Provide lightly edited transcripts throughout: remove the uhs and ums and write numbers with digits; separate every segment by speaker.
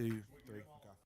Speaker 1: 2, 3. Okay.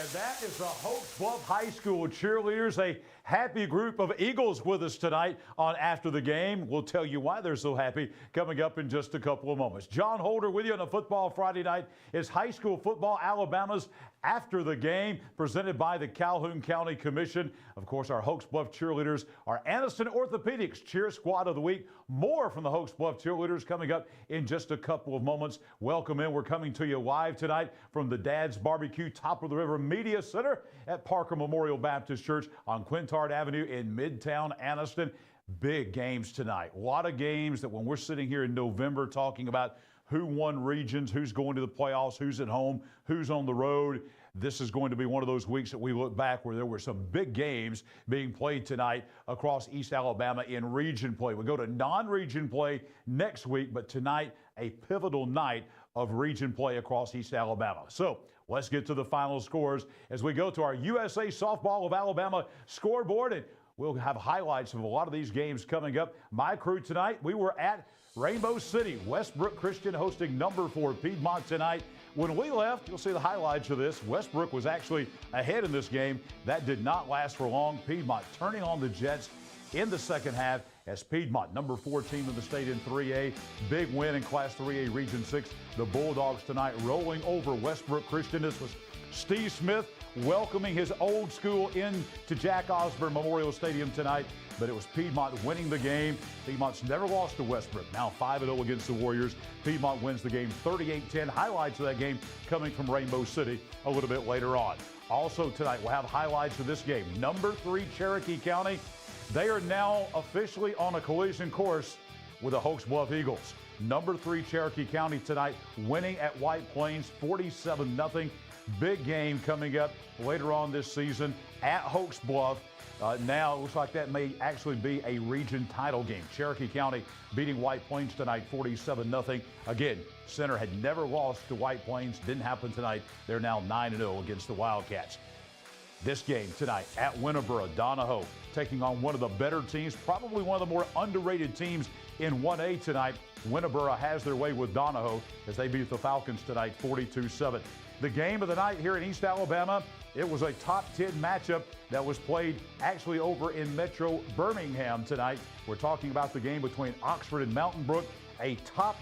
Speaker 1: And that is the Oaks Bluff High School cheerleaders, a happy group of Eagles with us tonight on After the Game. We'll tell you why they're so happy coming up in just a couple of moments. Jon Holder with you on a Football Friday night. Is high school football Alabama's After the Game, presented by the Calhoun County Commission. Of course, our Oaks Bluff cheerleaders are Anniston Orthopedics Cheer Squad of the Week. More from the Oaks Bluff cheerleaders coming up in just a couple of moments. Welcome in. We're coming to you live tonight from the Dad's Barbecue Top of the River Media Center at Parker Memorial Baptist Church on Quintard Avenue in Midtown Anniston. Big games tonight. A lot of games that when we're sitting here in November talking about who won regions, who's going to the playoffs, who's at home, who's on the road. This is going to be one of those weeks that we look back where there were some big games being played tonight across East Alabama in region play. We go to non-region play next week, but tonight a pivotal night of region play across East Alabama. So let's get to the final scores as we go to our USA Softball of Alabama scoreboard, and we'll have highlights of a lot of these games coming up. My crew tonight, we were at Rainbow City, Westbrook Christian hosting number 4 Piedmont tonight. When we left, you'll see the highlights of this. Westbrook was actually ahead in this game. That did not last for long. Piedmont turning on the Jets in the second half as Piedmont, number 4 team in the state in 3A. Big win in Class 3A Region 6. The Bulldogs tonight rolling over Westbrook Christian. This was Steve Smith welcoming his old school into Jack Osborne Memorial Stadium tonight, but it was Piedmont winning the game. Piedmont's never lost to Westbrook, now 5-0 against the Warriors. Piedmont wins the game 38-10. Highlights of that game coming from Rainbow City a little bit later on. Also tonight, we'll have highlights of this game. Number 3 Cherokee County, they are now officially on a collision course with the Oaks Bluff Eagles. Number 3 Cherokee County tonight winning at White Plains 47-0. Big game coming up later on this season at Oaks Bluff. Now it looks like that may actually be a region title game. Cherokee County beating White Plains tonight 47-0. Again, Center had never lost to White Plains. Didn't happen tonight. They're now 9-0 against the Wildcats. This game tonight at Winterboro, Donahoe taking on one of the better teams, probably one of the more underrated teams in 1A tonight. Winterboro has their way with Donahoe as they beat the Falcons tonight 42-7. The game of the night here in East Alabama, it was a top 10 matchup that was played actually over in Metro Birmingham tonight. We're talking about the game between Oxford and Mountain Brook, a top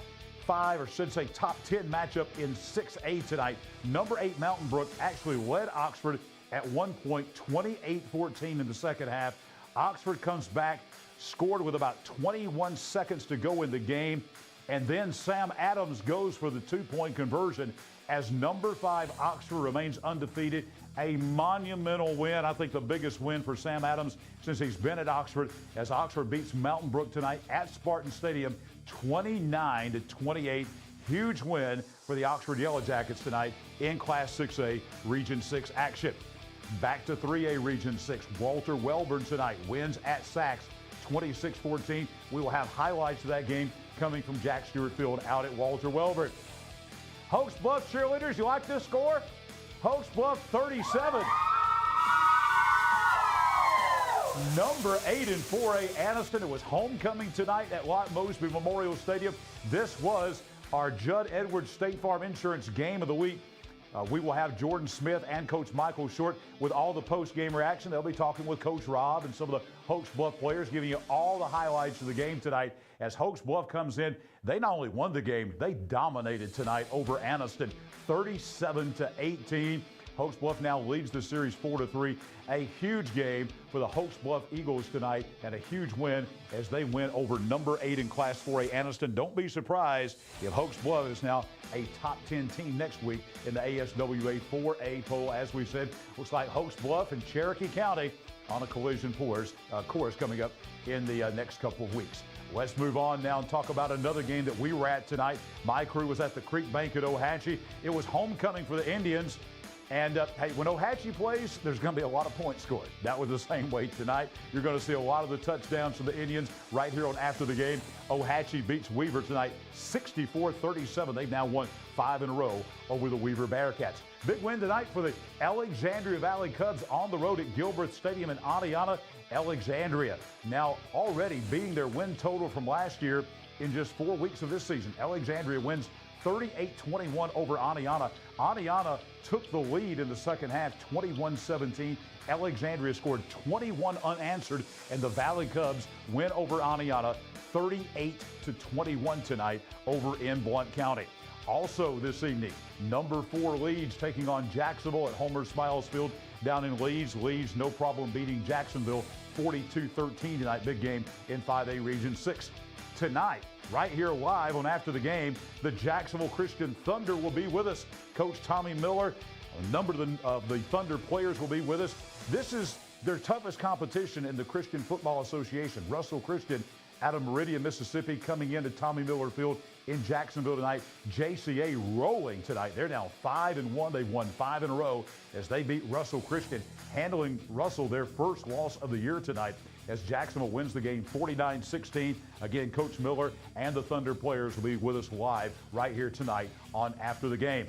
Speaker 1: 5, or should say top 10 matchup in 6A tonight. Number 8 Mountain Brook actually led Oxford at one point 28-14 in the second half. Oxford comes back, scored with about 21 seconds to go in the game, and then Sam Adams goes for the 2-point conversion as number 5 Oxford remains undefeated. A monumental win, I think the biggest win for Sam Adams since he's been at Oxford, as Oxford beats Mountain Brook tonight at Spartan Stadium 29-28. Huge win for the Oxford Yellow Jackets tonight in Class 6A Region 6 action. Back to 3A Region 6. Walter Wellborn tonight wins at Sachs 26-14. We will have highlights of that game coming from Jack Stewart Field out at Walter Wellborn. Oaks Bluff cheerleaders, you like this score? Oaks Bluff 37. Number 8 in 4A Anniston. It was homecoming tonight at Lot Mosby Memorial Stadium. This was our Judd Edwards State Farm Insurance Game of the Week. We will have Jordan Smith and Coach Michael Short with all the post-game reaction. They'll be talking with Coach Rob and some of the Oaks Bluff players, giving you all the highlights of the game tonight. As Oaks Bluff comes in, they not only won the game, they dominated tonight over Anniston, 37-18. Oaks Bluff now leads the series 4-3. A huge game for the Oaks Bluff Eagles tonight, and a huge win as they win over number 8 in Class 4A Anniston. Don't be surprised if Oaks Bluff is now a top 10 team next week in the ASWA 4A poll. As we said, looks like Oaks Bluff and Cherokee County on a collision course coming up in the next couple of weeks. Let's move on now and talk about another game that we were at tonight. My crew was at the Creek Bank at Ohatchee. It was homecoming for the Indians. And, hey, when Ohatchee plays, there's going to be a lot of points scored. That was the same way tonight. You're going to see a lot of the touchdowns from the Indians right here on After the Game. Ohatchee beats Weaver tonight 64-37. They've now won 5 in a row over the Weaver Bearcats. Big win tonight for the Alexandria Valley Cubs on the road at Gilbert Stadium in Adiana. Alexandria now already beating their win total from last year in just 4 weeks of this season. Alexandria wins 38-21 over Aniana. Aniana took the lead in the second half, 21-17. Alexandria scored 21 unanswered, and the Valley Cubs win over Aniana 38-21 tonight over in Blount County. Also this evening, number 4 Leeds taking on Jacksonville at Homer Smiles Field down in Leeds. Leeds no problem beating Jacksonville 42-13 tonight. Big game in 5A Region 6. Tonight, right here live on After the Game, the Jacksonville Christian Thunder will be with us. Coach Tommy Miller, a number of the Thunder players will be with us. This is their toughest competition in the Christian Football Association. Russell Christian out of Meridian, Mississippi, coming into Tommy Miller Field in Jacksonville tonight. JCA rolling tonight. They're now 5-1. They've won 5 in a row as they beat Russell Christian, handling Russell their first loss of the year tonight as Jacksonville wins the game 49-16. Again, Coach Miller and the Thunder players will be with us live right here tonight on After the Game.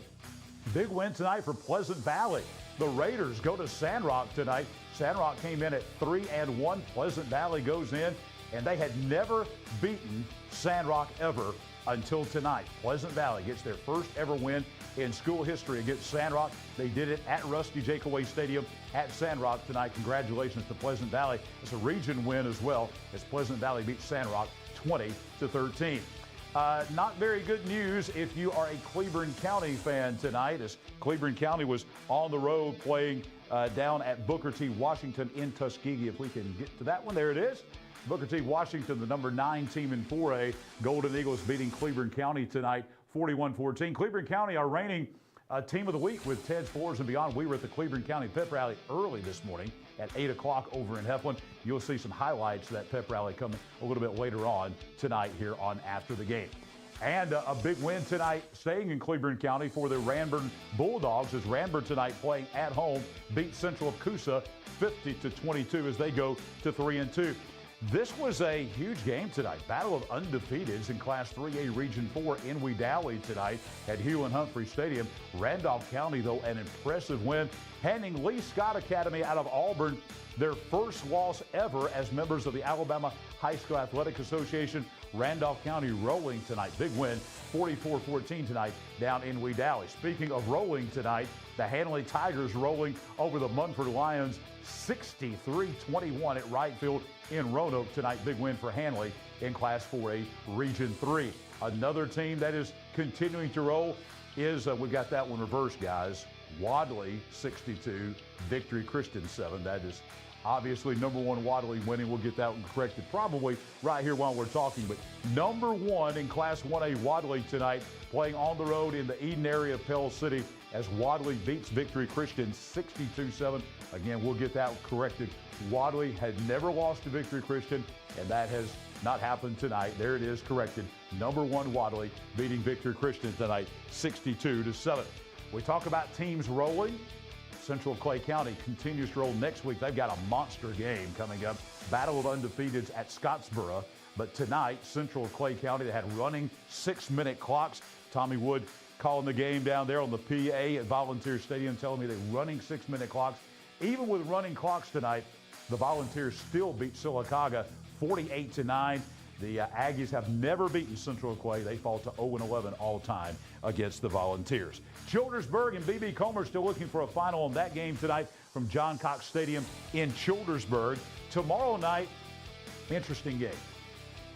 Speaker 1: Big win tonight for Pleasant Valley. The Raiders go to Sandrock tonight. Sandrock came in at 3-1. Pleasant Valley goes in, and they had never beaten Sandrock ever until tonight. Pleasant Valley gets their first ever win in school history against Sandrock. They did it at Rusty Jakeaway Stadium at Sandrock tonight. Congratulations to Pleasant Valley. It's a region win as well as Pleasant Valley beats Sandrock 20-13. Not very good news if you are a Cleburne County fan tonight, as Cleburne County was on the road playing down at Booker T. Washington in Tuskegee. If we can get to that one, there it is. Booker T. Washington, the number 9 team in 4A. Golden Eagles beating Cleburne County tonight, 41-14. Cleburne County, our reigning team of the week with Ted's Floors and Beyond. We were at the Cleburne County Pep Rally early this morning at 8 o'clock over in Heflin. You'll see some highlights of that Pep Rally coming a little bit later on tonight here on After the Game. And a big win tonight, staying in Cleburne County for the Ranburne Bulldogs, as Ranburne tonight playing at home beat Central of Coosa 50-22 as they go to 3-2. This was a huge game tonight. Battle of undefeateds in Class 3A Region 4 in Wedowee tonight at Hugh and Humphrey Stadium. Randolph County, though, an impressive win, handing Lee Scott Academy out of Auburn their first loss ever as members of the Alabama High School Athletic Association. Randolph County rolling tonight. Big win, 44-14 tonight down in Wedowee. Speaking of rolling tonight, the Hanley Tigers rolling over the Munford Lions 63-21 at right field in Roanoke tonight. Big win for Hanley in Class 4A Region 3. Another team that is continuing to roll is, we've got that one reversed, guys. Wadley 62, Victory Christian 7. That is obviously number 1 Wadley winning. We'll get that one corrected probably right here while we're talking. But number 1 in Class 1A Wadley tonight, playing on the road in the Eden area of Pell City as Wadley beats Victory Christian 62-7. Again, we'll get that corrected. Wadley had never lost to Victory Christian, and that has not happened tonight. There it is, corrected. Number 1 Wadley beating Victory Christian tonight 62-7. We talk about teams rolling. Central Clay County continues to roll. Next week, they've got a monster game coming up. Battle of Undefeateds at Scottsboro. But tonight, Central Clay County, they had running 6-minute clocks. Tommy Wood calling the game down there on the PA at Volunteer Stadium, telling me they're running 6-minute clocks. Even with running clocks tonight, the Volunteers still beat Sylacauga 48-9. The Aggies have never beaten Central Clay. They fall to 0-11 all time against the Volunteers. Childersburg and BB Comer still looking for a final on that game tonight from John Cox Stadium in Childersburg. Tomorrow night, interesting game.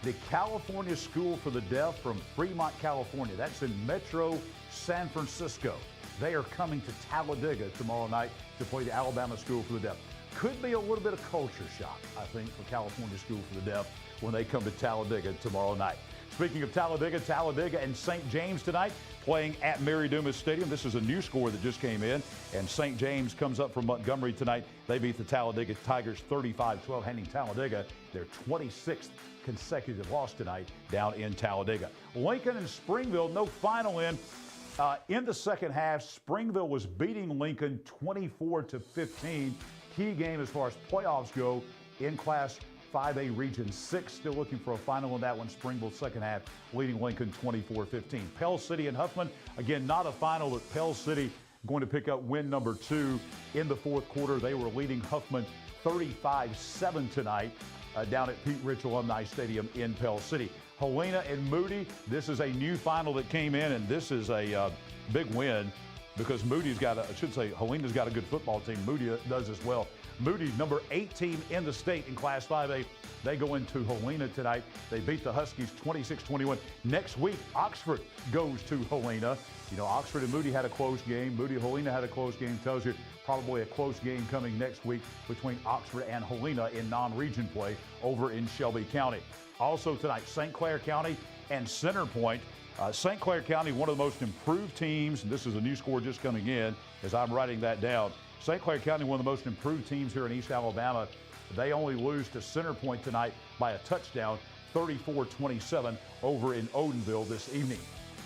Speaker 1: The California School for the Deaf from Fremont, California. That's in Metro San Francisco. They are coming to Talladega tomorrow night to play the Alabama School for the Deaf. Could be a little bit of culture shock, I think, for California School for the Deaf when they come to Talladega tomorrow night. Speaking of Talladega, Talladega and St. James tonight playing at Mary Dumas Stadium. This is a new score that just came in, and St. James comes up from Montgomery tonight. They beat the Talladega Tigers 35-12, handing Talladega their 26th consecutive loss tonight down in Talladega. Lincoln and Springville, no final in the second half. Springville was beating Lincoln 24-15. Key game as far as playoffs go in Class 5A Region 6. Still looking for a final in that one. Springville second half leading Lincoln 24-15. Pell City and Huffman, again, not a final, but Pell City going to pick up win number 2 in the fourth quarter. They were leading Huffman 35-7 tonight down at Pete Rich Alumni Stadium in Pell City. Helena and Moody. This is a new final that came in, and this is a big win because Moody's got Helena's got a good football team. Moody does as well. Moody's number 8 team in the state in Class 5A. They go into Helena tonight. They beat the Huskies 26-21. Next week, Oxford goes to Helena. You know, Oxford and Moody had a close game. Moody Helena had a close game. Tells you probably a close game coming next week between Oxford and Helena in non-region play over in Shelby County. Also tonight, St. Clair County and Center Point. St. Clair County, one of the most improved teams, and this is a new score just coming in as I'm writing that down. St. Clair County, one of the most improved teams here in East Alabama. They only lose to Center Point tonight by a touchdown, 34-27 over in Odenville this evening.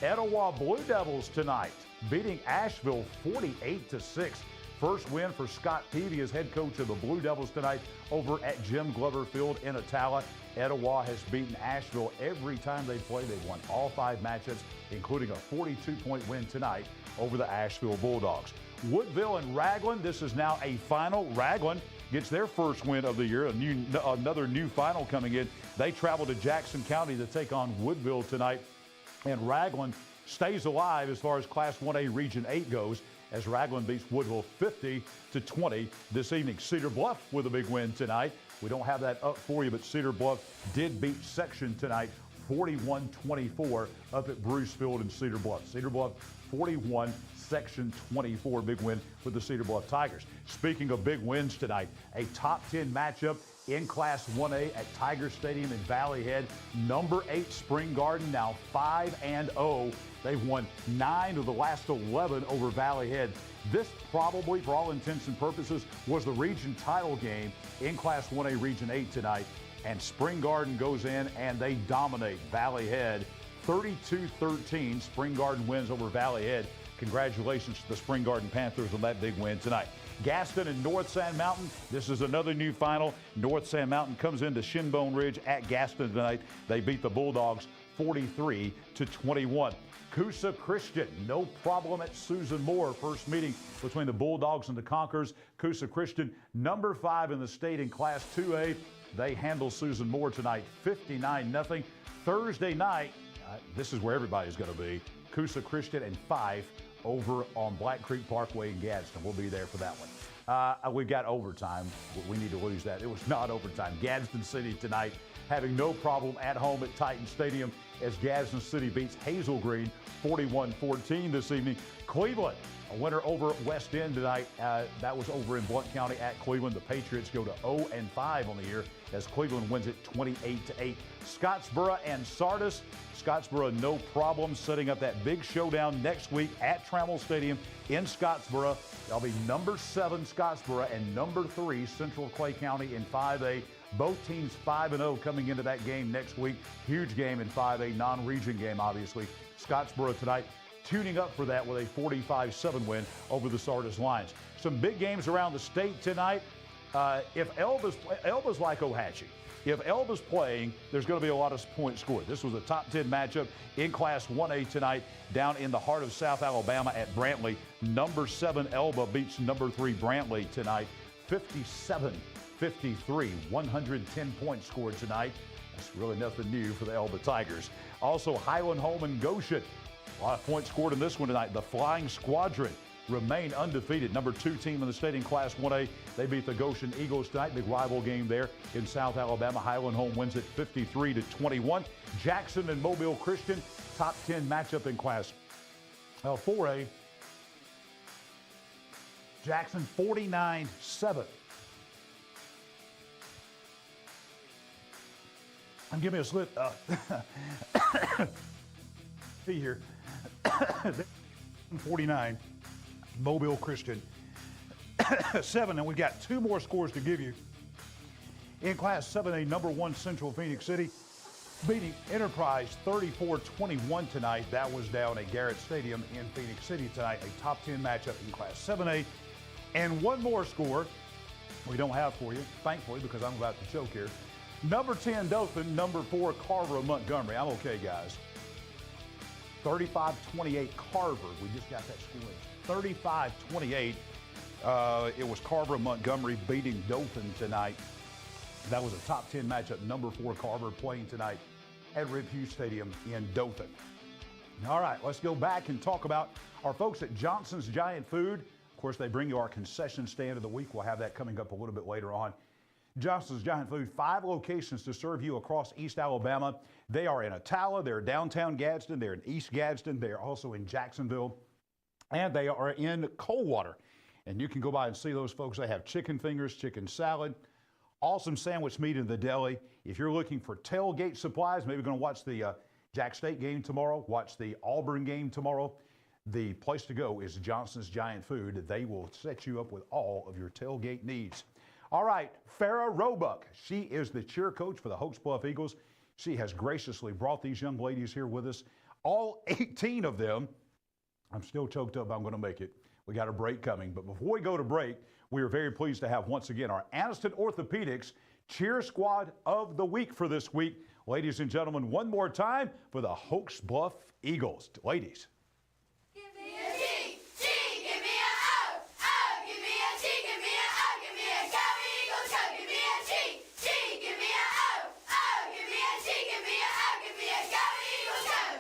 Speaker 1: Etowah Blue Devils tonight beating Asheville 48-6. First win for Scott Peavy as head coach of the Blue Devils tonight over at Jim Glover Field in Attala. Etowah has beaten Asheville every time they play. They've won all 5 matchups, including a 42-point win tonight over the Asheville Bulldogs. Woodville and Raglan, this is now a final. Raglan gets their first win of the year, another new final coming in. They travel to Jackson County to take on Woodville tonight, and Raglan stays alive as far as Class 1A Region 8 goes as Raglan beats Woodville 50-20 this evening. Cedar Bluff with a big win tonight. We don't have that up for you, but Cedar Bluff did beat Section tonight 41-24 up at Bruce Field in Cedar Bluff. Cedar Bluff 41, Section 24, big win with the Cedar Bluff Tigers. Speaking of big wins tonight, a top 10 matchup in Class 1A at Tiger Stadium in Valley Head. Number 8 Spring Garden, now 5-0. They've won 9 of the last 11 over Valley Head. This probably, for all intents and purposes, was the region title game in Class 1A Region 8 tonight. And Spring Garden goes in and they dominate Valley Head 32-13. Spring Garden wins over Valley Head. Congratulations to the Spring Garden Panthers on that big win tonight. Gaston and North Sand Mountain. This is another new final. North Sand Mountain comes into Shinbone Ridge at Gaston tonight. They beat the Bulldogs 43-21. Coosa Christian, no problem at Susan Moore. First meeting between the Bulldogs and the Conquerors. Coosa Christian, number 5 in the state in Class 2A. They handle Susan Moore tonight, 59-0. Thursday night, this is where everybody's going to be. Coosa Christian and 5 over on Black Creek Parkway in Gadsden. We'll be there for that one. We've got overtime. We need to lose that. It was not overtime. Gadsden City tonight having no problem at home at Titan Stadium as Gadsden City beats Hazel Green 41-14 this evening. Cleveland, a winner over West End tonight. That was over in Blount County at Cleveland. The Patriots go to 0-5 on the year as Cleveland wins it 28-8. Scottsboro and Sardis. Scottsboro, no problem, setting up that big showdown next week at Trammell Stadium in Scottsboro. That'll be number 7 Scottsboro and number 3 Central Clay County in 5A. Both teams 5-0 coming into that game next week. Huge game in 5A, non-region game, obviously. Scottsboro tonight tuning up for that with a 45-7 win over the Sardis Lions. Some big games around the state tonight. If Elba's like Ohatchee. If Elba's playing, there's going to be a lot of points scored. This was a top 10 matchup in Class 1A tonight down in the heart of South Alabama at Brantley. Number 7 Elba beats number 3 Brantley tonight, 57-53. 110 points scored tonight. That's really nothing new for the Elba Tigers. Also, Highland Home and Goshen. A lot of points scored in this one tonight. The Flying Squadron remain undefeated. Number 2 team in the state in Class 1A. They beat the Goshen Eagles tonight. Big rival game there in South Alabama. Highland Home wins it 53-21. Jackson and Mobile Christian, top 10 matchup in Class 4A. Jackson 49-7. And give me a slip. See here. 49. Mobile Christian 7, and we've got 2 more scores to give you. In Class 7A, number 1 Central Phoenix City beating Enterprise 34-21 tonight. That was down at Garrett Stadium in Phoenix City tonight, a top 10 matchup in Class 7A. And one more score we don't have for you, thankfully, because I'm about to choke here. Number 10 Dothan, number 4 Carver of Montgomery. I'm okay, guys. 35-28 Carver. We just got that score. 35-28. It was Carver of Montgomery beating Dothan tonight. That was a top 10 matchup. Number 4 Carver playing tonight at Rip Hughes Stadium in Dothan. All right, let's go back and talk about our folks at Johnson's Giant Food. Of course, they bring you our concession stand of the week. We'll have that coming up a little bit later on. Johnson's Giant Food, 5 locations to serve you across East Alabama. They are in Attala, they're downtown Gadsden, they're in East Gadsden, they're also in Jacksonville, and they are in Coldwater. And you can go by and see those folks. They have chicken fingers, chicken salad, awesome sandwich meat in the deli. If you're looking for tailgate supplies, maybe going to watch the Jack State game tomorrow, watch the Auburn game tomorrow, the place to go is Johnson's Giant Food. They will set you up with all of your tailgate needs. All right, Farrah Roebuck. She is the cheer coach for the Oaks Bluff Eagles. She has graciously brought these young ladies here with us, all 18 of them. I'm still choked up. I'm going to make it. We got a break coming. But before we go to break, we are very pleased to have once again our Anniston Orthopedics Cheer Squad of the Week for this week. Ladies and gentlemen, one more time for the Oaks Bluff Eagles. Ladies.
Speaker 2: Give me a G, G, give me a O, O, give me a G, give me a O, give me a go, Eagles go, give me a G, G, give me a O, O, give me a G, give me a O, give me a go, Eagles go.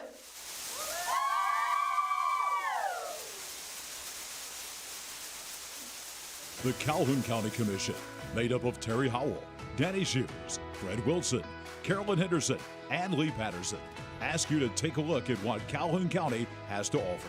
Speaker 3: The Calhoun County Commission, made up of Terry Howell, Danny Shears, Fred Wilson, Carolyn Henderson, and Lee Patterson, ask you to take a look at what Calhoun County has to offer.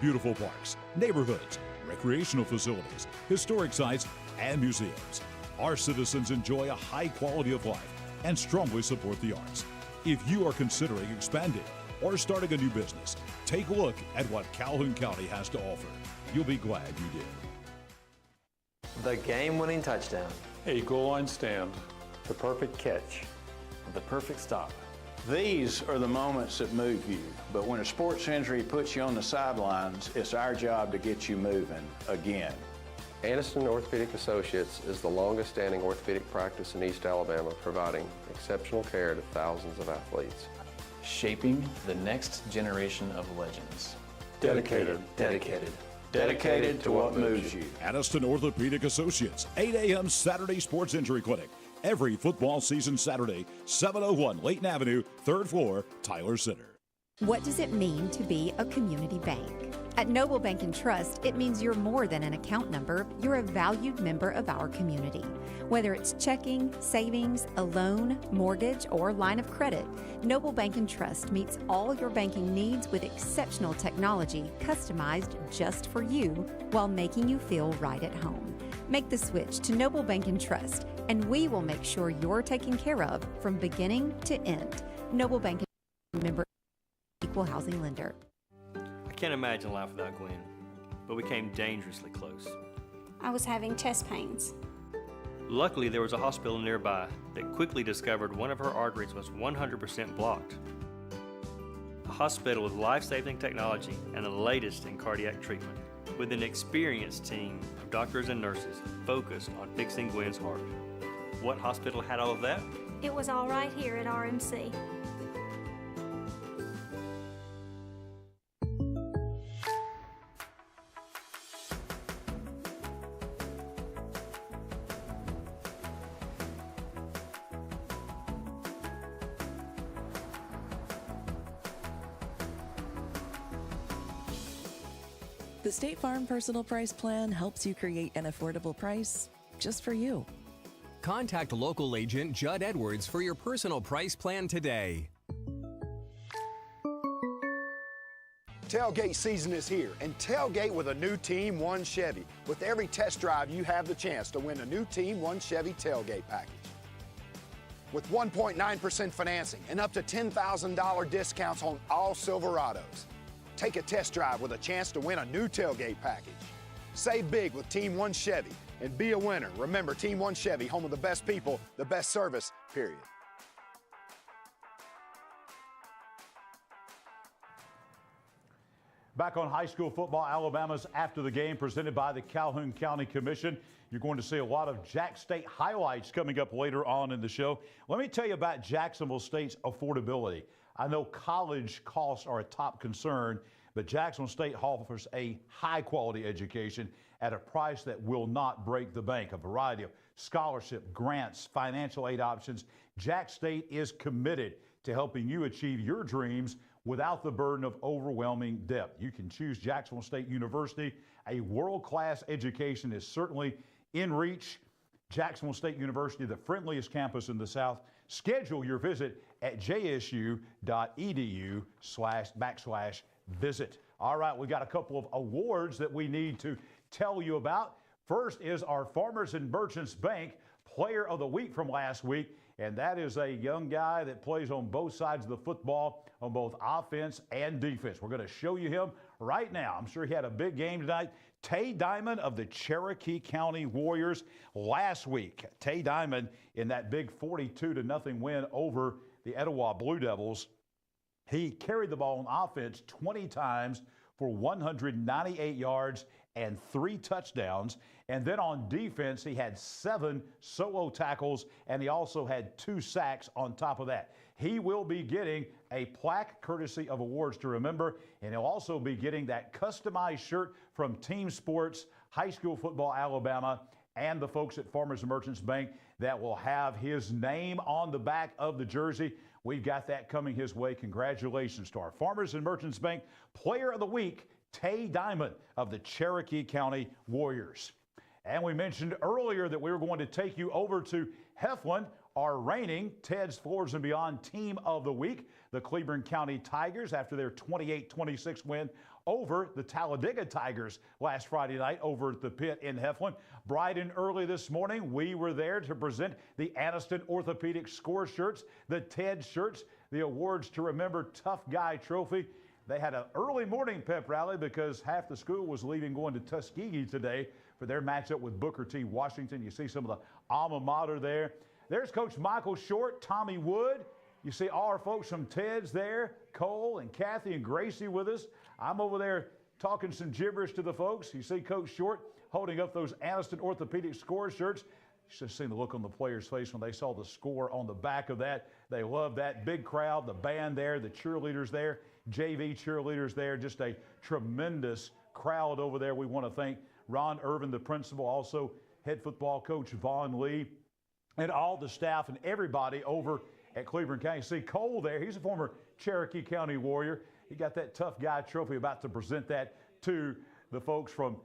Speaker 3: Beautiful parks, neighborhoods, recreational facilities, historic sites, and museums. Our citizens enjoy a high quality of life and strongly support the arts. If you are considering expanding or starting a new business, take a look at what Calhoun County has to offer. You'll be glad you did.
Speaker 4: The game-winning touchdown.
Speaker 5: A goal line stand.
Speaker 6: The perfect catch.
Speaker 4: The perfect stop.
Speaker 7: These are the moments that move you, but when a sports injury puts you on the sidelines, it's our job to get you moving again.
Speaker 6: Anniston Orthopedic Associates is the longest-standing orthopedic practice in East Alabama, providing exceptional care to thousands of athletes.
Speaker 4: Shaping the next generation of legends.
Speaker 5: Dedicated.
Speaker 7: Dedicated to what moves you.
Speaker 3: Anniston Orthopedic Associates, 8 a.m. Saturday Sports Injury Clinic. Every football season Saturday, 701 Layton Avenue, 3rd floor, Tyler Center.
Speaker 8: What does it mean to be a community bank? At Noble Bank and Trust, it means you're more than an account number, you're a valued member of our community. Whether it's checking, savings, a loan, mortgage, or line of credit, Noble Bank and Trust meets all your banking needs with exceptional technology customized just for you while making you feel right at home. Make the switch to Noble Bank and Trust, and we will make sure you're taken care of from beginning to end. Noble Bank and member equal housing lender.
Speaker 9: I can't imagine life without Gwen, but we came dangerously close.
Speaker 10: I was having chest pains.
Speaker 9: Luckily, there was a hospital nearby that quickly discovered one of her arteries was 100% blocked. A hospital with life-saving technology and the latest in cardiac treatment, with an experienced team of doctors and nurses focused on fixing Gwen's heart. What hospital had all of that?
Speaker 10: It was all right here at RMC.
Speaker 11: The State Farm Personal Price Plan helps you create an affordable price just for you.
Speaker 12: Contact local agent Judd Edwards for your personal price plan today.
Speaker 13: Tailgate season is here, and tailgate with a new Team One Chevy. With every test drive, you have the chance to win a new Team One Chevy tailgate package. With 1.9% financing and up to $10,000 discounts on all Silverados. Take a test drive with a chance to win a new tailgate package. Save big with Team One Chevy and be a winner. Remember, Team One Chevy, home of the best people, the best service, period.
Speaker 1: Back on high school football, Alabama's After the Game, presented by the Calhoun County Commission. You're going to see a lot of Jack State highlights coming up later on in the show. Let me tell you about Jacksonville State's affordability. I know college costs are a top concern, but Jacksonville State offers a high-quality education at a price that will not break the bank. A variety of scholarship, grants, financial aid options. Jack State is committed to helping you achieve your dreams without the burden of overwhelming debt. You can choose Jacksonville State University. A world-class education is certainly in reach. Jacksonville State University, the friendliest campus in the South. Schedule your visit at jsu.edu/visit. All right, we got a couple of awards that we need to tell you about. First is our Farmers and Merchants Bank Player of the Week from last week, and that is a young guy that plays on both sides of the football, on both offense and defense. We're going to show you him right now. I'm sure he had a big game tonight. Tay Diamond of the Cherokee County Warriors. Last week, Tay Diamond in that big 42-0 win over the Etowah Blue Devils. He carried the ball on offense 20 times for 198 yards and 3 touchdowns. And then on defense, he had 7 solo tackles, and he also had 2 sacks on top of that. He will be getting a plaque courtesy of Awards to Remember, and he'll also be getting that customized shirt from Team Sports, High School Football Alabama, and the folks at Farmers and Merchants Bank that will have his name on the back of the jersey. We've got that coming his way. Congratulations to our Farmers and Merchants Bank Player of the Week, Tay Diamond of the Cherokee County Warriors. And we mentioned earlier that we were going to take you over to Heflin, our reigning Ted's Floors and Beyond Team of the Week, the Cleburne County Tigers, after their 28-26 win over the Talladega Tigers last Friday night over at the pit in Heflin. Bright and early this morning, we were there to present the Anniston Orthopedic Score shirts, the Ted shirts, the Awards to Remember Tough Guy Trophy. They had an early morning pep rally because half the school was leaving going to Tuskegee today for their matchup with Booker T. Washington. You see some of the alma mater there. There's Coach Michael Short, Tommy Wood. You see all our folks from Ted's there, Cole and Kathy and Gracie with us. I'm over there talking some gibberish to the folks. You see Coach Short holding up those Anniston Orthopedic Score shirts. You should have seen the look on the players' face when they saw the score on the back of that. They loved that. Big crowd, the band there, the cheerleaders there, JV cheerleaders there. Just a tremendous crowd over there. We want to thank Ron Irvin, the principal, also head football coach Vaughn Lee, and all the staff and everybody over at Cleburne County. See Cole there. He's a former Cherokee County Warrior. He got that tough guy trophy, about to present that to the folks from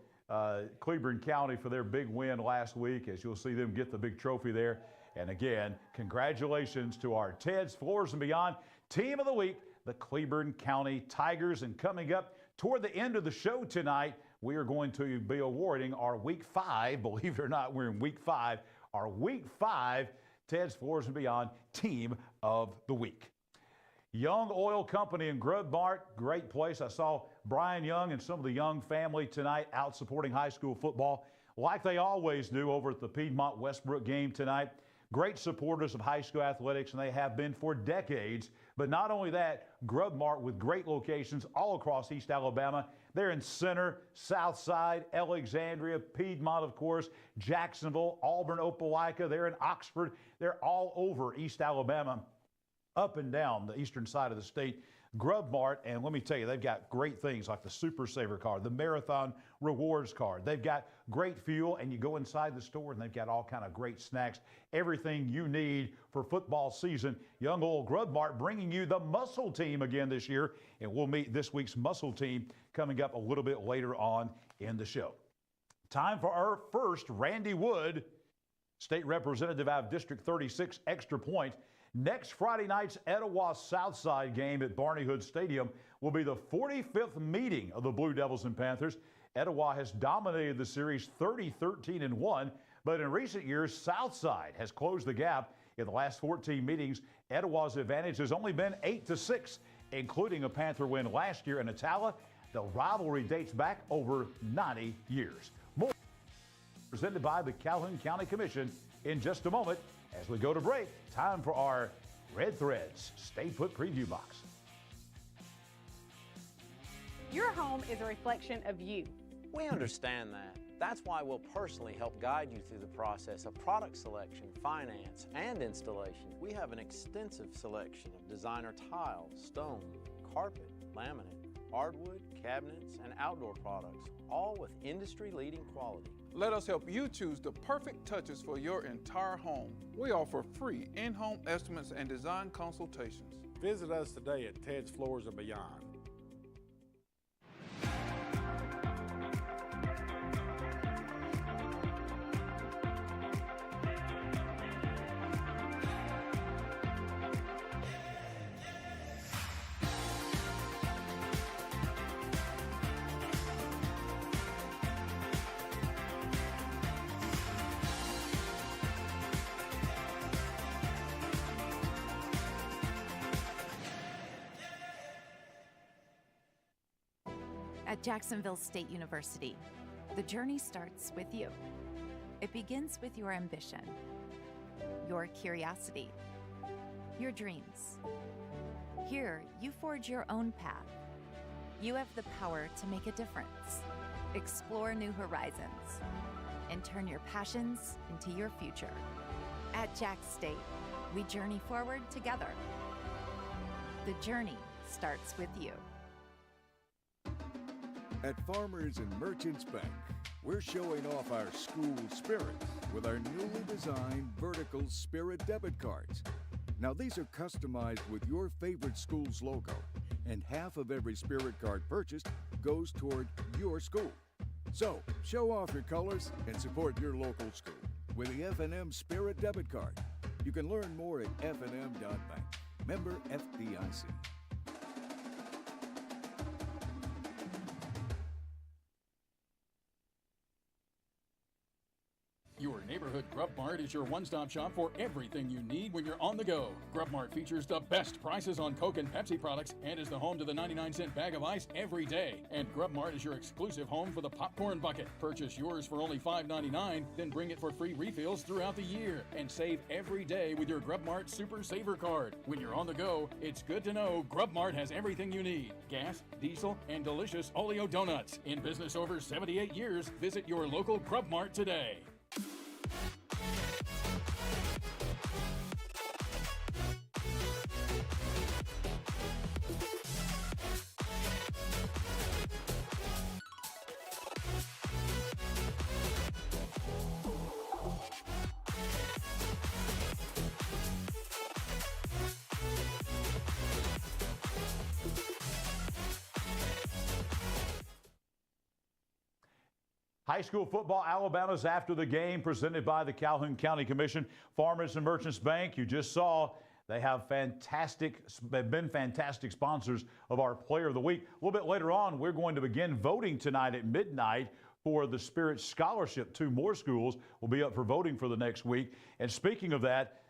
Speaker 1: Cleburne County for their big win last week, as you'll see them get the big trophy there. And again, congratulations to our Ted's Floors and Beyond Team of the Week, the Cleburne County Tigers. And coming up toward the end of the show tonight, we are going to be awarding our Week 5, believe it or not, we're in Week 5, our Week 5 Ted's Floors and Beyond Team of the Week. Young Oil Company in Grub Mart, great place. I saw Brian Young and some of the Young family tonight out supporting high school football, like they always do over at the Piedmont Westbrook game tonight. Great supporters of high school athletics, and they have been for decades. But not only that, Grub Mart with great locations all across East Alabama. They're in Center, South Side, Alexandria, Piedmont, of course, Jacksonville, Auburn, Opelika. They're in Oxford. They're all over East Alabama, up and down the eastern side of the state. Grub Mart, and let me tell you, they've got great things like the Super Saver card, the Marathon Rewards card. They've got great fuel, and you go inside the store, and they've got all kind of great snacks, everything you need for football season. Young Old Grub Mart bringing you the Muscle Team again this year, and we'll meet this week's Muscle Team coming up a little bit later on in the show. Time for our first Randy Wood, State Representative out of District 36, Extra Point. Next Friday night's Etowah Southside game at Barney Hood Stadium will be the 45th meeting of the Blue Devils and Panthers. Etowah has dominated the series 30-13-1, but in recent years, Southside has closed the gap. In the last 14 meetings, Etowah's advantage has only been 8-6, including a Panther win last year in Attala. The rivalry dates back over 90 years. More presented by the Calhoun County Commission in just a moment. As we go to break, time for our Red Threads Stay Put Preview Box.
Speaker 14: Your home is a reflection of you.
Speaker 15: We understand that. That's why we'll personally help guide you through the process of product selection, finance, and installation. We have an extensive selection of designer tile, stone, carpet, laminate, hardwood, cabinets, and outdoor products, all with industry-leading quality.
Speaker 16: Let us help you choose the perfect touches for your entire home. We offer free in-home estimates and design consultations.
Speaker 17: Visit us today at Ted's Floors and Beyond.
Speaker 18: At Jacksonville State University, the journey starts with you. It begins with your ambition, your curiosity, your dreams. Here, you forge your own path. You have the power to make a difference, explore new horizons, and turn your passions into your future. At Jack State, we journey forward together. The journey starts with you.
Speaker 19: At Farmers and Merchants Bank, we're showing off our school spirit with our newly designed vertical Spirit debit cards. Now these are customized with your favorite school's logo, and half of every Spirit card purchased goes toward your school. So, show off your colors and support your local school with the F&M Spirit debit card. You can learn more at fnm.bank. Member FDIC.
Speaker 20: Your neighborhood Grub Mart is your one-stop shop for everything you need when you're on the go. Grub Mart features the best prices on Coke and Pepsi products and is the home to the 99-cent bag of ice every day. And Grub Mart is your exclusive home for the popcorn bucket. Purchase yours for only $5.99, then bring it for free refills throughout the year. And save every day with your Grub Mart Super Saver card. When you're on the go, it's good to know Grub Mart has everything you need. Gas, diesel, and delicious Oleo donuts. In business over 78 years, visit your local Grub Mart today.
Speaker 1: High school football, Alabama's after the game, presented by the Calhoun County Commission. Farmers and Merchants Bank, you just saw, they have been fantastic sponsors of our Player of the Week. A little bit later on, we're going to begin voting tonight at midnight for the Spirit Scholarship. 2 more schools will be up for voting for the next week. And speaking of that,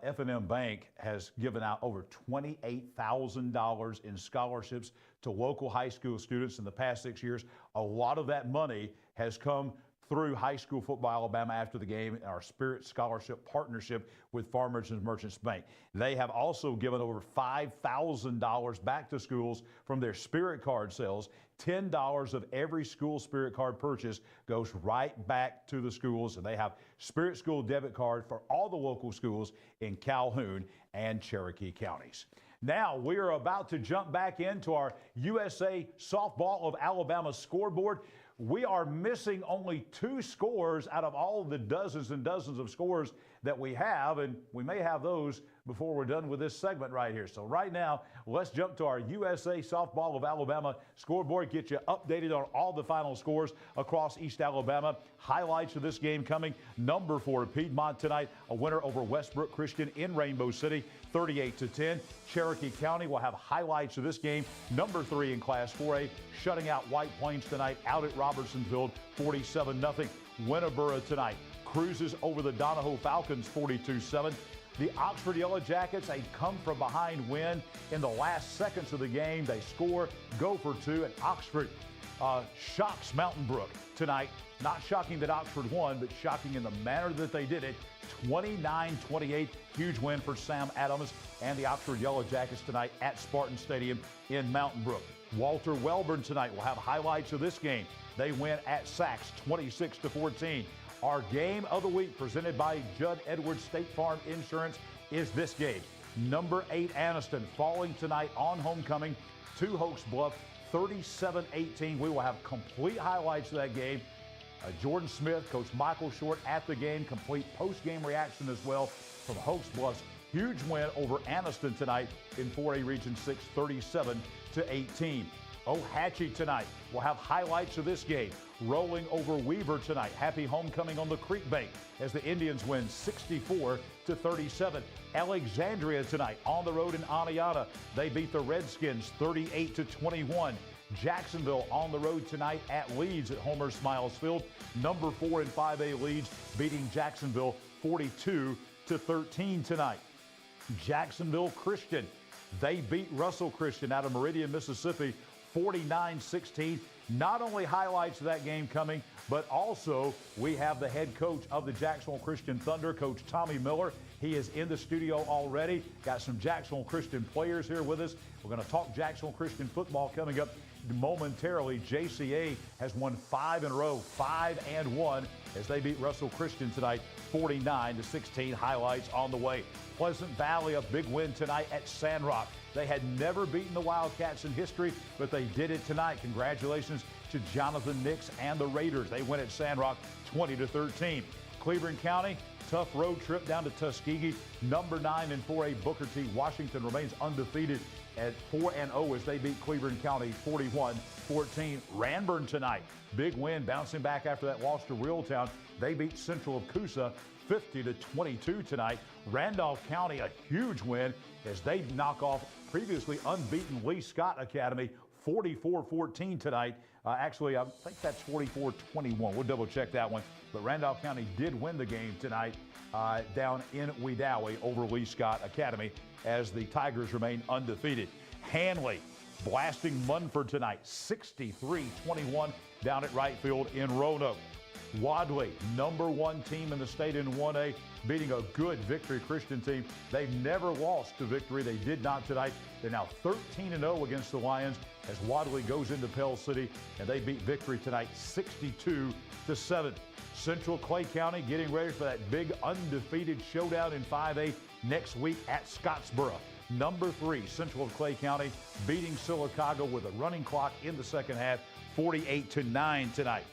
Speaker 1: F&M Bank has given out over $28,000 in scholarships to local high school students in the past 6 years. A lot of that money has come through High School Football Alabama after the game, our Spirit Scholarship partnership with Farmers and Merchants Bank. They have also given over $5,000 back to schools from their Spirit card sales. $10 of every school Spirit card purchase goes right back to the schools, and they have Spirit School debit card for all the local schools in Calhoun and Cherokee counties. Now we are about to jump back into our USA Softball of Alabama scoreboard. We are missing only 2 scores out of all of the dozens and dozens of scores that we have, and we may have those before we're done with this segment right here. So right now, let's jump to our USA Softball of Alabama scoreboard, get you updated on all the final scores across East Alabama. Highlights of this game coming. Number 4, Piedmont tonight, a winner over Westbrook Christian in Rainbow City, 38-10. Cherokee County will have highlights of this game. Number 3 in Class 4A, shutting out White Plains tonight out at Robertsonville, 47-0. Winterboro tonight cruises over the Donahoe Falcons, 42-7. The Oxford Yellow Jackets, a come-from-behind win in the last seconds of the game. They score, go for 2, and Oxford shocks Mountain Brook tonight. Not shocking that Oxford won, but shocking in the manner that they did it. 29-28, huge win for Sam Adams and the Oxford Yellow Jackets tonight at Spartan Stadium in Mountain Brook. Walter Wellborn tonight will have highlights of this game. They win at Sachs, 26-14. Our game of the week, presented by Judd Edwards State Farm Insurance, is this game. Number 8, Anniston, falling tonight on homecoming to Hoax Bluff, 37-18. We will have complete highlights of that game. Jordan Smith, Coach Michael Short at the game, complete post-game reaction as well from Hoax Bluff's huge win over Anniston tonight in 4A Region 6, 37-18. Ohatchee tonight. We'll have highlights of this game. Rolling over Weaver tonight. Happy homecoming on the Creek Bank as the Indians win 64-37. Alexandria tonight on the road in Aniata. They beat the Redskins 38-21. Jacksonville on the road tonight at Leeds at Homer Smiles Field. Number 4 in 5A Leeds beating Jacksonville 42-13 tonight. Jacksonville Christian. They beat Russell Christian out of Meridian, Mississippi 49-16. Not only highlights of that game coming, but also we have the head coach of the Jacksonville Christian Thunder, Coach Tommy Miller. He is in the studio already. Got some Jacksonville Christian players here with us. We're going to talk Jacksonville Christian football coming up momentarily. JCA has won 5 in a row, 5-1, as they beat Russell Christian tonight 49-16. Highlights on the way. Pleasant Valley, a big win tonight at Sandrock. They had never beaten the Wildcats in history, but they did it tonight. Congratulations to Jonathan Nix and the Raiders. They win at Sandrock 20-13. Cleveland County, tough road trip down to Tuskegee. Number 9 in 4A Booker T. Washington remains undefeated at 4-0 as they beat Cleveland County 41-14. Ranburn tonight, big win, bouncing back after that loss to Reeltown. They beat Central of Coosa 50-22 tonight. Randolph County, a huge win as they knock off previously unbeaten Lee Scott Academy 44-14 tonight. Actually, I think that's 44-21. We'll double check that one. But Randolph County did win the game tonight down in Wedowee over Lee Scott Academy as the Tigers remain undefeated. Hanley blasting Munford tonight 63-21 down at right field in Roanoke. Wadley, number 1 team in the state in 1A, beating a good Victory Christian team. They've never lost to Victory. They did not tonight. They're now 13-0 against the Lions as Wadley goes into Pell City, and they beat Victory tonight 62-7. Central Clay County getting ready for that big undefeated showdown in 5A next week at Scottsboro. Number 3, Central of Clay County beating Sylacauga with a running clock in the second half, 48-9 tonight.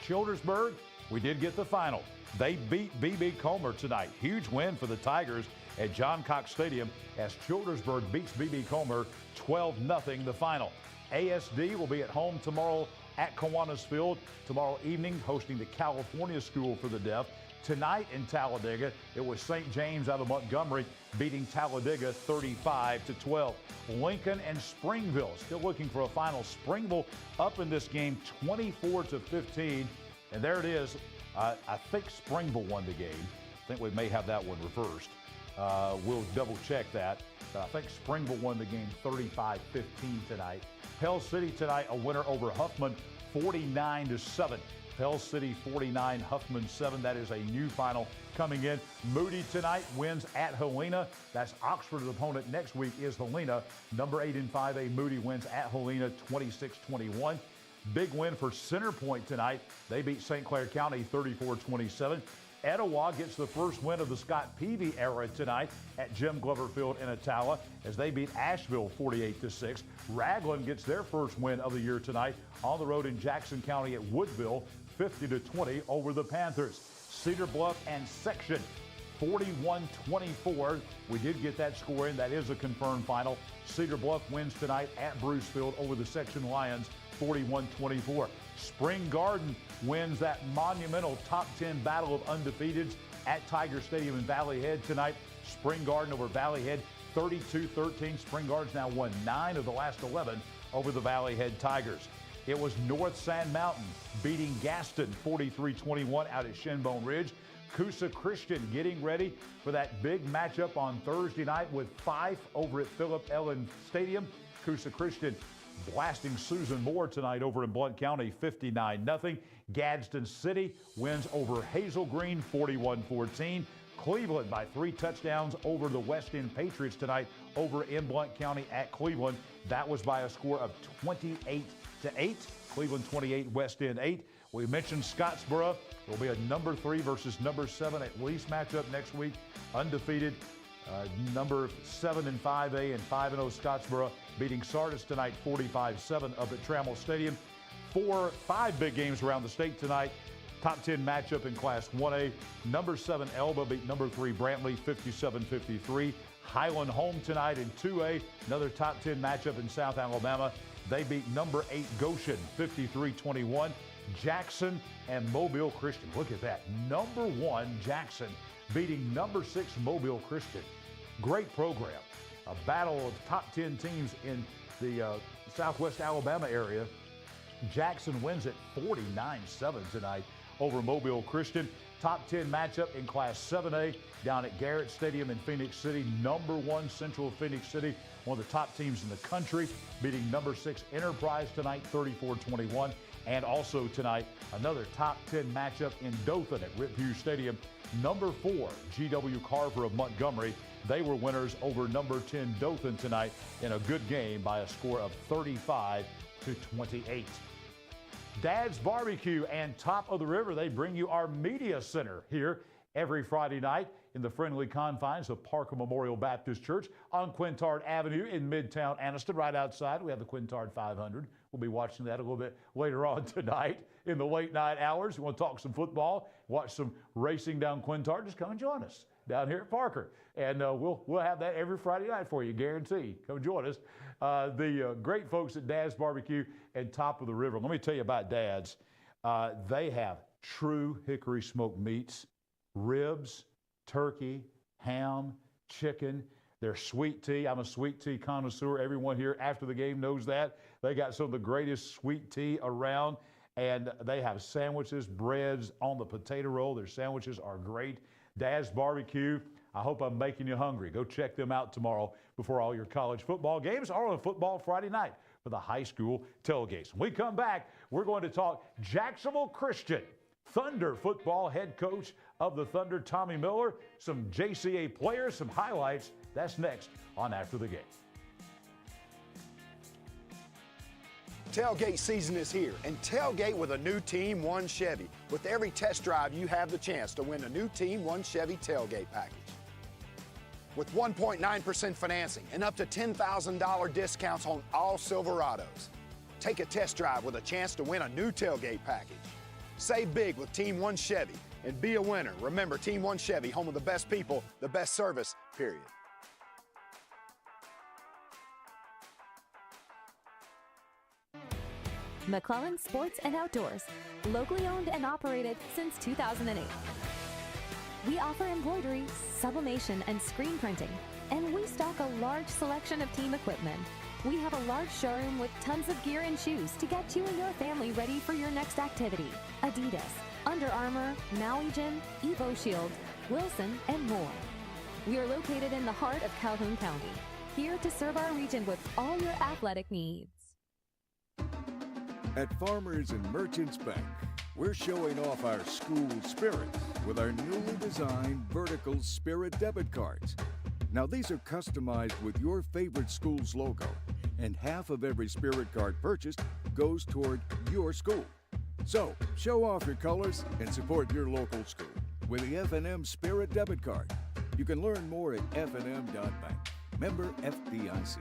Speaker 1: Childersburg, we did get the final. They beat BB Comer tonight. Huge win for the Tigers at John Cox Stadium as Childersburg beats BB Comer 12-0 the final. ASD will be at home tomorrow at Kiwanis Field tomorrow evening, hosting the California School for the Deaf. Tonight in Talladega, it was St. James out of Montgomery beating Talladega 35-12. Lincoln and Springville still looking for a final. Springville up in this game 24-15. And there it is. I think Springville won the game. I think we may have that one reversed. We'll double check that. But I think Springville won the game 35-15 tonight. Pell City tonight, a winner over Huffman 49-7. Pell City 49, Huffman 7. That is a new final coming in. Moody tonight wins at Helena. That's Oxford's opponent next week is Helena. Number 8 in 5A, Moody wins at Helena 26-21. Big win for Center Point tonight. They beat St. Clair County 34-27. Etowah gets the first win of the Scott Peavy era tonight at Jim Glover Field in Attala as they beat Asheville 48-6. Raglan gets their first win of the year tonight on the road in Jackson County at Woodville 50-20 over the Panthers. Cedar Bluff and Section 41-24. We did get that score in. That is a confirmed final. Cedar Bluff wins tonight at Brucefield over the Section Lions 41-24. Spring Garden wins that monumental top 10 battle of undefeateds at Tiger Stadium in Valley Head tonight. Spring Garden over Valley Head 32-13. Spring Garden's now won 9 of the last 11 over the Valley Head Tigers. It was North Sand Mountain beating Gaston 43-21 out at Shinbone Ridge. Coosa Christian getting ready for that big matchup on Thursday night with Fife over at Philip Ellen Stadium. Coosa Christian blasting Susan Moore tonight over in Blount County 59-0. Gadsden City wins over Hazel Green 41-14. Cleveland by 3 touchdowns over the West End Patriots tonight over in Blount County at Cleveland. That was by a score of 28-8. Cleveland 28, West End 8. We mentioned Scottsboro. There will be a number 3 versus number 7 at least matchup next week. Undefeated number 7 in 5A and 5-0 Scottsboro beating Sardis tonight 45-7 up at Trammell Stadium. 5 big games around the state tonight. Top 10 matchup in Class 1A. Number 7 Elba beat number 3 Brantley 57-53. Highland home tonight in 2A. Another top 10 matchup in South Alabama. They beat number 8 Goshen 53-21. Jackson and Mobile Christian. Look at that. Number 1 Jackson beating number 6 Mobile Christian. Great program. A battle of top 10 teams in the Southwest Alabama area. Jackson wins it 49-7 tonight over Mobile Christian. Top 10 matchup in Class 7A down at Garrett Stadium in Phoenix City. Number 1 Central Phoenix City, one of the top teams in the country, beating number 6 Enterprise tonight 34-21. And also tonight, another top 10 matchup in Dothan at Rip Hughes Stadium. Number 4 GW Carver of Montgomery. They were winners over number 10 Dothan tonight in a good game by a score of 35-28. Dad's Barbecue and Top of the River, they bring you our media center here every Friday night in the friendly confines of Parker Memorial Baptist Church on Quintard Avenue in Midtown Anniston. Right outside, we have the Quintard 500. We'll be watching that a little bit later on tonight in the late night hours. You want to talk some football, watch some racing down Quintard, just come and join us down here at Parker. And we'll have that every Friday night for you, guaranteed. Come join us. The great folks at Dad's Barbecue and Top of the River. Let me tell you about Dad's. They have true hickory smoked meats, ribs, turkey, ham, chicken. Their sweet tea. I'm a sweet tea connoisseur. Everyone here after the game knows that. They got some of the greatest sweet tea around. And they have sandwiches, breads on the potato roll. Their sandwiches are great. Dad's Barbecue. I hope I'm making you hungry. Go check them out tomorrow before all your college football games or on football Friday night for the high school tailgates. When we come back, we're going to talk Jacksonville Christian. Thunder football head coach of the Thunder, Tommy Miller, some JCA players, some highlights. That's next on After the Game.
Speaker 13: Tailgate season is here, and tailgate with a new Team 1 Chevy. With every test drive, you have the chance to win a new Team 1 Chevy tailgate package. With 1.9% financing and up to $10,000 discounts on all Silverados. Take a test drive with a chance to win a new tailgate package. Save big with Team 1 Chevy and be a winner. Remember, Team 1 Chevy, home of the best people, the best service, period.
Speaker 21: McClellan Sports and Outdoors, locally owned and operated since 2008. We offer embroidery, sublimation, and screen printing, and we stock a large selection of team equipment. We have a large showroom with tons of gear and shoes to get you and your family ready for your next activity. Adidas, Under Armour, Maui Jim, Evo Shield, Wilson, and more. We are located in the heart of Calhoun County, here to serve our region with all your athletic needs.
Speaker 19: At Farmers and Merchants Bank, we're showing off our school spirit with our newly designed vertical Spirit debit cards. Now these are customized with your favorite school's logo, and half of every Spirit card purchased goes toward your school. So, show off your colors and support your local school with the F&M Spirit debit card. You can learn more at fnm.bank. Member FDIC.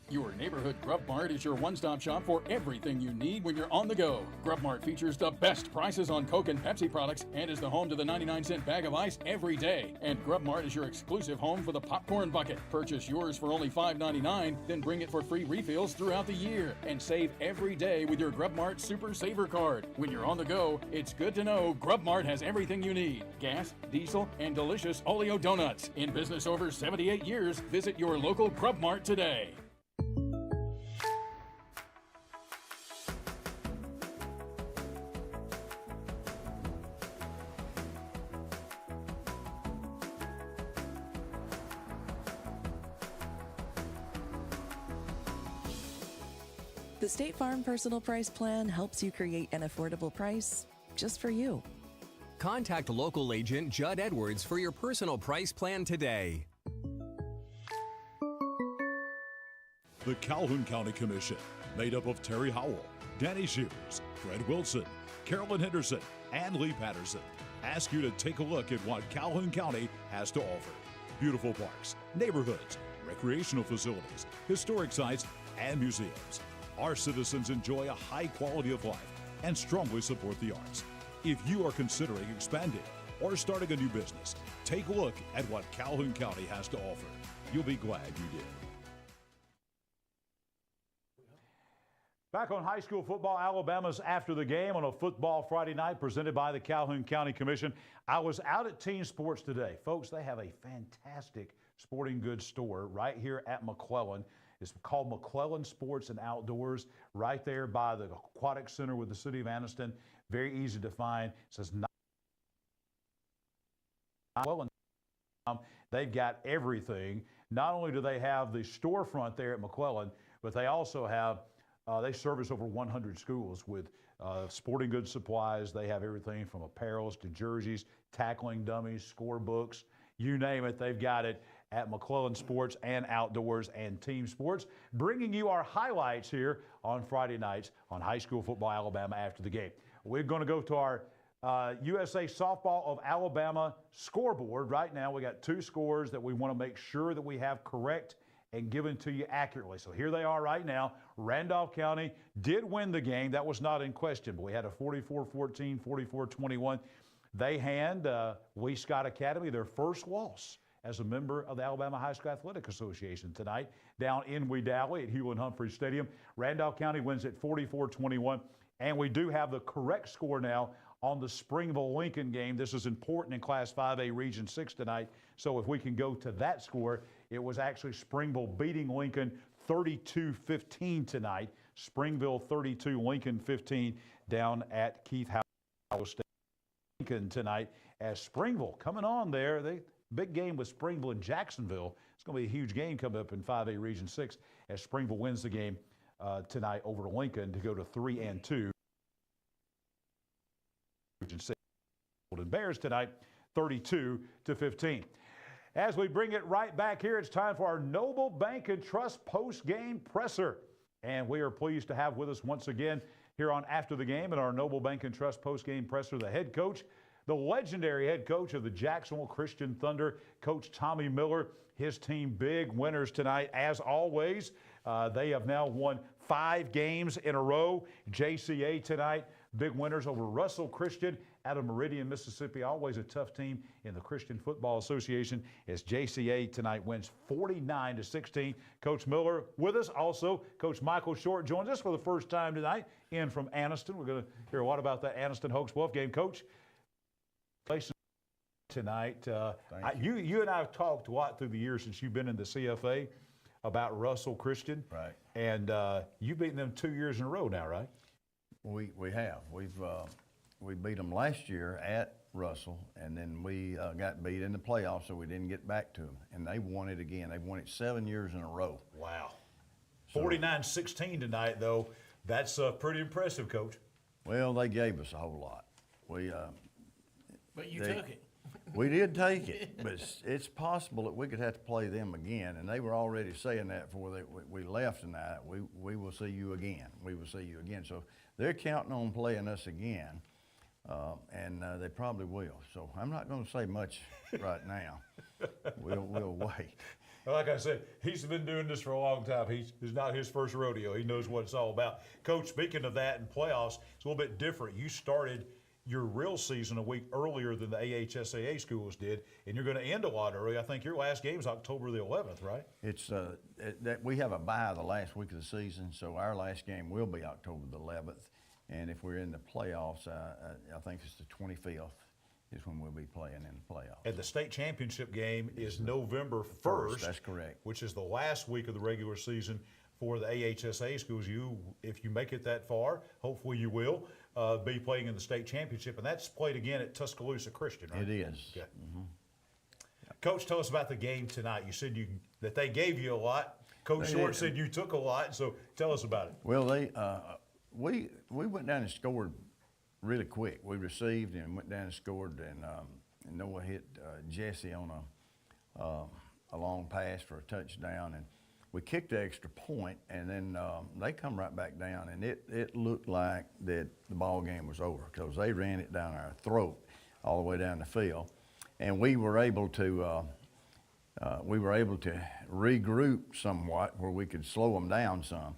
Speaker 20: Your neighborhood Grub Mart is your one-stop shop for everything you need when you're on the go. Grub Mart features the best prices on Coke and Pepsi products and is the home to the 99-cent bag of ice every day. And Grub Mart is your exclusive home for the popcorn bucket. Purchase yours for only $5.99, then bring it for free refills throughout the year. And save every day with your Grub Mart Super Saver card. When you're on the go, it's good to know Grub Mart has everything you need. Gas, diesel, and delicious Oleo donuts. In business over 78 years, visit your local Grub Mart today.
Speaker 11: The State Farm Personal Price Plan helps you create an affordable price just for you.
Speaker 12: Contact local agent Judd Edwards for your personal price plan today.
Speaker 3: The Calhoun County Commission, made up of Terry Howell, Danny Shears, Fred Wilson, Carolyn Henderson, and Lee Patterson, ask you to take a look at what Calhoun County has to offer. Beautiful parks, neighborhoods, recreational facilities, historic sites, and museums. Our citizens enjoy a high quality of life and strongly support the arts. If you are considering expanding or starting a new business, take a look at what Calhoun County has to offer. You'll be glad you did.
Speaker 1: Back on high school football, Alabama's after the game on a football Friday night presented by the Calhoun County Commission. I was out at Team Sports today. Folks, they have a fantastic sporting goods store right here at McClellan. It's called McClellan Sports and Outdoors, right there by the Aquatic Center with the city of Anniston. Very easy to find. It says McClellan. They've got everything. Not only do they have the storefront there at McClellan, but they also have they service over 100 schools with sporting goods supplies. They have everything from apparels to jerseys, tackling dummies, scorebooks, you name it. They've got it at McClellan Sports and Outdoors and Team Sports, bringing you our highlights here on Friday nights on high school football Alabama after the game. We're going to go to our USA Softball of Alabama scoreboard. Right now, we got two scores that we want to make sure that we have correct and given to you accurately. So here they are right now. Randolph County did win the game. That was not in question, but we had a 44-14, 44-21. They hand Lee Scott Academy their first loss as a member of the Alabama High School Athletic Association tonight down in Wedowee at Hewlin Humphrey Stadium. Randolph County wins at 44-21, and we do have the correct score now on the Springville-Lincoln game. This is important in Class 5A Region 6 tonight, so if we can go to that score, it was actually Springville beating Lincoln 32-15 tonight. Springville 32, Lincoln 15 down at Keith Howell Stadium. Lincoln tonight as Springville coming on there. Big game with Springville and Jacksonville. It's going to be a huge game coming up in 5A Region 6 as Springville wins the game tonight over to Lincoln to go to 3-2. Region 6. Golden Bears tonight 32-15. As we bring it right back here, it's time for our Noble Bank and Trust post-game presser. And we are pleased to have with us once again here on After the Game and our Noble Bank and Trust post-game presser, the head coach, the legendary head coach of the Jacksonville Christian Thunder, Coach Tommy Miller. His team big winners tonight, as always. They have now won 5 games in a row. JCA tonight, big winners over Russell Christian out of Meridian, Mississippi. Always a tough team in the Christian Football Association as JCA tonight wins 49-16. Coach Miller with us. Also, Coach Michael Short joins us for the first time tonight in from Anniston. We're going to hear a lot about that Anniston Hoax Wolf game. Coach, tonight. You and I have talked a lot through the years since you've been in the CFA about Russell Christian.
Speaker 2: Right.
Speaker 1: And you've beaten them 2 years in a row now, right?
Speaker 2: We have. We beat them last year at Russell, and then we got beat in the playoffs, so we didn't get back to them. And they won it again. They've won it 7 years in a row.
Speaker 1: Wow. 49-16 tonight, though. That's pretty impressive, Coach.
Speaker 2: Well, they gave us a whole lot.
Speaker 22: But you took it.
Speaker 2: We did take it, but it's possible that we could have to play them again, and they were already saying that before we left tonight. We will see you again. We will see you again. So they're counting on playing us again, and they probably will. So I'm not going to say much right now. We'll wait.
Speaker 1: Like I said, he's been doing this for a long time. It's not his first rodeo. He knows what it's all about. Coach, speaking of that in playoffs, it's a little bit different. You started your real season a week earlier than the AHSAA schools did, and you're going to end a lot early. I think your last game is October the 11th, right?
Speaker 2: It's that we have a bye the last week of the season, so our last game will be October the 11th. And if we're in the playoffs, I think it's the 25th is when we'll be playing in the playoffs.
Speaker 1: And the state championship game is November 1st.
Speaker 2: That's correct.
Speaker 1: Which is the last week of the regular season for the AHSA schools. If you make it that far, hopefully you will, be playing in the state championship. And that's played again at Tuscaloosa Christian, right?
Speaker 2: It is.
Speaker 1: Okay. Coach, tell us about the game tonight. You said that they gave you a lot. Coach Short said you took a lot, so tell us about it.
Speaker 2: Well, we went down and scored really quick. We received and went down and scored, and Noah hit Jesse on a long pass for a touchdown, and we kicked the extra point, and then they come right back down, and it looked like that the ball game was over because they ran it down our throat all the way down the field, and we were able to we were able to regroup somewhat where we could slow them down some.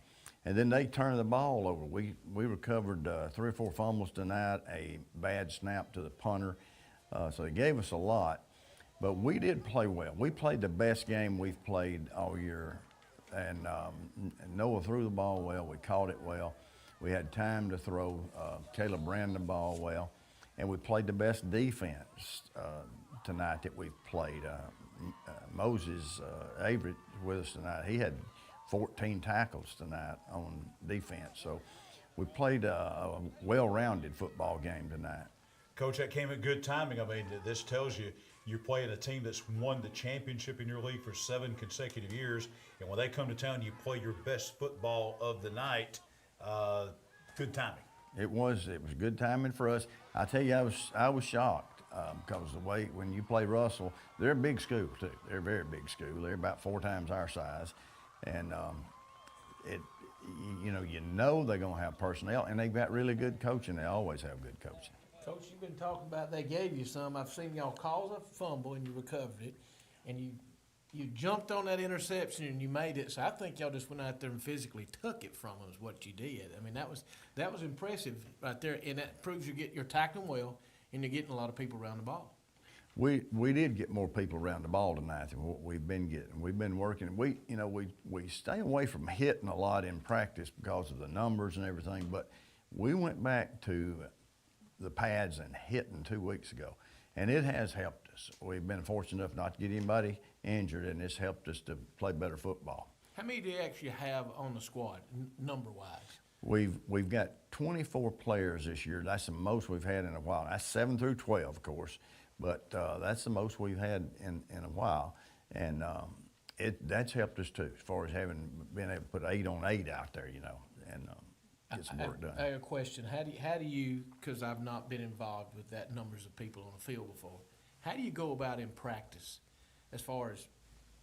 Speaker 2: And then they turned the ball over. We recovered 3 or 4 fumbles tonight, a bad snap to the punter. So they gave us a lot. But we did play well. We played the best game we've played all year. And Noah threw the ball well. We caught it well. We had time to throw. Caleb ran the ball well. And we played the best defense tonight that we've played. Moses Avery with us tonight. He had 14 tackles tonight on defense. So we played a well-rounded football game tonight.
Speaker 1: Coach, that came at good timing. I mean, this tells you you're playing a team that's won the championship in your league for 7 consecutive years. And when they come to town, you play your best football of the night. Good timing.
Speaker 2: It was good timing for us. I tell you, I was shocked because the way when you play Russell, they're a big school too. They're a very big school. They're about 4 times our size, and you know they're going to have personnel, and they've got really good coaching. They always have good coaching.
Speaker 4: Coach, you've been talking about they gave you some. I've seen y'all cause a fumble and you recovered it, and you jumped on that interception and you made it. So I think y'all just went out there and physically took it from them is what you did. I mean, that was impressive right there, and that proves you're tackling well and you're getting a lot of people around the ball.
Speaker 2: We did get more people around the ball tonight than what we've been getting. We've been working. We stay away from hitting a lot in practice because of the numbers and everything, but we went back to the pads and hitting 2 weeks ago, and it has helped us. We've been fortunate enough not to get anybody injured, and it's helped us to play better football.
Speaker 4: How many do you actually have on the squad, number-wise?
Speaker 2: We've got 24 players this year. That's the most we've had in a while. That's 7 through 12, of course, but that's the most we've had in a while, and that's helped us too, as far as having been able to put 8 on 8 out there, and get some work done.
Speaker 4: I have a question. How do you, because I've not been involved with that numbers of people on the field before, how do you go about in practice as far as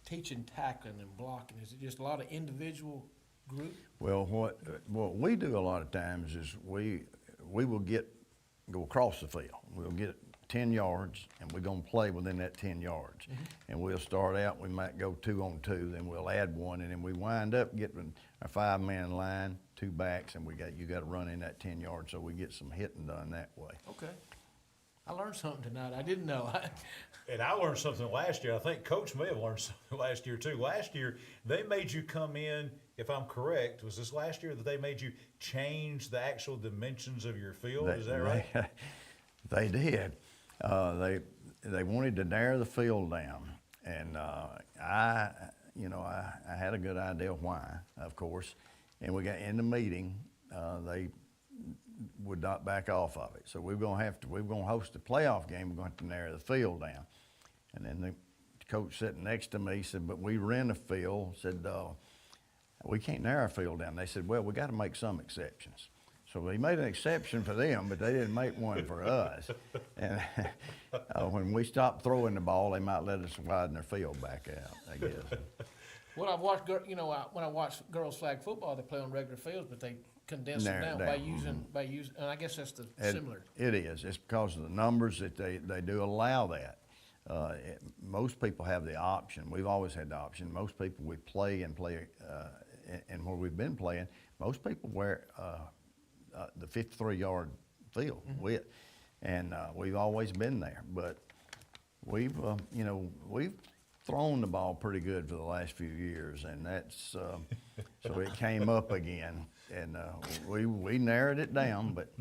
Speaker 4: teaching tackling and blocking? Is it just a lot of individual group?
Speaker 2: Well, what we do a lot of times is we will go across the field. We'll get 10 yards, and we're going to play within that 10 yards. Mm-hmm. And we'll start out, we might go 2 on 2, then we'll add 1, and then we wind up getting a 5-man line, 2 backs, and you got to run in that 10 yards, so we get some hitting done that way.
Speaker 4: Okay. I learned something tonight. I didn't know.
Speaker 1: And I learned something last year. I think Coach may have learned something last year too. Last year, they made you come in, if I'm correct, was this last year that they made you change the actual dimensions of your field? Is that right?
Speaker 2: They did. They wanted to narrow the field down, and I had a good idea why, of course. And we got in the meeting. They would not back off of it. So we're going to host a playoff game. We're going to narrow the field down. And then the coach sitting next to me said, but we rent a field, said, we can't narrow our field down. They said, well, we got to make some exceptions. So we made an exception for them, but they didn't make one for us. And when we stopped throwing the ball, they might let us widen their field back out, I guess.
Speaker 4: Well, I've watched, when I watch girls flag football, they play on regular fields, but they condense them down by using, and I guess that's similar.
Speaker 2: It is. It's because of the numbers that they do allow that. Most people have the option. We've always had the option. Most people we play, and where we've been playing, most people wear the 53-yard field width, and we've always been there. But we've thrown the ball pretty good for the last few years, and that's so it came up again, and we narrowed it down, but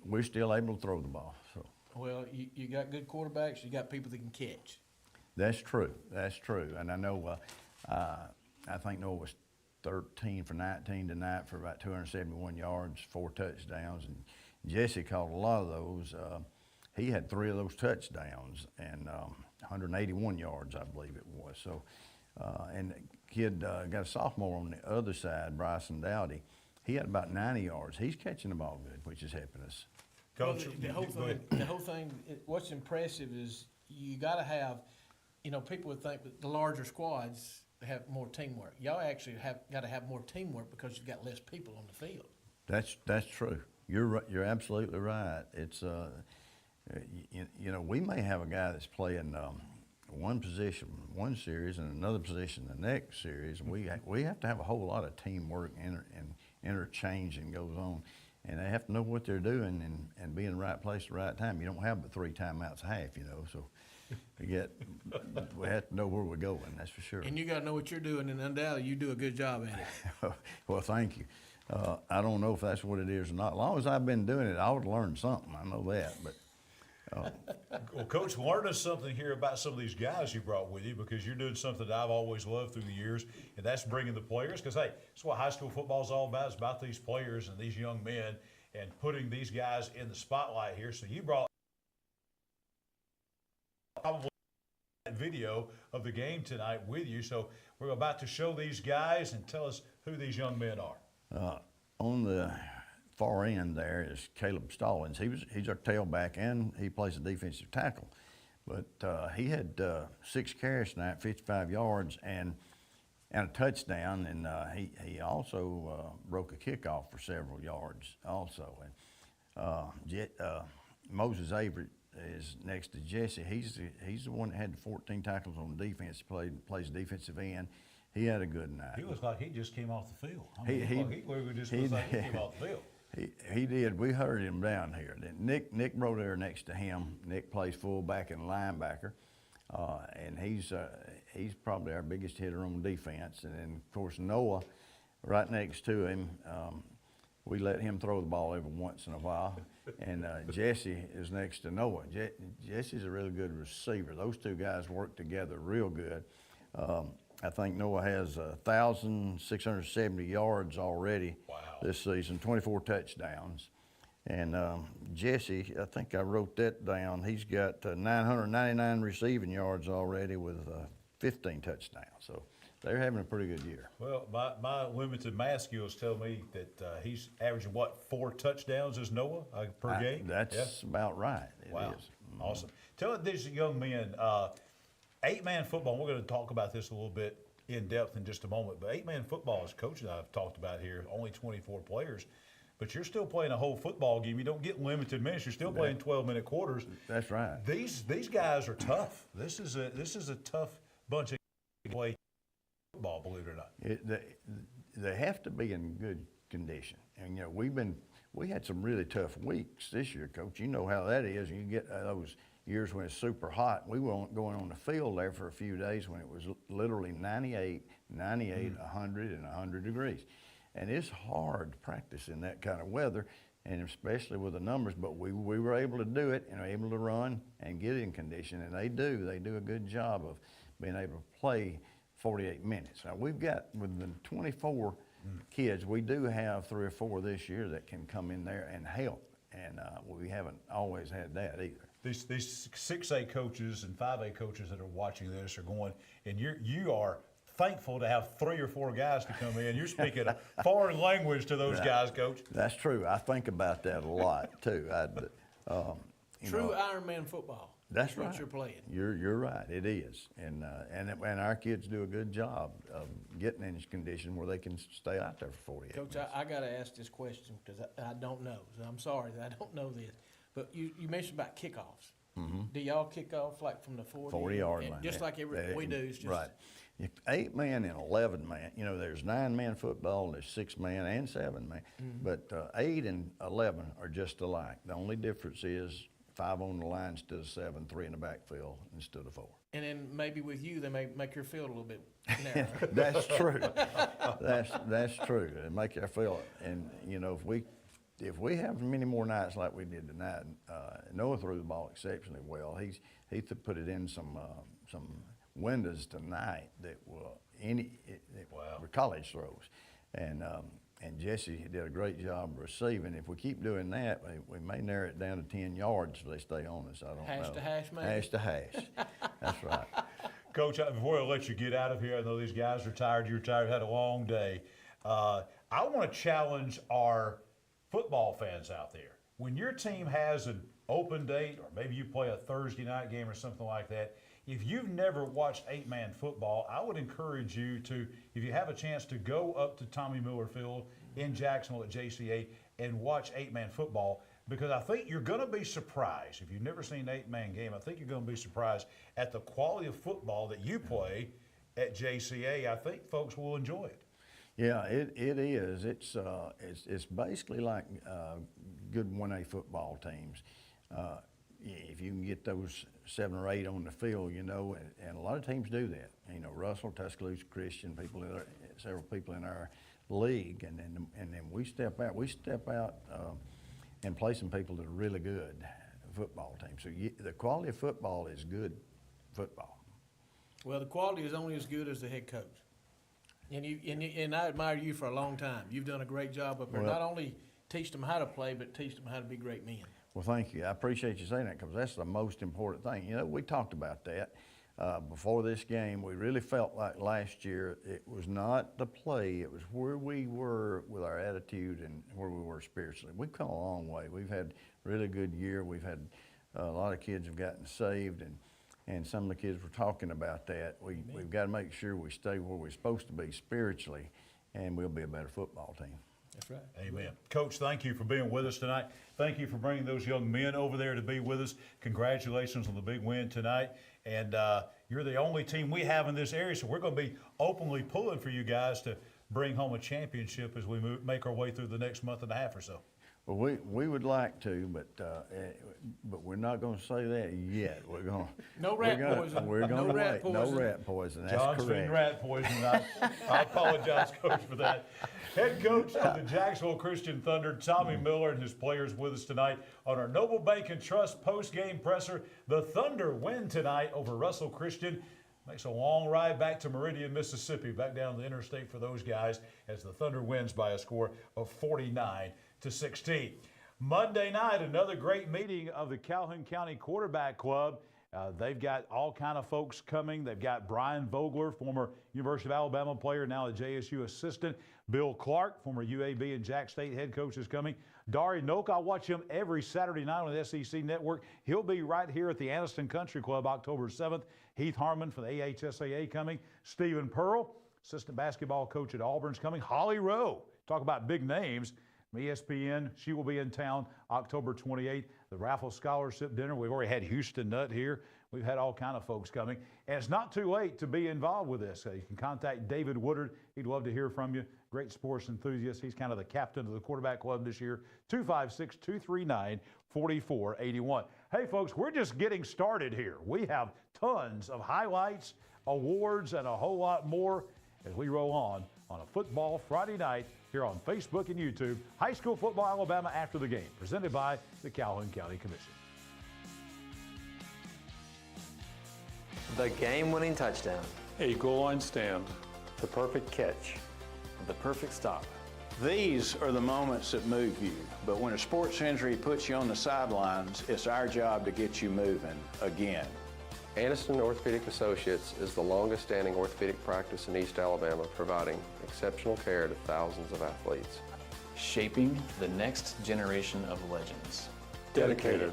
Speaker 2: we're still able to throw the ball. So.
Speaker 4: Well, you got good quarterbacks. You got people that can catch.
Speaker 2: That's true. That's true. And I know I think Noah was 13 for 19 tonight for about 271 yards, 4 touchdowns, and Jesse caught a lot of those. He had 3 of those touchdowns and 181 yards, I believe it was. So, and the kid got a sophomore on the other side, Bryson Dowdy. He had about 90 yards. He's catching the ball good, which is helping us.
Speaker 1: Coach,
Speaker 4: the whole thing, what's impressive is you got to have, people would think that the larger squads have more teamwork. Y'all actually got to have more teamwork because you've got less people on the field.
Speaker 2: That's true. You're absolutely right. It's we may have a guy that's playing one position one series and another position the next series. We have to have a whole lot of teamwork and interchanging goes on. And they have to know what they're doing and be in the right place at the right time. You don't have but 3 timeouts a half, you know, so we have to know where we're going, that's for sure.
Speaker 4: And you got to know what you're doing, and undoubtedly you do a good job at it.
Speaker 2: Well, thank you. I don't know if that's what it is or not. As long as I've been doing it, I would learn something. I know that, but.
Speaker 1: Well, Coach, learn us something here about some of these guys you brought with you, because you're doing something that I've always loved through the years, and that's bringing the players. Because, hey, that's what high school football is all about. It's about these players and these young men and putting these guys in the spotlight here. So you brought probably a video of the game tonight with you. So we're about to show these guys and tell us who these young men are.
Speaker 2: On the far end there is Caleb Stallings. He's our tailback and he plays a defensive tackle. But he had 6 carries tonight, 55 yards and a touchdown. And he also broke a kickoff for several yards also. And Moses Avery is next to Jesse. He's the one that had the 14 tackles on defense. He plays defensive end. He had a good night.
Speaker 1: He looks like he just came off the field. I mean, he looks like he came off the field.
Speaker 2: He did. We hurried him down here. Nick rode there next to him. Nick plays fullback and linebacker, and he's probably our biggest hitter on defense. And then of course Noah, right next to him. We let him throw the ball every once in a while. And Jesse is next to Noah. Jesse's a really good receiver. Those 2 guys work together real good. I think Noah has 1,670 yards already this season, 24 touchdowns. And Jesse, I think I wrote that down, he's got 999 receiving yards already with 15 touchdowns. So they're having a pretty good year.
Speaker 1: Well, my limited math skills tell me that he's averaging, what, 4 touchdowns as Noah per game?
Speaker 2: That's about right. It is.
Speaker 1: Awesome. Tell these young men, 8-man football, we're going to talk about this a little bit in depth in just a moment, but 8-man football, as Coach and I have talked about here, only 24 players, but you're still playing a whole football game. You don't get limited minutes. You're still playing 12-minute quarters.
Speaker 2: That's right.
Speaker 1: These guys are tough. This is a tough bunch of play football, believe it or not.
Speaker 2: They have to be in good condition. And, you know, we had some really tough weeks this year, Coach. You know how that is. You get those years when it's super hot. We weren't going on the field there for a few days when it was literally 98, 100, and 100 degrees. And it's hard to practice in that kind of weather, and especially with the numbers, but we were able to do it and able to run and get in condition, and they do a good job of being able to play 48 minutes. Now we've got, with the 24 kids, we do have 3 or 4 this year that can come in there and help, and we haven't always had that either.
Speaker 1: These 6A coaches and 5A coaches that are watching this are going, and you are thankful to have 3 or 4 guys to come in. You're speaking a foreign language to those guys, Coach.
Speaker 2: That's true. I think about that a lot too.
Speaker 4: True Ironman football.
Speaker 2: That's right.
Speaker 4: What you're playing.
Speaker 2: You're right. It is, and our kids do a good job of getting in condition where they can stay out there for 48
Speaker 4: Coach,
Speaker 2: minutes.
Speaker 4: I got to ask this question because I don't know. So I'm sorry that I don't know this. But you mentioned about kickoffs.
Speaker 2: Mm-hmm.
Speaker 4: Do y'all kick off like from the
Speaker 2: 40-yard line?
Speaker 4: Just like we do. It's just
Speaker 2: right. 8-man and 11-man. You know, there's 9-man football, there's 6-man and 7-man, but 8 and 11 are just alike. The only difference is 5 on the line instead of 7, 3 in the backfield instead of 4.
Speaker 4: And then maybe with you, they may make your field a little bit narrower.
Speaker 2: That's true. That's true. It make your field, and you know, if we have many more nights like we did tonight, Noah threw the ball exceptionally well. He put it in some windows tonight that were college throws, and Jesse did a great job receiving. If we keep doing that, we may narrow it down to 10 yards if they stay on us. I don't know.
Speaker 4: Hash to hash, maybe?
Speaker 2: Hash to hash. That's right.
Speaker 1: Coach, before I let you get out of here, I know these guys are tired. You're tired. Had a long day. I want to challenge our football fans out there. When your team has an open date, or maybe you play a Thursday night game or something like that, if you've never watched 8-man football, I would encourage you to, if you have a chance, to go up to Tommy Miller Field in Jacksonville at JC8 and watch 8-man football. because I think you're going to be surprised. If you've never seen an 8-man game, I think you're going to be surprised at the quality of football that you play at JCA. I think folks will enjoy it.
Speaker 2: Yeah, it is. It's basically like good 1A football teams. If you can get those 7 or 8 on the field, you know, and a lot of teams do that. You know, Russell, Tuscaloosa Christian, several people in our league, and then we step out and play some people that are really good football teams. So the quality of football is good football.
Speaker 4: Well, the quality is only as good as the head coach. And I admire you for a long time. You've done a great job up there.
Speaker 2: Well,
Speaker 4: not only teach them how to play, but teach them how to be great men.
Speaker 2: Well, thank you. I appreciate you saying that, because that's the most important thing. You know, we talked about that before this game. We really felt like last year it was not the play, it was where we were with our attitude and where we were spiritually. We've come a long way. We've had a really good year. We've had a lot of kids have gotten saved, and some of the kids were talking about that. We've got to make sure we stay where we're supposed to be spiritually, and we'll be a better football team.
Speaker 4: That's right.
Speaker 1: Amen. Coach, thank you for being with us tonight. Thank you for bringing those young men over there to be with us. Congratulations on the big win tonight. And you're the only team we have in this area, so we're going to be openly pulling for you guys to bring home a championship as we make our way through the next month and a half or so.
Speaker 2: Well, we would like to, but we're not going to say that yet. We're going
Speaker 4: no rat poison.
Speaker 2: We're going
Speaker 4: no
Speaker 2: to
Speaker 4: rat
Speaker 2: wait.
Speaker 4: Poison.
Speaker 2: No rat poison. That's
Speaker 1: John's
Speaker 2: correct.
Speaker 1: feeding rat poison. I apologize, Coach, for that. Head coach of the Jacksonville Christian Thunder, Tommy Miller, and his players with us tonight on our Noble Bank and Trust post-game presser. The Thunder win tonight over Russell Christian. Makes a long ride back to Meridian, Mississippi, back down the interstate for those guys, as the Thunder wins by a score of 49-16. Monday night, another great meeting of the Calhoun County Quarterback Club. They've got all kind of folks coming. They've got Brian Vogler, former University of Alabama player, now a JSU assistant. Bill Clark, former UAB and Jack State head coach, is coming. Dari Noak, I watch him every Saturday night on the SEC Network. He'll be right here at the Anniston Country Club October 7th. Heath Harmon from the AHSAA coming. Stephen Pearl, assistant basketball coach at Auburn's coming. Holly Rowe, talk about big names. From ESPN, she will be in town October 28th. The Raffle Scholarship Dinner, we've already had Houston Nutt here. We've had all kind of folks coming. And it's not too late to be involved with this. You can contact David Woodard. He'd love to hear from you. Great sports enthusiast. He's kind of the captain of the quarterback club this year. 256-239-4481. Hey, folks, we're just getting started here. We have tons of highlights, awards, and a whole lot more as we roll on a Football Friday night here on Facebook and YouTube. High School Football Alabama after the game, presented by the Calhoun County Commission.
Speaker 15: The game-winning touchdown.
Speaker 17: A goal line stand.
Speaker 15: The perfect catch. The perfect stop.
Speaker 7: These are the moments that move you, but when a sports injury puts you on the sidelines, it's our job to get you moving again.
Speaker 5: Anderson Orthopedic Associates is the longest-standing orthopedic practice in East Alabama, providing exceptional care to thousands of athletes.
Speaker 6: Shaping the next generation of legends.
Speaker 17: Dedicated.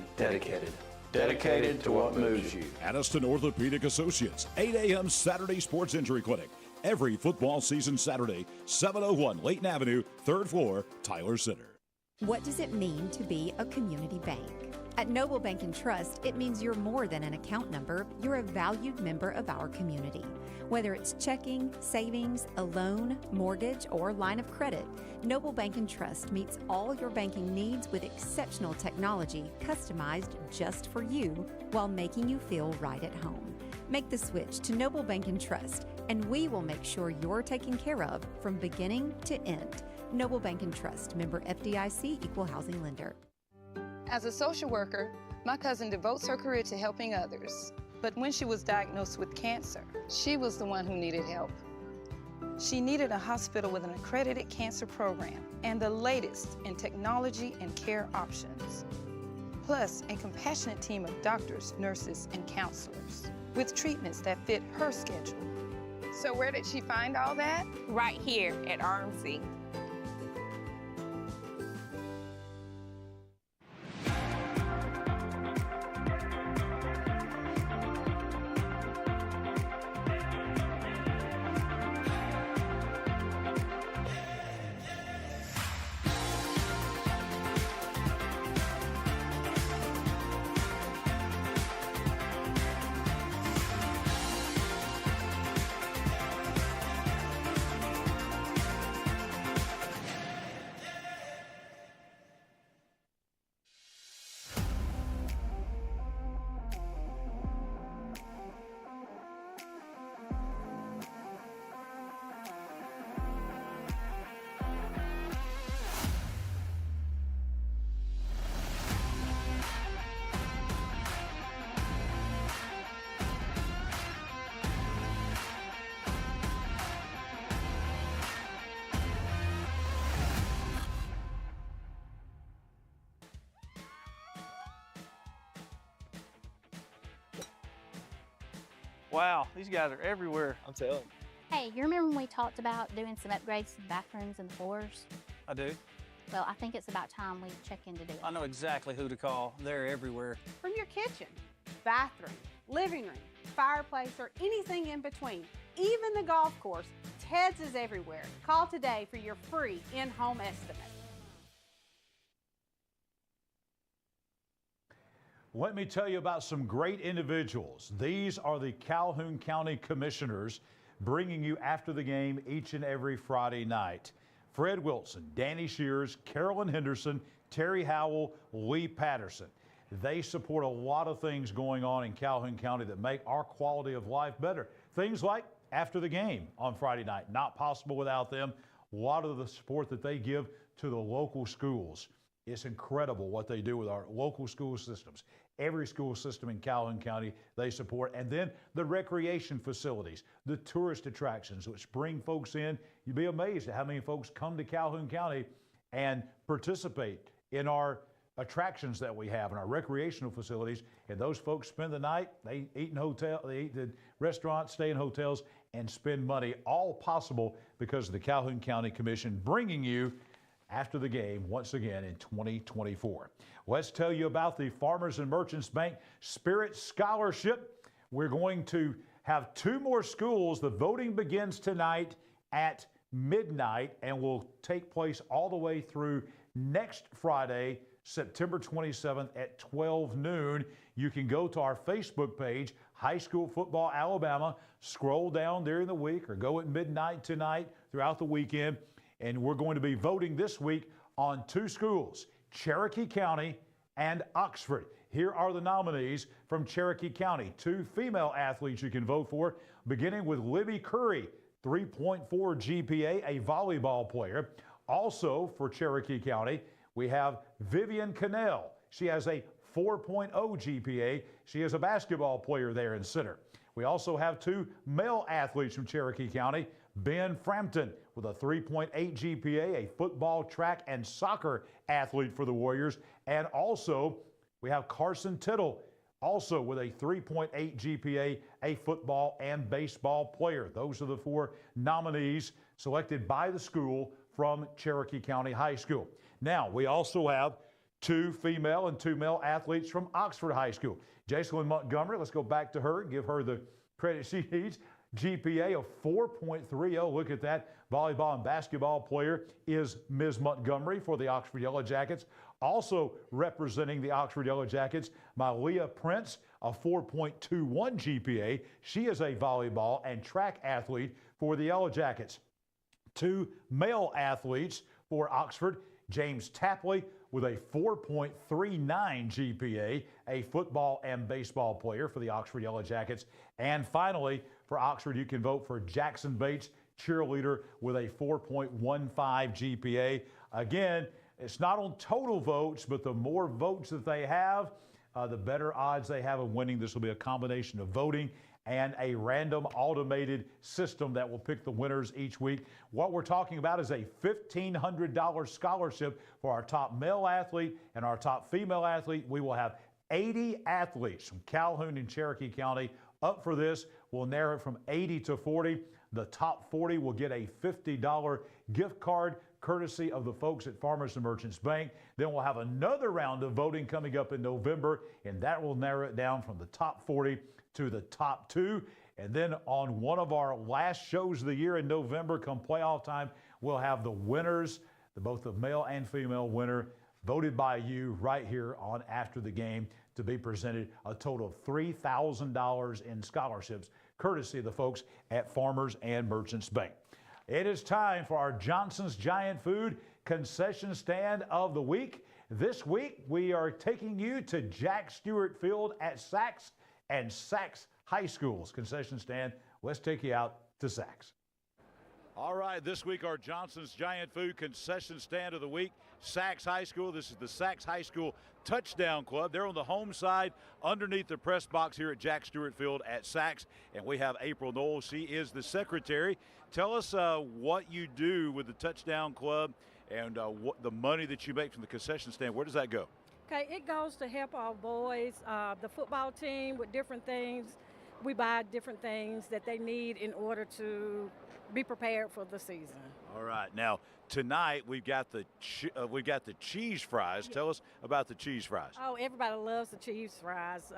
Speaker 7: Dedicated to what moves you.
Speaker 3: Aniston Orthopedic Associates, 8 a.m. Saturday Sports Injury Clinic. Every football season Saturday, 701 Layton Avenue, 3rd floor, Tyler Center.
Speaker 8: What does it mean to be a community bank? At Noble Bank and Trust, it means you're more than an account number. You're a valued member of our community. Whether it's checking, savings, a loan, mortgage, or line of credit, Noble Bank and Trust meets all your banking needs with exceptional technology customized just for you while making you feel right at home. Make the switch to Noble Bank and Trust, and we will make sure you're taken care of from beginning to end. Noble Bank and Trust, member FDIC, equal housing lender.
Speaker 23: As a social worker, my cousin devotes her career to helping others. But when she was diagnosed with cancer, she was the one who needed help. She needed a hospital with an accredited cancer program and the latest in technology and care options. Plus, a compassionate team of doctors, nurses, and counselors with treatments that fit her schedule. So where did she find all that?
Speaker 24: Right here at RMC.
Speaker 9: Wow, these guys are everywhere. I'm telling you.
Speaker 10: Hey, you remember when we talked about doing some upgrades to the bathrooms and the floors?
Speaker 9: I do.
Speaker 10: Well, I think it's about time we check in to do it.
Speaker 9: I know exactly who to call. They're everywhere.
Speaker 14: From your kitchen, bathroom, living room, fireplace, or anything in between, even the golf course, Ted's is everywhere. Call today for your free in-home estimate.
Speaker 1: Let me tell you about some great individuals. These are the Calhoun County Commissioners bringing you after the game each and every Friday night. Fred Wilson, Danny Shears, Carolyn Henderson, Terry Howell, Lee Patterson. They support a lot of things going on in Calhoun County that make our quality of life better. Things like after the game on Friday night, not possible without them. A lot of the support that they give to the local schools. It's incredible what they do with our local school systems. Every school system in Calhoun County they support. And then the recreation facilities, the tourist attractions, which bring folks in. You'd be amazed at how many folks come to Calhoun County and participate in our attractions that we have in our recreational facilities. And those folks spend the night, they eat in restaurants, stay in hotels, and spend money. All possible because of the Calhoun County Commission bringing you after the game once again in 2024. Let's tell you about the Farmers and Merchants Bank Spirit Scholarship. We're going to have 2 more schools. The voting begins tonight at midnight and will take place all the way through next Friday, September 27th at 12 noon. You can go to our Facebook page, High School Football Alabama, scroll down during the week or go at midnight tonight throughout the weekend. And we're going to be voting this week on 2 schools, Cherokee County and Oxford. Here are the nominees from Cherokee County. 2 female athletes you can vote for, beginning with Libby Curry, 3.4 GPA, a volleyball player. Also for Cherokee County, we have Vivian Cannell. She has a 4.0 GPA. She is a basketball player there in center. We also have 2 male athletes from Cherokee County. Ben Frampton with a 3.8 GPA, a football, track, and soccer athlete for the Warriors. And also, we have Carson Tittle, also with a 3.8 GPA, a football and baseball player. Those are the 4 nominees selected by the school from Cherokee County High School. Now, we also have 2 female and 2 male athletes from Oxford High School. Jacelyn Montgomery, let's go back to her, give her the credit she needs. GPA of 4.30. Look at that. Volleyball and basketball player is Ms. Montgomery for the Oxford Yellow Jackets. Also representing the Oxford Yellow Jackets, Malia Prince, a 4.21 GPA. She is a volleyball and track athlete for the Yellow Jackets. 2 male athletes for Oxford, James Tapley with a 4.39 GPA, a football and baseball player for the Oxford Yellow Jackets. And finally, for Oxford, you can vote for Jackson Bates, cheerleader, with a 4.15 GPA. Again, it's not on total votes, but the more votes that they have, the better odds they have of winning. This will be a combination of voting and a random automated system that will pick the winners each week. What we're talking about is a $1,500 scholarship for our top male athlete and our top female athlete. We will have 80 athletes from Calhoun and Cherokee County up for this. We'll narrow it from 80 to 40. The top 40 will get a $50 gift card courtesy of the folks at Farmers and Merchants Bank. Then we'll have another round of voting coming up in November, and that will narrow it down from the top 40 to the top 2. And then on one of our last shows of the year in November, come playoff time, we'll have the winners, both the male and female winner, voted by you right here on After the Game, to be presented a total of $3,000 in scholarships, courtesy of the folks at Farmers and Merchants Bank. It is time for our Johnson's Giant Food concession stand of the week. This week, we are taking you to Jack Stewart Field at Sachs and Sachs High School's concession stand. Let's take you out to Sachs. All right, this week our Johnson's Giant Food concession stand of the week, Sachs High School. This is the Sachs High School Touchdown Club. They're on the home side underneath the press box here at Jack Stewart Field at Sachs. And we have April Knoll. She is the secretary. Tell us what you do with the Touchdown Club and what the money that you make from the concession stand. Where does that go?
Speaker 16: Okay, it goes to help our boys, the football team with different things.
Speaker 13: we buy different things that they need in order to be prepared for the season.
Speaker 1: All right. Now, tonight we've got the cheese fries. Tell us about the cheese fries.
Speaker 13: Oh, everybody loves the cheese fries.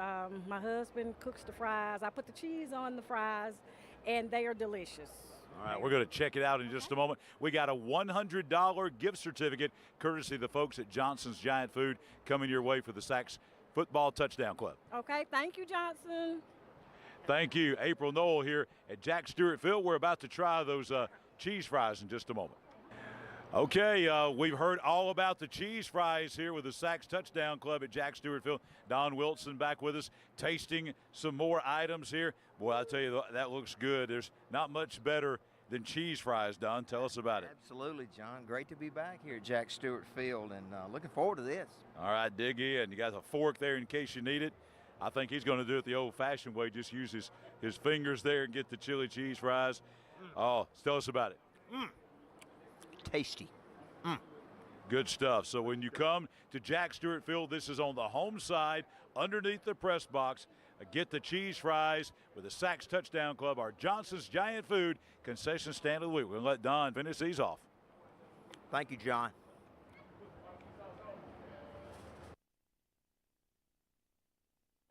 Speaker 13: My husband cooks the fries. I put the cheese on the fries, and they are delicious.
Speaker 1: All right, we're going to check it out in just a moment. We got a $100 gift certificate, courtesy of the folks at Johnson's Giant Food, coming your way for the Sachs Football Touchdown Club.
Speaker 13: Okay, thank you, Johnson.
Speaker 1: Thank you. April Noel here at Jack Stewart Field. We're about to try those cheese fries in just a moment. Okay, we've heard all about the cheese fries here with the Sachs Touchdown Club at Jack Stewart Field. Don Wilson back with us, tasting some more items here. Boy, I tell you, that looks good. There's not much better than cheese fries, Don. Tell us about it.
Speaker 16: Absolutely, John. Great to be back here at Jack Stewart Field, and looking forward to this.
Speaker 1: All right, dig in. You got a fork there in case you need it. I think he's going to do it the old-fashioned way, just use his fingers there and get the chili cheese fries. Oh, tell us about it.
Speaker 16: Tasty.
Speaker 1: Good stuff. So when you come to Jack Stewart Field, this is on the home side, underneath the press box. Get the cheese fries with the Sachs Touchdown Club, our Johnson's Giant Food concession stand of the week. We're going to let Don finish these off.
Speaker 16: Thank you, John.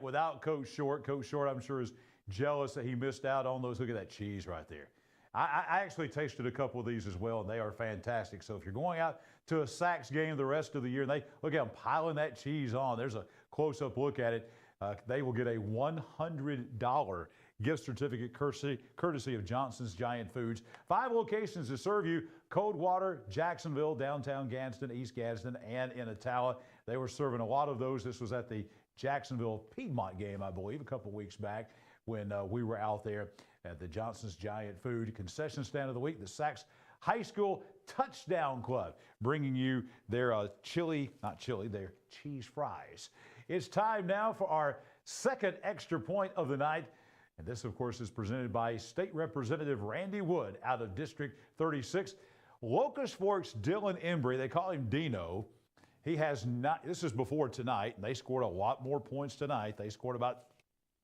Speaker 1: Without Coach Short, I'm sure is jealous that he missed out on those. Look at that cheese right there. I actually tasted a couple of these as well, and they are fantastic. So if you're going out to a Sachs game the rest of the year, and they look at them piling that cheese on, there's a close-up look at it. They will get a $100 gift certificate courtesy of Johnson's Giant Foods. 5 locations to serve you: Coldwater, Jacksonville, downtown Gadsden, East Gadsden, and in Attala. They were serving a lot of those. This was at the Jacksonville Piedmont game, I believe, a couple weeks back when we were out there at the Johnson's Giant Food concession stand of the week. The Sachs High School Touchdown Club bringing you their their cheese fries. It's time now for our second extra point of the night. And this, of course, is presented by State Representative Randy Wood out of District 36. Locust Fork's Dylan Embry, they call him Dino. He has not, this is before tonight, and they scored a lot more points tonight. They scored about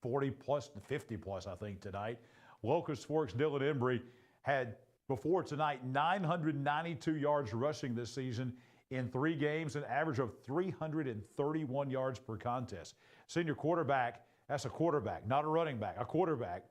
Speaker 1: 40 plus to 50 plus, I think, tonight. Locust Fork's Dylan Embry had, before tonight, 992 yards rushing this season in 3 games, an average of 331 yards per contest. Senior quarterback, that's a quarterback, not a running back, a quarterback.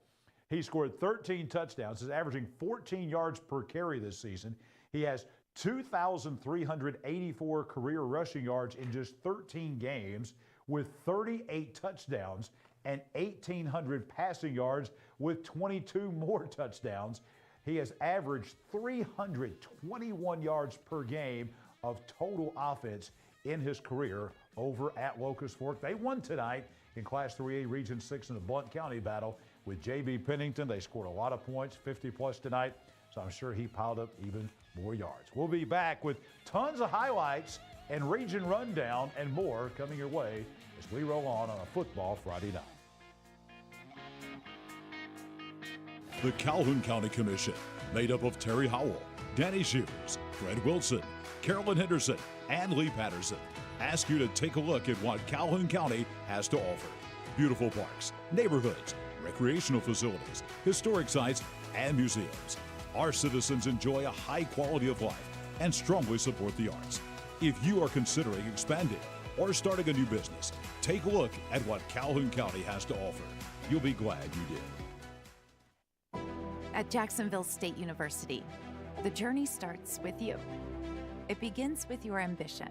Speaker 1: He scored 13 touchdowns. He's averaging 14 yards per carry this season. He has 2,384 career rushing yards in just 13 games with 38 touchdowns and 1,800 passing yards with 22 more touchdowns. He has averaged 321 yards per game of total offense in his career over at Locust Fork. They won tonight in Class 3A Region 6 in the Blount County battle with J.B. Pennington. They scored a lot of points, 50 plus tonight, so I'm sure he piled up even more yards. We'll be back with tons of highlights and region rundown and more coming your way as we roll on a Football Friday night.
Speaker 3: The Calhoun County Commission, made up of Terry Howell, Danny Shears, Fred Wilson, Carolyn Henderson, and Lee Patterson, ask you to take a look at what Calhoun County has to offer. Beautiful parks, neighborhoods, recreational facilities, historic sites, and museums. Our citizens enjoy a high quality of life and strongly support the arts. If you are considering expanding or starting a new business, take a look at what Calhoun County has to offer. You'll be glad you did.
Speaker 18: At Jacksonville State University, the journey starts with you. It begins with your ambition,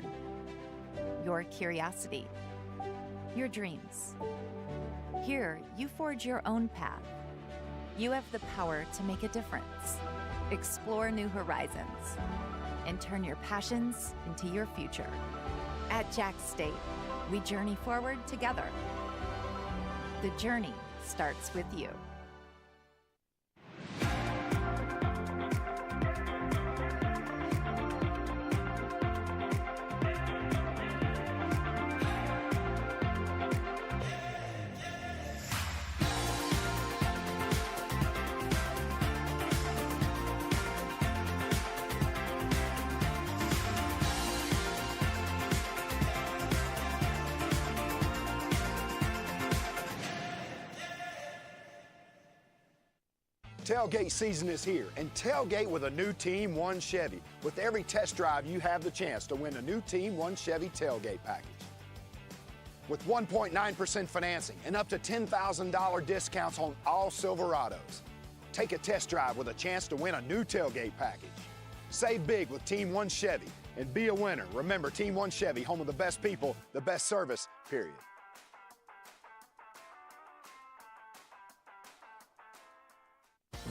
Speaker 18: your curiosity, your dreams. Here, you forge your own path. You have the power to make a difference, explore new horizons, and turn your passions into your future. At Jack State, we journey forward together. The journey starts with you.
Speaker 11: Tailgate season is here, and tailgate with a new Team One Chevy. With every test drive, you have the chance to win a new Team One Chevy tailgate package. With 1.9% financing and up to $10,000 discounts on all Silverados. Take a test drive with a chance to win a new tailgate package. Save big with Team One Chevy and be a winner. Remember, Team One Chevy, home of the best people, the best service, period.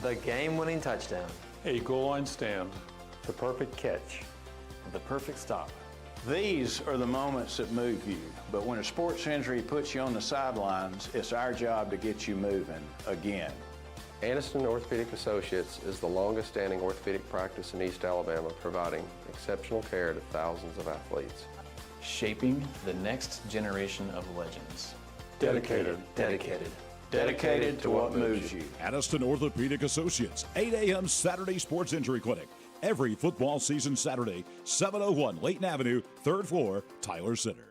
Speaker 6: The game-winning touchdown.
Speaker 17: A goal line stand. The perfect catch.
Speaker 6: The perfect stop.
Speaker 7: These are the moments that move you, but when a sports injury puts you on the sidelines, it's our job to get you moving again.
Speaker 5: Aniston Orthopedic Associates is the longest-standing orthopedic practice in East Alabama, providing exceptional care to thousands of athletes.
Speaker 6: Shaping the next generation of legends.
Speaker 17: Dedicated.
Speaker 6: Dedicated.
Speaker 7: Dedicated to what moves you.
Speaker 3: Aniston Orthopedic Associates, 8 a.m. Saturday Sports Injury Clinic. Every football season Saturday, 701 Layton Avenue, 3rd floor, Tyler Center.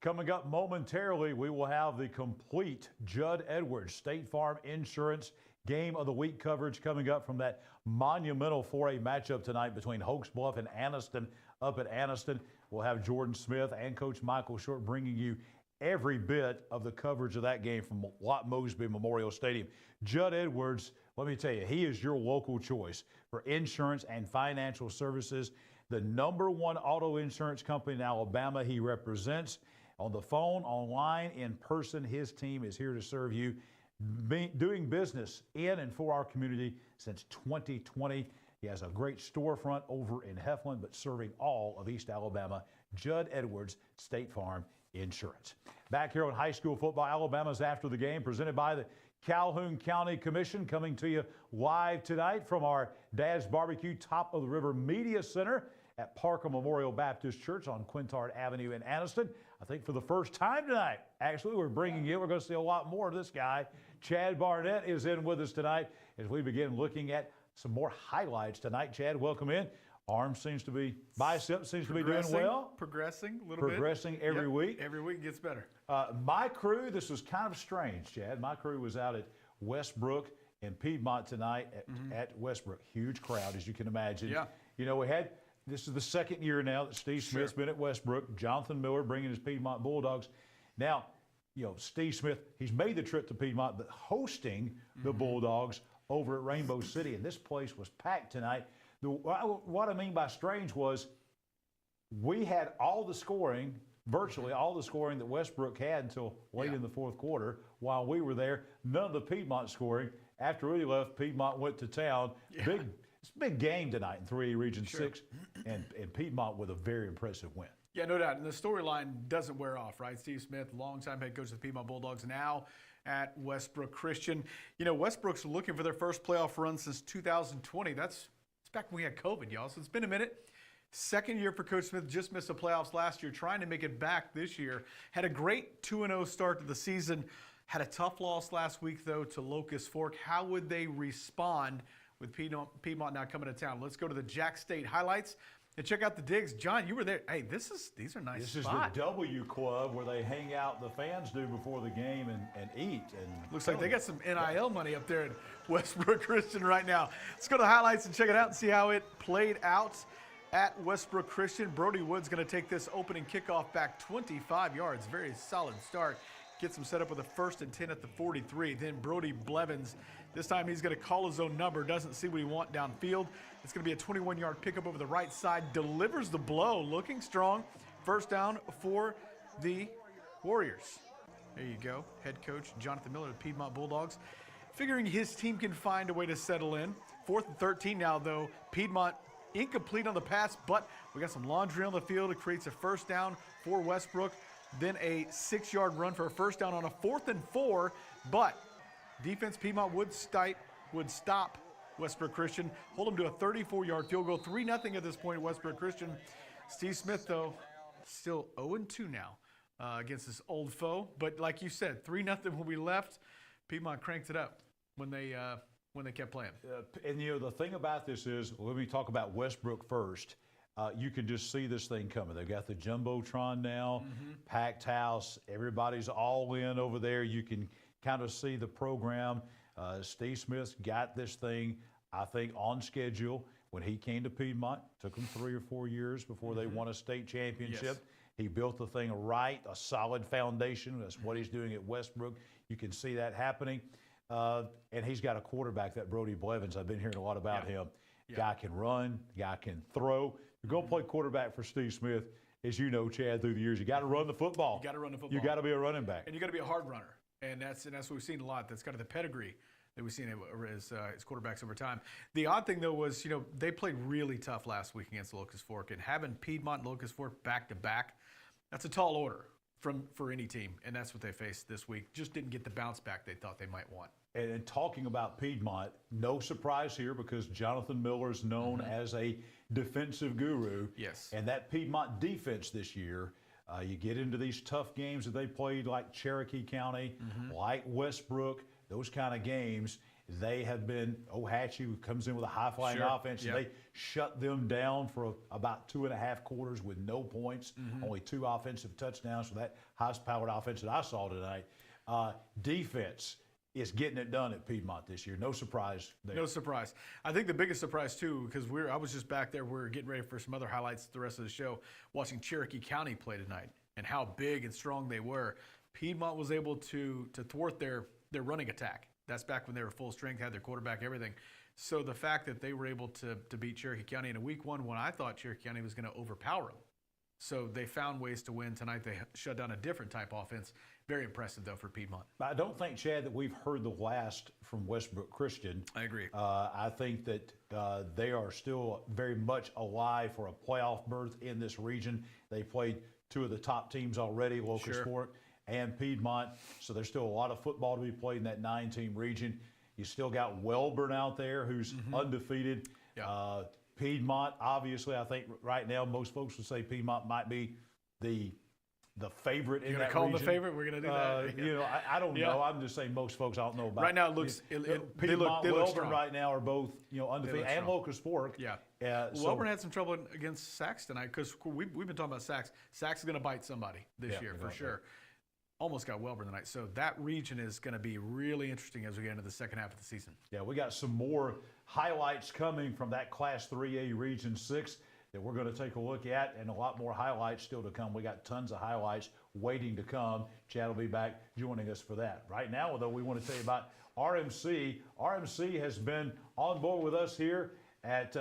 Speaker 1: Coming up momentarily, we will have the complete Judd Edwards State Farm Insurance Game of the Week coverage coming up from that monumental 4A matchup tonight between Hoax Bluff and Aniston up at Aniston. We'll have Jordan Smith and Coach Michael Short bringing you every bit of the coverage of that game from Watt Mosby Memorial Stadium. Judd Edwards, let me tell you, he is your local choice for insurance and financial services. The #1 auto insurance company in Alabama he represents. On the phone, online, in person, his team is here to serve you. Doing business in and for our community since 2020. He has a great storefront over in Heflin, but serving all of East Alabama. Judd Edwards, State Farm Insurance. Back here on high school football, Alabama's After the Game, presented by the Calhoun County Commission, coming to you live tonight from our Dad's Barbecue Top of the River Media Center at Parker Memorial Baptist Church on Quintard Avenue in Aniston. I think for the first time tonight, actually, we're bringing you, we're going to see a lot more of this guy. Chad Barnett is in with us tonight as we begin looking at some more highlights tonight. Chad, welcome in. Arm seems to be, bicep seems to be doing well.
Speaker 19: Progressing a little bit.
Speaker 1: Progressing every week.
Speaker 19: Every week gets better.
Speaker 1: My crew, this was kind of strange, Chad. My crew was out at Westbrook and Piedmont tonight at Westbrook. Huge crowd, as you can imagine.
Speaker 19: Yeah.
Speaker 1: You know, this is the second year now that Steve Smith's been at Westbrook. Jonathan Miller bringing his Piedmont Bulldogs. Now, you know, Steve Smith, he's made the trip to Piedmont, but hosting the Bulldogs over at Rainbow City, and this place was packed tonight. What I mean by strange was we had all the scoring, virtually all the scoring that Westbrook had until late in the fourth quarter while we were there. None of the Piedmont scoring. After we left, Piedmont went to town. It's a big game tonight in 3A Region 6, and Piedmont with a very impressive win.
Speaker 19: Yeah, no doubt. And the storyline doesn't wear off, right? Steve Smith, longtime head coach of the Piedmont Bulldogs, now at Westbrook Christian. You know, Westbrook's looking for their first playoff run since 2020. That's back when we had COVID, y'all. So it's been a minute. Second year for Coach Smith, just missed the playoffs last year, trying to make it back this year. Had a great 2-0 start to the season. Had a tough loss last week, though, to Locust Fork. How would they respond with Piedmont now coming to town? Let's go to the Jack State highlights and check out the digs. John, you were there. Hey, these are nice spots.
Speaker 1: This is the W Club where they hang out, the fans do before the game and eat. And
Speaker 19: looks like they got some NIL money up there at Westbrook Christian right now. Let's go to the highlights and check it out and see how it played out at Westbrook Christian. Brody Wood's going to take this opening kickoff back 25 yards. Very solid start. Gets him set up with a 1st and 10 at the 43. Then Brody Blevins, this time he's going to call his own number, doesn't see what he wants downfield. It's going to be a 21-yard pickup over the right side, delivers the blow, looking strong. First down for the Warriors. There you go, head coach Jonathan Miller of the Piedmont Bulldogs, figuring his team can find a way to settle in. 4th and 13 now, though. Piedmont incomplete on the pass, but we got some laundry on the field. It creates a first down for Westbrook. Then a 6-yard run for a first down on a 4th and 4, but defense Piedmont would stop Westbrook Christian. Hold them to a 34-yard field goal. 3-0 at this point, Westbrook Christian. Steve Smith, though, still 0-2 now against this old foe. But like you said, 3-0 when we left. Piedmont cranked it up when they kept playing.
Speaker 1: And, the thing about this is, let me talk about Westbrook first. You can just see this thing coming. They've got the Jumbotron now, packed house. Everybody's all in over there. You can kind of see the program. Steve Smith's got this thing, I think, on schedule. When he came to Piedmont, took him 3 or 4 years before they won a state championship.
Speaker 19: Yes.
Speaker 1: He built the thing right, a solid foundation. That's what he's doing at Westbrook. You can see that happening. And he's got a quarterback, that Brody Blevins. I've been hearing a lot about him. Guy can run, guy can throw. You go play quarterback for Steve Smith, as you know, Chad, through the years, you got to run the football.
Speaker 19: You got to run the football.
Speaker 1: You got to be a running back.
Speaker 19: And you got to be a hard runner. And that's what we've seen a lot. That's kind of the pedigree that we've seen as quarterbacks over time. The odd thing, though, was, they played really tough last week against Locust Fork. And having Piedmont and Locust Fork back-to-back, that's a tall order for any team. And that's what they faced this week. Just didn't get the bounce back they thought they might want.
Speaker 1: And talking about Piedmont, no surprise here because Jonathan Miller is known as a defensive guru.
Speaker 19: Yes.
Speaker 1: And that Piedmont defense this year, you get into these tough games that they played like Cherokee County, like Westbrook, those kind of games. They have been, Ohatchee, who comes in with a high-flying offense, and they shut them down for about 2.5 quarters with no points, only 2 offensive touchdowns for that high-powered offense that I saw tonight. Defense is getting it done at Piedmont this year. No surprise there.
Speaker 19: No surprise. I think the biggest surprise, too, because I was just back there. We're getting ready for some other highlights the rest of the show, watching Cherokee County play tonight and how big and strong they were. Piedmont was able to thwart their running attack. That's back when they were full strength, had their quarterback, everything. So the fact that they were able to beat Cherokee County in a week 1 when I thought Cherokee County was going to overpower them. So they found ways to win tonight. They shut down a different type offense. Very impressive, though, for Piedmont.
Speaker 1: I don't think, Chad, that we've heard the last from Westbrook Christian.
Speaker 19: I agree.
Speaker 1: I think that they are still very much alive for a playoff berth in this region. They played 2 of the top teams already, Locust Fork and Piedmont. So there's still a lot of football to be played in that 9-team region. You still got Wellborn out there, who's undefeated.
Speaker 19: Yeah.
Speaker 1: Piedmont, obviously, I think right now most folks would say Piedmont might be the favorite in that region.
Speaker 19: You're going to call them the favorite? We're going to do that?
Speaker 1: I don't know. I'm just saying most folks I don't know about.
Speaker 19: Right now it looks
Speaker 1: Piedmont,
Speaker 19: they look
Speaker 1: Wellborn
Speaker 19: strong.
Speaker 1: Right now are both undefeated, and Locust Fork.
Speaker 19: Yeah.
Speaker 1: So
Speaker 19: Wellborn had some trouble against Sachs tonight because we've been talking about Sachs. Sachs is going to bite somebody this year for sure. Almost got Wellborn tonight. So that region is going to be really interesting as we get into the second half of the season.
Speaker 1: Yeah, we got some more highlights coming from that Class 3A Region 6 that we're going to take a look at, and a lot more highlights still to come. We got tons of highlights waiting to come. Chad will be back joining us for that. Right now, though, we want to tell you about RMC. RMC has been on board with us here at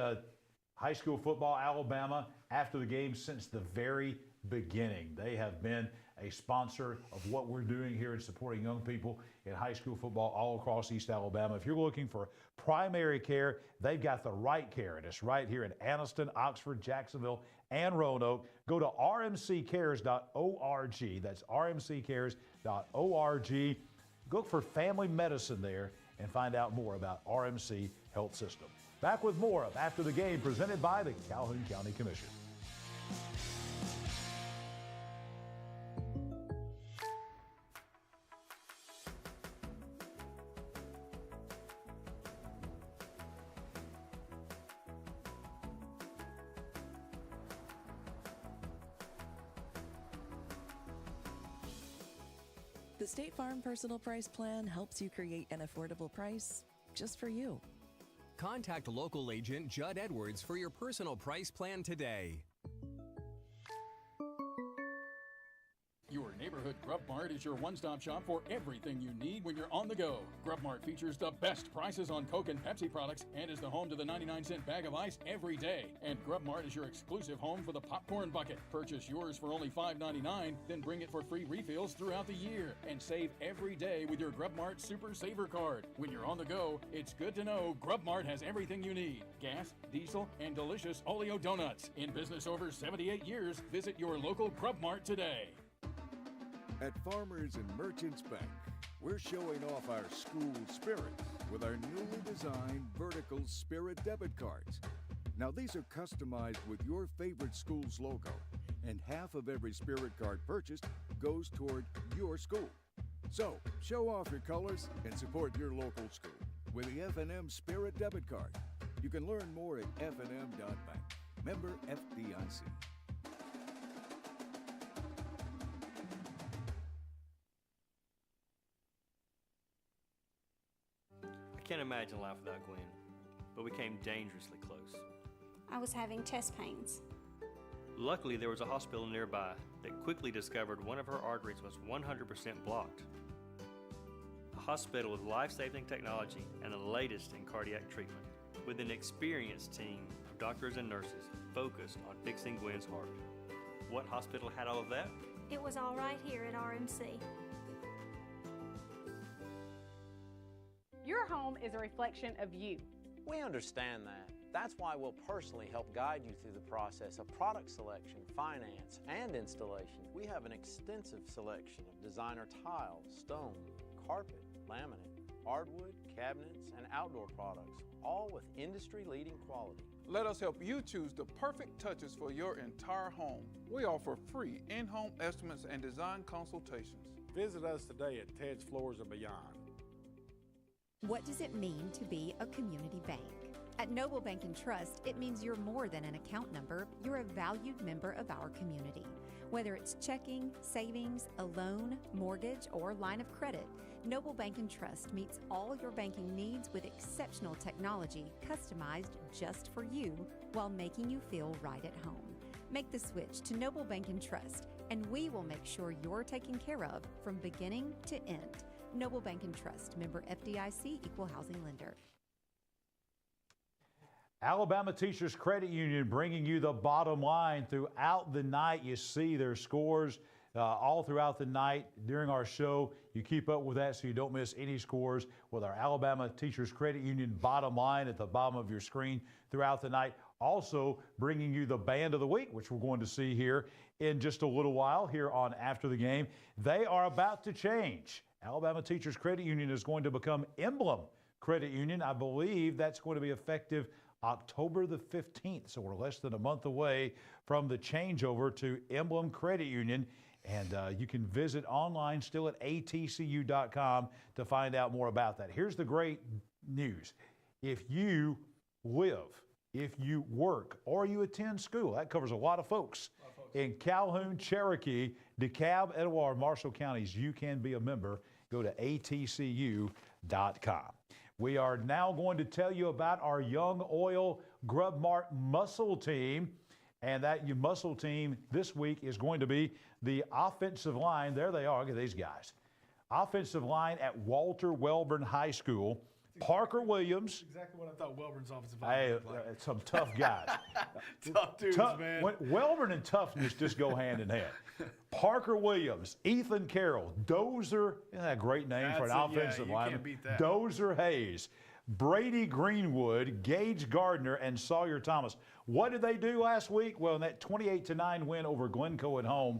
Speaker 1: High School Football Alabama after the game since the very beginning. They have been a sponsor of what we're doing here in supporting young people in high school football all across East Alabama. If you're looking for primary care, they've got the right care, and it's right here in Anniston, Oxford, Jacksonville, and Roanoke. Go to rmccares.org. That's rmccares.org. Look for family medicine there and find out more about RMC Health System. Back with more of After the Game, presented by the Calhoun County Commission.
Speaker 12: The State Farm Personal Price Plan helps you create an affordable price just for you.
Speaker 20: Contact local agent Judd Edwards for your personal price plan today.
Speaker 21: Your neighborhood Grub Mart is your one-stop shop for everything you need when you're on the go. Grub Mart features the best prices on Coke and Pepsi products and is the home to the 99-cent bag of ice every day. And Grub Mart is your exclusive home for the popcorn bucket. Purchase yours for only $5.99, then bring it for free refills throughout the year. And save every day with your Grub Mart Super Saver card. When you're on the go, it's good to know Grub Mart has everything you need. Gas, diesel, and delicious Oleo donuts. In business over 78 years, visit your local Grub Mart today.
Speaker 22: At Farmers and Merchants Bank, we're showing off our school spirit
Speaker 2: with our newly designed vertical Spirit debit cards. Now these are customized with your favorite school's logo, and half of every Spirit card purchased goes toward your school. So, show off your colors and support your local school with the F&M Spirit debit card. You can learn more at fnm.bank. Member FDIC.
Speaker 4: I can't imagine life without Gwen, but we came dangerously close.
Speaker 15: I was having chest pains.
Speaker 4: Luckily, there was a hospital nearby that quickly discovered one of her arteries was 100% blocked. A hospital with life-saving technology and the latest in cardiac treatment, with an experienced team of doctors and nurses focused on fixing Gwen's heart. What hospital had all of that?
Speaker 15: It was all right here at RMC.
Speaker 14: Your home is a reflection of you.
Speaker 22: We understand that. That's why we'll personally help guide you through the process of product selection, finance, and installation. We have an extensive selection of designer tile, stone, carpet, laminate, hardwood, cabinets, and outdoor products, all with industry-leading quality.
Speaker 25: Let us help you choose the perfect touches for your entire home. We offer free in-home estimates and design consultations.
Speaker 17: Visit us today at Ted's Floors and Beyond.
Speaker 8: What does it mean to be a community bank? At Noble Bank and Trust, it means you're more than an account number, you're a valued member of our community. Whether it's checking, savings, a loan, mortgage, or line of credit, Noble Bank and Trust meets all your banking needs with exceptional technology customized just for you while making you feel right at home. Make the switch to Noble Bank and Trust, and we will make sure you're taken care of from beginning to end. Noble Bank and Trust, member FDIC, equal housing lender.
Speaker 1: Alabama Teachers Credit Union bringing you the bottom line throughout the night. You see their scores all throughout the night during our show. You keep up with that so you don't miss any scores with our Alabama Teachers Credit Union bottom line at the bottom of your screen throughout the night. Also bringing you the Band of the Week, which we're going to see here in just a little while here on After the Game. They are about to change. Alabama Teachers Credit Union is going to become Emblem Credit Union. I believe that's going to be effective October the 15th. So we're less than a month away from the changeover to Emblem Credit Union. And you can visit online still at atcu.com to find out more about that. Here's the great news. If you live, if you work, or you attend school, that covers a lot of folks. In Calhoun, Cherokee, DeKalb, Edouard, Marshall counties, you can be a member. Go to atcu.com. We are now going to tell you about our Young Oil Grub Mart Muscle Team. And that muscle team this week is going to be the offensive line. There they are. Look at these guys. Offensive line at Walter Wellborn High School. Parker Williams.
Speaker 19: Exactly what I thought Wellborn's offensive line
Speaker 1: Hey,
Speaker 19: looked like.
Speaker 1: some tough guys.
Speaker 19: Tough dudes, man.
Speaker 1: Wellborn and toughness just go hand in hand. Parker Williams, Ethan Carroll, Dozer, isn't that a great name for an offensive lineman?
Speaker 19: Can't beat that.
Speaker 1: Dozer Hayes, Brady Greenwood, Gage Gardner, and Sawyer Thomas. What did they do last week? Well, in that 28-9 win over Glencoe at home,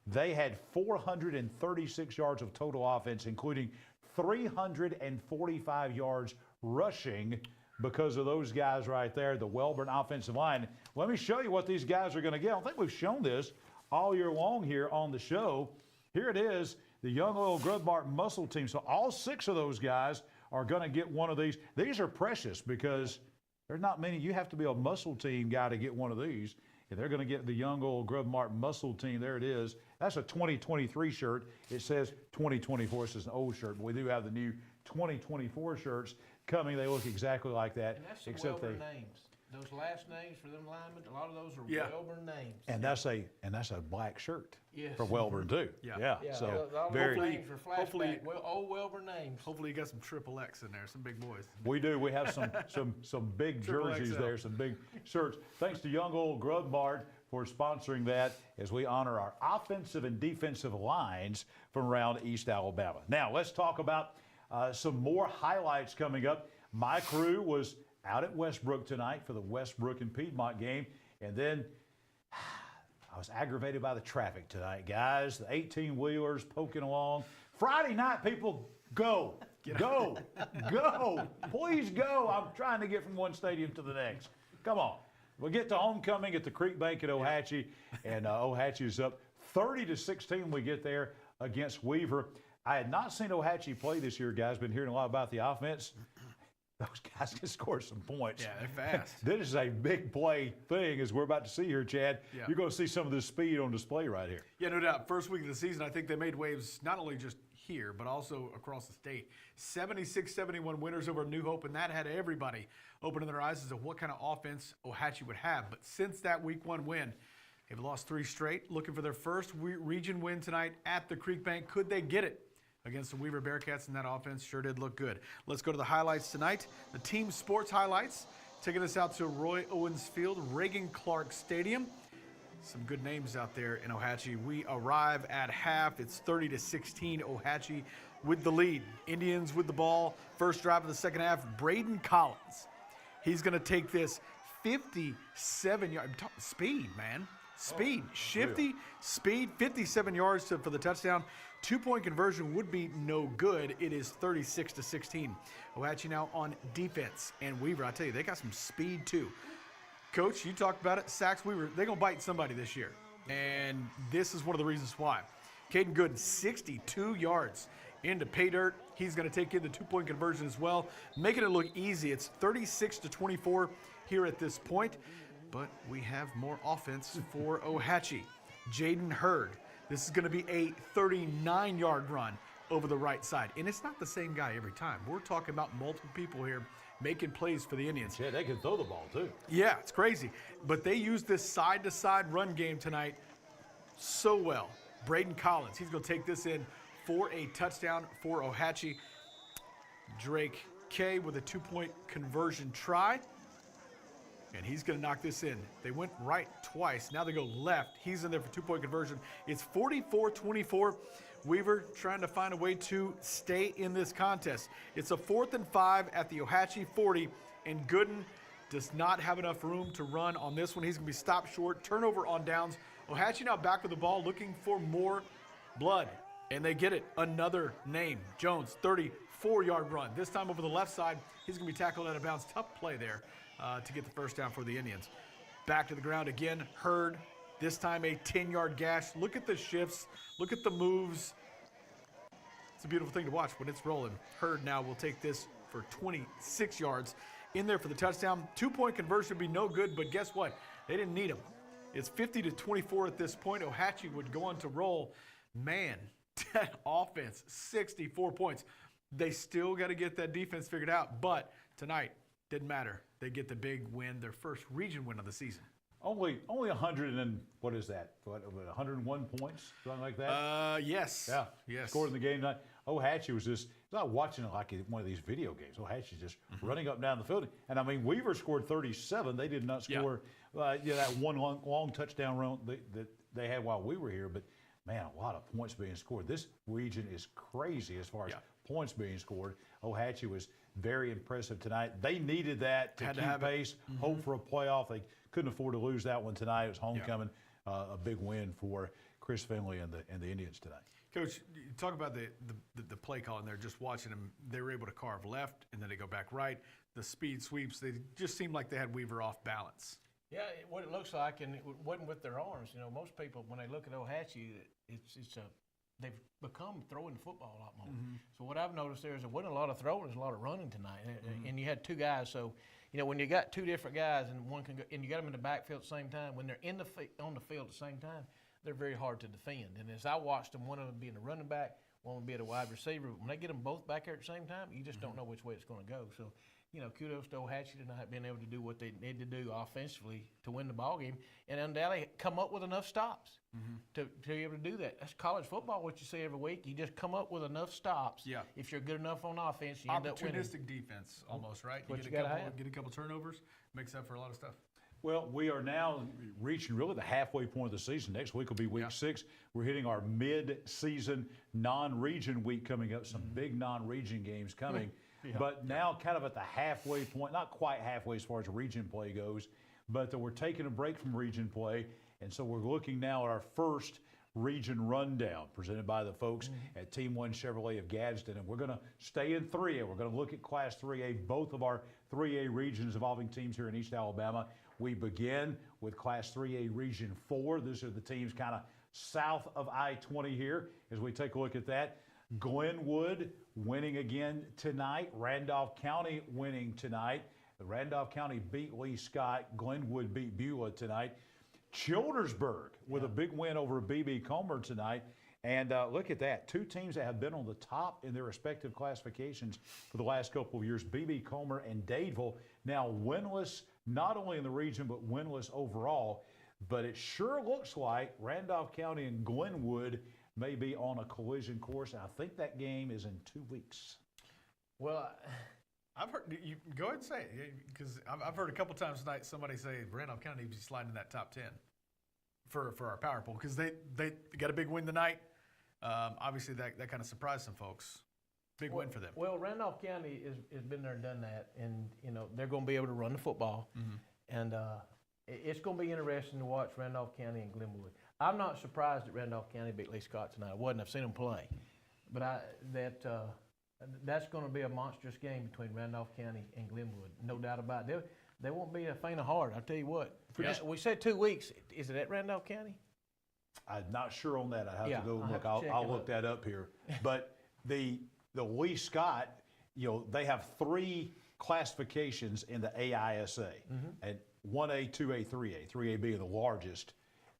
Speaker 1: they had 436 yards of total offense, including 345 yards rushing because of those guys right there, the Wellborn offensive line. Let me show you what these guys are going to get. I don't think we've shown this all year long here on the show. Here it is, the Young Oil Grub Mart Muscle Team. So all 6 of those guys are going to get one of these. These are precious because there's not many. You have to be a muscle team guy to get one of these. And they're going to get the Young Oil Grub Mart Muscle Team. There it is. That's a 2023 shirt. It says 2024. This is an old shirt, but we do have the new 2024 shirts coming. They look exactly like that.
Speaker 26: And that's the Wellborn names. Those last names for them linemen, a lot of those are Wellborn names.
Speaker 1: And that's a black shirt
Speaker 26: Yes.
Speaker 1: for Wellborn too.
Speaker 26: Yeah.
Speaker 1: So
Speaker 26: all
Speaker 1: very
Speaker 26: those names are flashback. Old Wellborn names.
Speaker 19: Hopefully you got some triple X in there, some big boys.
Speaker 1: We do. We have some big jerseys there, some big shirts. Thanks to Young Old Grub Mart for sponsoring that as we honor our offensive and defensive lines from around East Alabama. Now let's talk about some more highlights coming up. My crew was out at Westbrook tonight for the Westbrook and Piedmont game, and then I was aggravated by the traffic tonight, guys. The 18-wheelers poking along. Friday night, people, go. Go. Go. Please go. I'm trying to get from one stadium to the next. Come on. We'll get to homecoming at the Creek Bank at Ohatchee, and Ohatchee is up 30-16 we get there against Weaver. I had not seen Ohatchee play this year, guys. Been hearing a lot about the offense. Those guys can score some points.
Speaker 19: Yeah, they're fast.
Speaker 1: This is a big play thing, as we're about to see here, Chad.
Speaker 19: Yeah.
Speaker 1: You're going to see some of this speed on display right here.
Speaker 19: Yeah, no doubt. First week of the season, I think they made waves not only just here, but also across the state. 76-71 winners over New Hope, and that had everybody opening their eyes as to what kind of offense Ohatchee would have. But since that week 1 win, they've lost 3 straight, looking for their first region win tonight at the Creek Bank. Could they get it against the Weaver Bearcats? And that offense sure did look good. Let's go to the highlights tonight. The team sports highlights, taking us out to Roy Owens Field, Reagan Clark Stadium. Some good names out there in Ohatchee. We arrive at half. It's 30-16, Ohatchee with the lead. Indians with the ball. First drive of the second half, Braden Collins. He's going to take this 57-yard speed, man. Speed, shifty, speed, 57 yards for the touchdown. 2-point conversion would be no good. It is 36-16. Ohatchee now on defense. And Weaver, I tell you, they got some speed too. Coach, you talked about it. Sachs, Weaver, they're going to bite somebody this year. And this is one of the reasons why. Caden Gooden, 62 yards into pay dirt. He's going to take in the 2-point conversion as well, making it look easy. It's 36-24 here at this point. But we have more offense for Ohatchee. Jaden Hurd. This is going to be a 39-yard run over the right side. And it's not the same guy every time. We're talking about multiple people here making plays for the Indians.
Speaker 1: Yeah, they can throw the ball too.
Speaker 19: Yeah, it's crazy. But they use this side-to-side run game tonight so well. Braden Collins, he's going to take this in for a touchdown for Ohatchee. Drake K with a 2-point conversion try. And he's going to knock this in. They went right twice. Now they go left. He's in there for 2-point conversion. It's 44-24. Weaver trying to find a way to stay in this contest. It's a 4th and 5 at the Ohatchee 40, and Gooden does not have enough room to run on this one. He's going to be stopped short. Turnover on downs. Ohatchee now back with the ball, looking for more blood, and they get it. Another name, Jones, 34-yard run. This time over the left side. He's going to be tackled out of bounds. Tough play there to get the first down for the Indians. Back to the ground again. Hurd. This time a 10-yard gash. Look at the shifts. Look at the moves. It's a beautiful thing to watch when it's rolling. Hurd now will take this for 26 yards in there for the touchdown. 2-point conversion would be no good, but guess what? They didn't need him. It's 50-24 at this point. Ohatchee would go on to roll. Man, that offense, 64 points. They still got to get that defense figured out, but tonight, didn't matter. They get the big win, their first region win of the season.
Speaker 1: Only 100 and what is that? 101 points, something like that.
Speaker 19: Yes.
Speaker 1: Yeah.
Speaker 19: Yes.
Speaker 1: Scored in the game tonight. Ohatchee was just not watching it like one of these video games. Ohatchee just running up and down the field. And I mean, Weaver scored 37. They did not score. That one long touchdown run that they had while we were here. But man, a lot of points being scored. This region is crazy as far as points being scored. Ohatchee was very impressive tonight. They needed that to keep pace, hope for a playoff. They couldn't afford to lose that one tonight. It was homecoming, a big win for Chris Finley and the Indians tonight.
Speaker 19: Coach, you talk about the play calling there, just watching them. They were able to carve left, and then they go back right. The speed sweeps, they just seemed like they had Weaver off balance.
Speaker 26: Yeah, what it looks like, and it wasn't with their arms. You know, most people, when they look at Ohatchee, they've become throwing the football a lot more. So what I've noticed there is there wasn't a lot of throwing, there's a lot of running tonight. And you had 2 guys, so, you know, when you got 2 different guys and one can go, and you got them in the backfield at the same time, when they're on the field at the same time, they're very hard to defend. And as I watched them, one of them being a running back, one would be a wide receiver. When they get them both back there at the same time, you just don't know which way it's going to go. So, you know, kudos to Ohatchee tonight being able to do what they need to do offensively to win the ball game, and undoubtedly come up with enough stops to be able to do that. That's college football, what you see every week. You just come up with enough stops.
Speaker 19: Yeah.
Speaker 26: If you're good enough on offense, you end up winning.
Speaker 19: Opportunistic defense, almost, right?
Speaker 26: You
Speaker 19: get a couple turnovers, makes up for a lot of stuff.
Speaker 1: Well, we are now reaching really the halfway point of the season. Next week will be week 6. We're hitting our mid-season non-region week coming up. Some big non-region games coming. But now kind of at the halfway point, not quite halfway as far as region play goes, but we're taking a break from region play. And so we're looking now at our first Region Rundown presented by the folks at Team 1 Chevrolet of Gadsden. And we're going to stay in 3A. We're going to look at Class 3A, both of our 3A regions involving teams here in East Alabama. We begin with Class 3A Region 4. These are the teams kind of south of I-20 here as we take a look at that. Glenwood winning again tonight. Randolph County winning tonight. Randolph County beat Lee Scott. Glenwood beat Beulah tonight. Childersburg with a big win over B.B. Comer tonight. And look at that. Two teams that have been on the top in their respective classifications for the last couple of years, B.B. Comer and Dadeville, now winless, not only in the region, but winless overall. But it sure looks like Randolph County and Glenwood may be on a collision course. I think that game is in 2 weeks.
Speaker 19: Well, I've heard you go ahead and say it, because I've heard a couple times tonight somebody say Randolph County needs to be sliding in that top 10 for our power poll, because they got a big win tonight. Obviously, that kind of surprised some folks. Big win for them.
Speaker 26: Well, Randolph County has been there and done that, and they're going to be able to run the football, and it's going to be interesting to watch Randolph County and Glenwood. I'm not surprised that Randolph County beat Lee Scott tonight. I wasn't. I've seen them play, but that's going to be a monstrous game between Randolph County and Glenwood, no doubt about it. They won't be a faint of heart. I'll tell you what. We said 2 weeks. Is it at Randolph County?
Speaker 1: I'm not sure on that. I have to go look. I'll look that up here. But the Lee Scott, they have 3 classifications in the AISA, and 1A, 2A, 3A. 3A being the largest.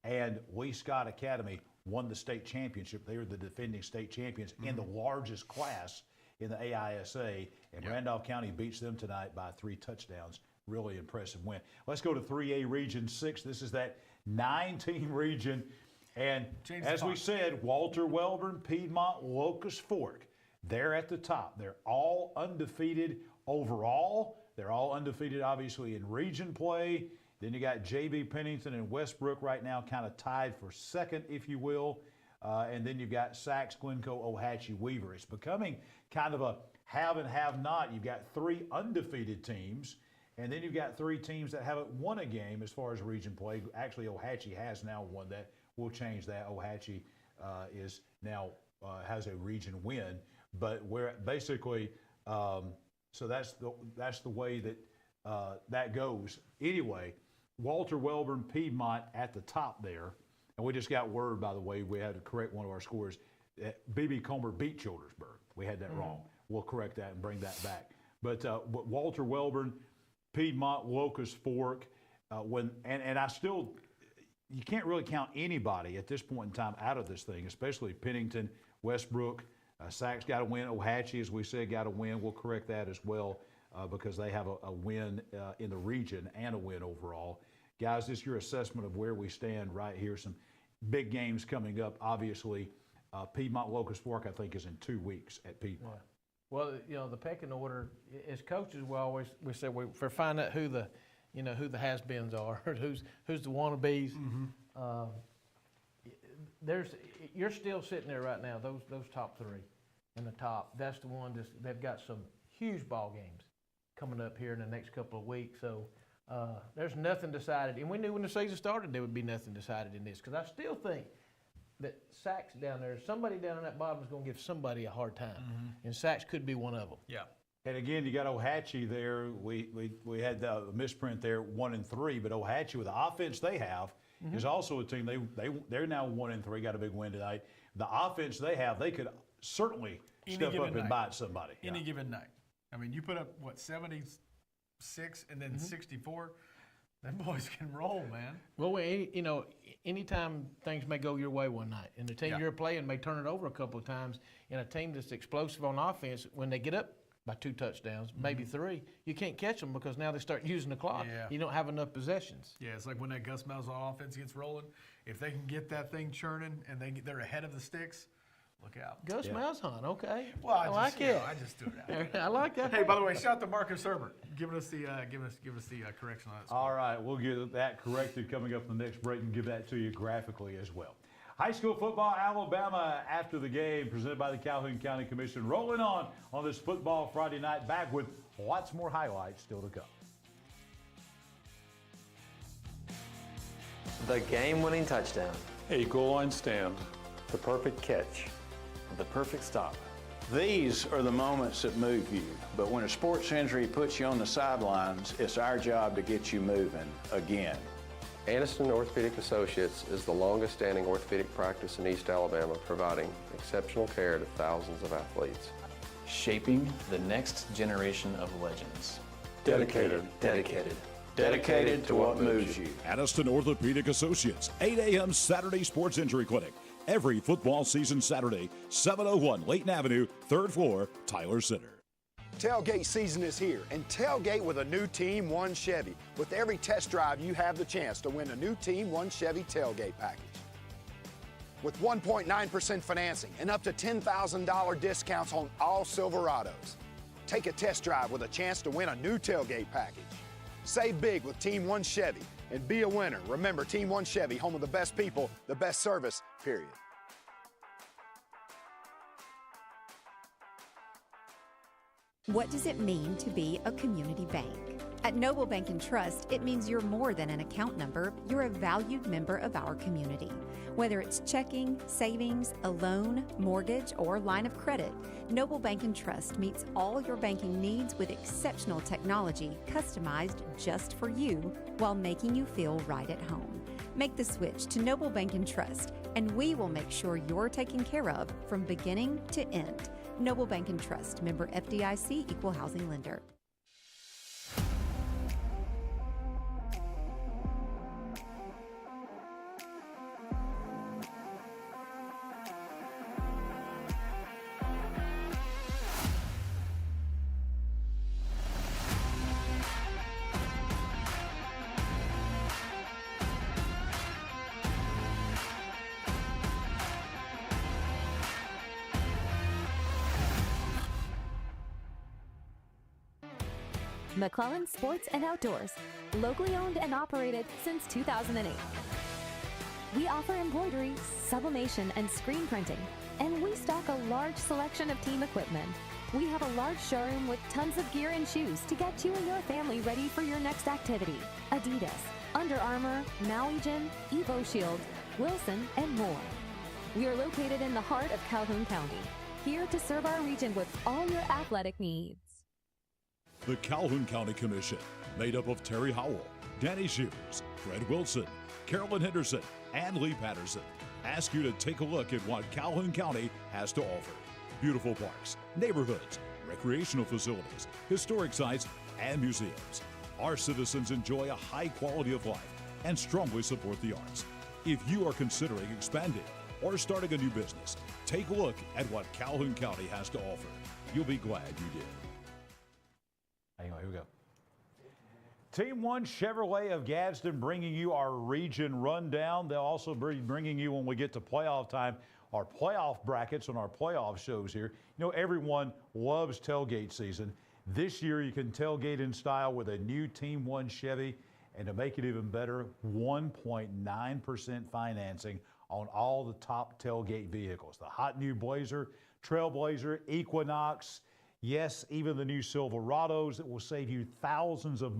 Speaker 1: And Lee Scott Academy won the state championship. They are the defending state champions in the largest class in the AISA. And Randolph County beats them tonight by 3 touchdowns. Really impressive win. Let's go to 3A Region 6. This is that 9-team region. And as we said, Walter, Wellborn, Piedmont, Locust Fork, they're at the top. They're all undefeated overall. They're all undefeated, obviously, in region play. Then you got J.B. Pennington and Westbrook right now kind of tied for second, if you will. And then you've got Sachs, Glencoe, Ohatchee, Weaver. It's becoming kind of a have and have not. You've got 3 undefeated teams, and then you've got 3 teams that haven't won a game as far as region play. Actually, Ohatchee has now won that. We'll change that. Ohatchee is now has a region win, but we're basically so that's the way that that goes. Anyway, Walter, Wellborn, Piedmont at the top there, and we just got word, by the way, we had to correct one of our scores. B.B. Comer beat Childersburg. We had that wrong. We'll correct that and bring that back. But Walter, Wellborn, Piedmont, Locust Fork, and I still. You can't really count anybody at this point in time out of this thing, especially Pennington, Westbrook. Sachs got a win. Ohatchee, as we said, got a win. We'll correct that as well because they have a win in the region and a win overall. Guys, this is your assessment of where we stand right here. Some big games coming up. Obviously, Piedmont Locust Fork, I think, is in 2 weeks at Piedmont.
Speaker 26: Yeah. Well, the pecking order, as coaches, we say we're finding out who the has-beens are, who's the wannabes. You're still sitting there right now. Those top 3 in the top. That's the one. They've got some huge ball games coming up here in the next couple of weeks. So there's nothing decided, and we knew when the season started there would be nothing decided in this, because I still think that Sachs down there, somebody down in that bottom is going to give somebody a hard time, and Sachs could be one of them.
Speaker 19: Yeah.
Speaker 1: And again, you got Ohatchee there. We had the misprint there, 1-3, but Ohatchee with the offense they have is also a team. They're now 1-3, got a big win tonight. The offense they have, they could certainly step up and bite somebody.
Speaker 19: Any given night. I mean, you put up 76 and then 64. Them boys can roll, man.
Speaker 26: Well, anytime things may go your way one night, and the team you're playing may turn it over a couple of times, and a team that's explosive on offense, when they get up by 2 touchdowns, maybe 3, you can't catch them because now they start using the clock.
Speaker 19: Yeah.
Speaker 26: You don't have enough possessions.
Speaker 19: Yeah, it's like when that Gus Malzahn offense gets rolling. If they can get that thing churning and they're ahead of the sticks, look out.
Speaker 26: Gus Malzahn, okay.
Speaker 19: Well,
Speaker 26: I like it.
Speaker 19: I just threw it out.
Speaker 26: I like that.
Speaker 19: Hey, by the way, shout out to Marcus Herbert giving us the correction on that score.
Speaker 1: All right, we'll get that corrected coming up in the next break and give that to you graphically as well. High school football, Alabama after the game, presented by the Calhoun County Commission. Rolling on this football Friday night, back with lots more highlights still to come.
Speaker 22: The game-winning touchdown.
Speaker 17: A goal line stand, the perfect catch,
Speaker 6: the perfect stop.
Speaker 7: These are the moments that move you, but when a sports injury puts you on the sidelines, it's our job to get you moving again.
Speaker 5: Aniston Orthopedic Associates is the longest standing orthopedic practice in East Alabama, providing exceptional care to thousands of athletes.
Speaker 6: Shaping the next generation of legends.
Speaker 17: Dedicated.
Speaker 7: Dedicated to what moves you.
Speaker 3: Aniston Orthopedic Associates, 8 a.m. Saturday Sports Injury Clinic. Every football season Saturday, 701 Layton Avenue, 3rd floor, Tyler Center.
Speaker 11: Tailgate season is here, and tailgate with a new Team One Chevy. With every test drive, you have the chance to win a new Team One Chevy tailgate package. With 1.9% financing and up to $10,000 discounts on all Silverados. Take a test drive with a chance to win a new tailgate package. Save big with Team One Chevy and be a winner. Remember, Team One Chevy, home of the best people, the best service, period.
Speaker 8: What does it mean to be a community bank? At Noble Bank and Trust, it means you're more than an account number, you're a valued member of our community. Whether it's checking, savings, a loan, mortgage, or line of credit, Noble Bank and Trust meets all your banking needs with exceptional technology customized just for you while making you feel right at home. Make the switch to Noble Bank and Trust, and we will make sure you're taken care of from beginning to end. Noble Bank and Trust, member FDIC, equal housing lender.
Speaker 9: McClellan Sports and Outdoors, locally owned and operated since 2008. We offer embroidery, sublimation, and screen printing, and we stock a large selection of team equipment. We have a large showroom with tons of gear and shoes to get you and your family ready for your next activity. Adidas, Under Armour, Maui Gym, Evo Shield, Wilson, and more. We are located in the heart of Calhoun County, here to serve our region with all your athletic needs.
Speaker 3: The Calhoun County Commission, made up of Terry Howell, Danny Shears, Fred Wilson, Carolyn Henderson, and Lee Patterson, ask you to take a look at what Calhoun County has to offer. Beautiful parks, neighborhoods, recreational facilities, historic sites, and museums. Our citizens enjoy a high quality of life and strongly support the arts. If you are considering expanding or starting a new business, take a look at what Calhoun County has to offer. You'll be glad you did.
Speaker 1: Anyway, here we go. Team One Chevrolet of Gadsden bringing you our region rundown. They'll also be bringing you, when we get to playoff time, our playoff brackets on our playoff shows here. You know, everyone loves tailgate season. This year you can tailgate in style with a new Team One Chevy, and to make it even better, 1.9% financing on all the top tailgate vehicles. The hot new Blazer, Trailblazer, Equinox, yes, even the new Silverados that will save you thousands of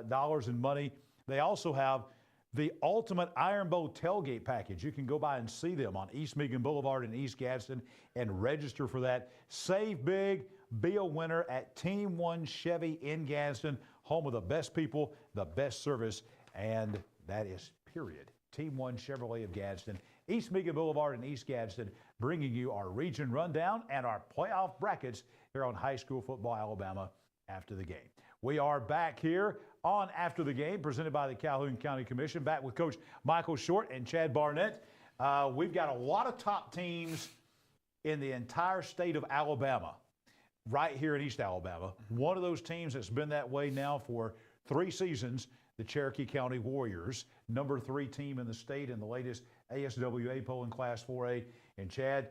Speaker 1: dollars in money. They also have the ultimate Iron Bowl tailgate package. You can go by and see them on East Meagan Boulevard in East Gadsden and register for that. Save big, be a winner at Team One Chevy in Gadsden, home of the best people, the best service, and that is period. Team One Chevrolet of Gadsden, East Meagan Boulevard in East Gadsden, bringing you our region rundown and our playoff brackets here on High School Football Alabama after the game. We are back here on After the Game, presented by the Calhoun County Commission, back with Coach Michael Short and Chad Barnett. We've got a lot of top teams in the entire state of Alabama, right here in East Alabama. One of those teams that's been that way now for 3 seasons, the Cherokee County Warriors, number 3 team in the state in the latest ASWA poll in Class 4A. And Chad,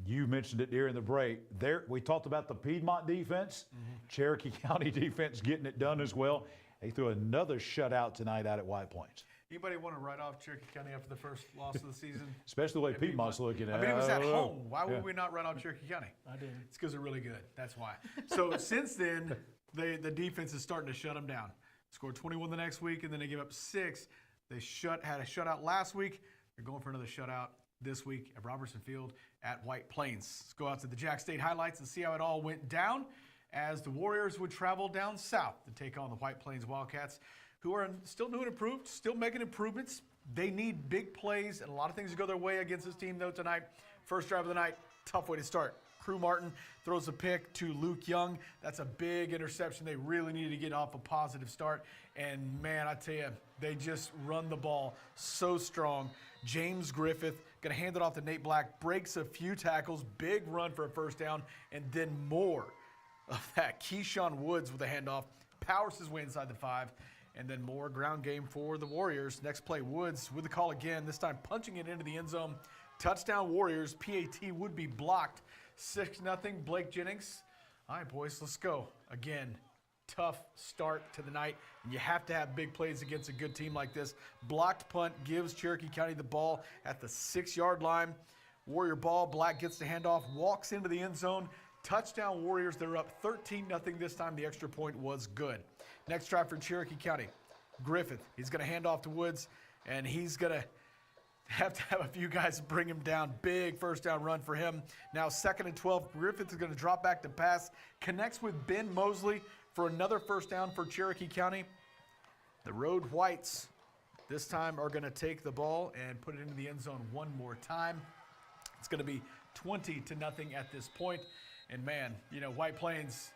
Speaker 1: you mentioned it during the break. There, we talked about the Piedmont defense, Cherokee County defense getting it done as well. They threw another shutout tonight out at White Plains.
Speaker 19: Anybody want to write off Cherokee County after the first loss of the season?
Speaker 1: Especially the way Piedmont's looking at it.
Speaker 19: I mean, it was at home. Why would we not write off Cherokee County?
Speaker 26: I did.
Speaker 19: It's because they're really good. That's why. So since then, the defense is starting to shut them down. Scored 21 the next week, and then they gave up 6. They had a shutout last week. They're going for another shutout this week at Robertson Field at White Plains. Let's go out to the Jack State highlights and see how it all went down as the Warriors would travel down south to take on the White Plains Wildcats, who are still new and improved, still making improvements. They need big plays and a lot of things to go their way against this team, though, tonight. First drive of the night, tough way to start. Crew Martin throws a pick to Luke Young. That's a big interception. They really needed to get off a positive start. And, man, I tell you, they just run the ball so strong. James Griffith going to hand it off to Nate Black, breaks a few tackles, big run for a first down, and then more of that. Keyshawn Woods with a handoff, powers his way inside the 5, and then more ground game for the Warriors. Next play, Woods with the call again, this time punching it into the end zone. Touchdown Warriors. PAT would be blocked. 6-0 Blake Jennings. All right, boys, let's go. Again, tough start to the night. You have to have big plays against a good team like this. Blocked punt gives Cherokee County the ball at the 6-yard line. Warrior ball. Black gets the handoff, walks into the end zone. Touchdown Warriors. They're up 13-0 this time. The extra point was good. Next drive for Cherokee County. Griffith. He's going to hand off to Woods, and he's going to have a few guys bring him down. Big first down run for him. Now 2nd and 12. Griffith is going to drop back to pass. Connects with Ben Mosley for another first down for Cherokee County. The Road Whites this time are going to take the ball and put it into the end zone one more time. It's going to be 20-0 at this point. And, man, you know, White Plains,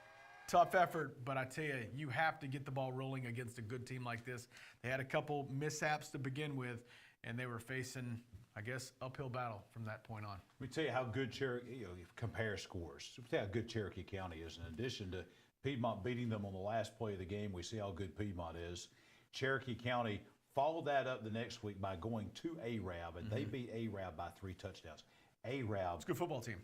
Speaker 19: tough effort, but I tell you, you have to get the ball rolling against a good team like this. They had a couple mishaps to begin with, and they were facing, I guess, uphill battle from that point on.
Speaker 1: Let me tell you how good Cherokee, compare scores. Let me tell you how good Cherokee County is. In addition to Piedmont beating them on the last play of the game, we see how good Piedmont is. Cherokee County followed that up the next week by going to Arab, and they beat Arab by 3 touchdowns. Arab,
Speaker 19: it's a good football team.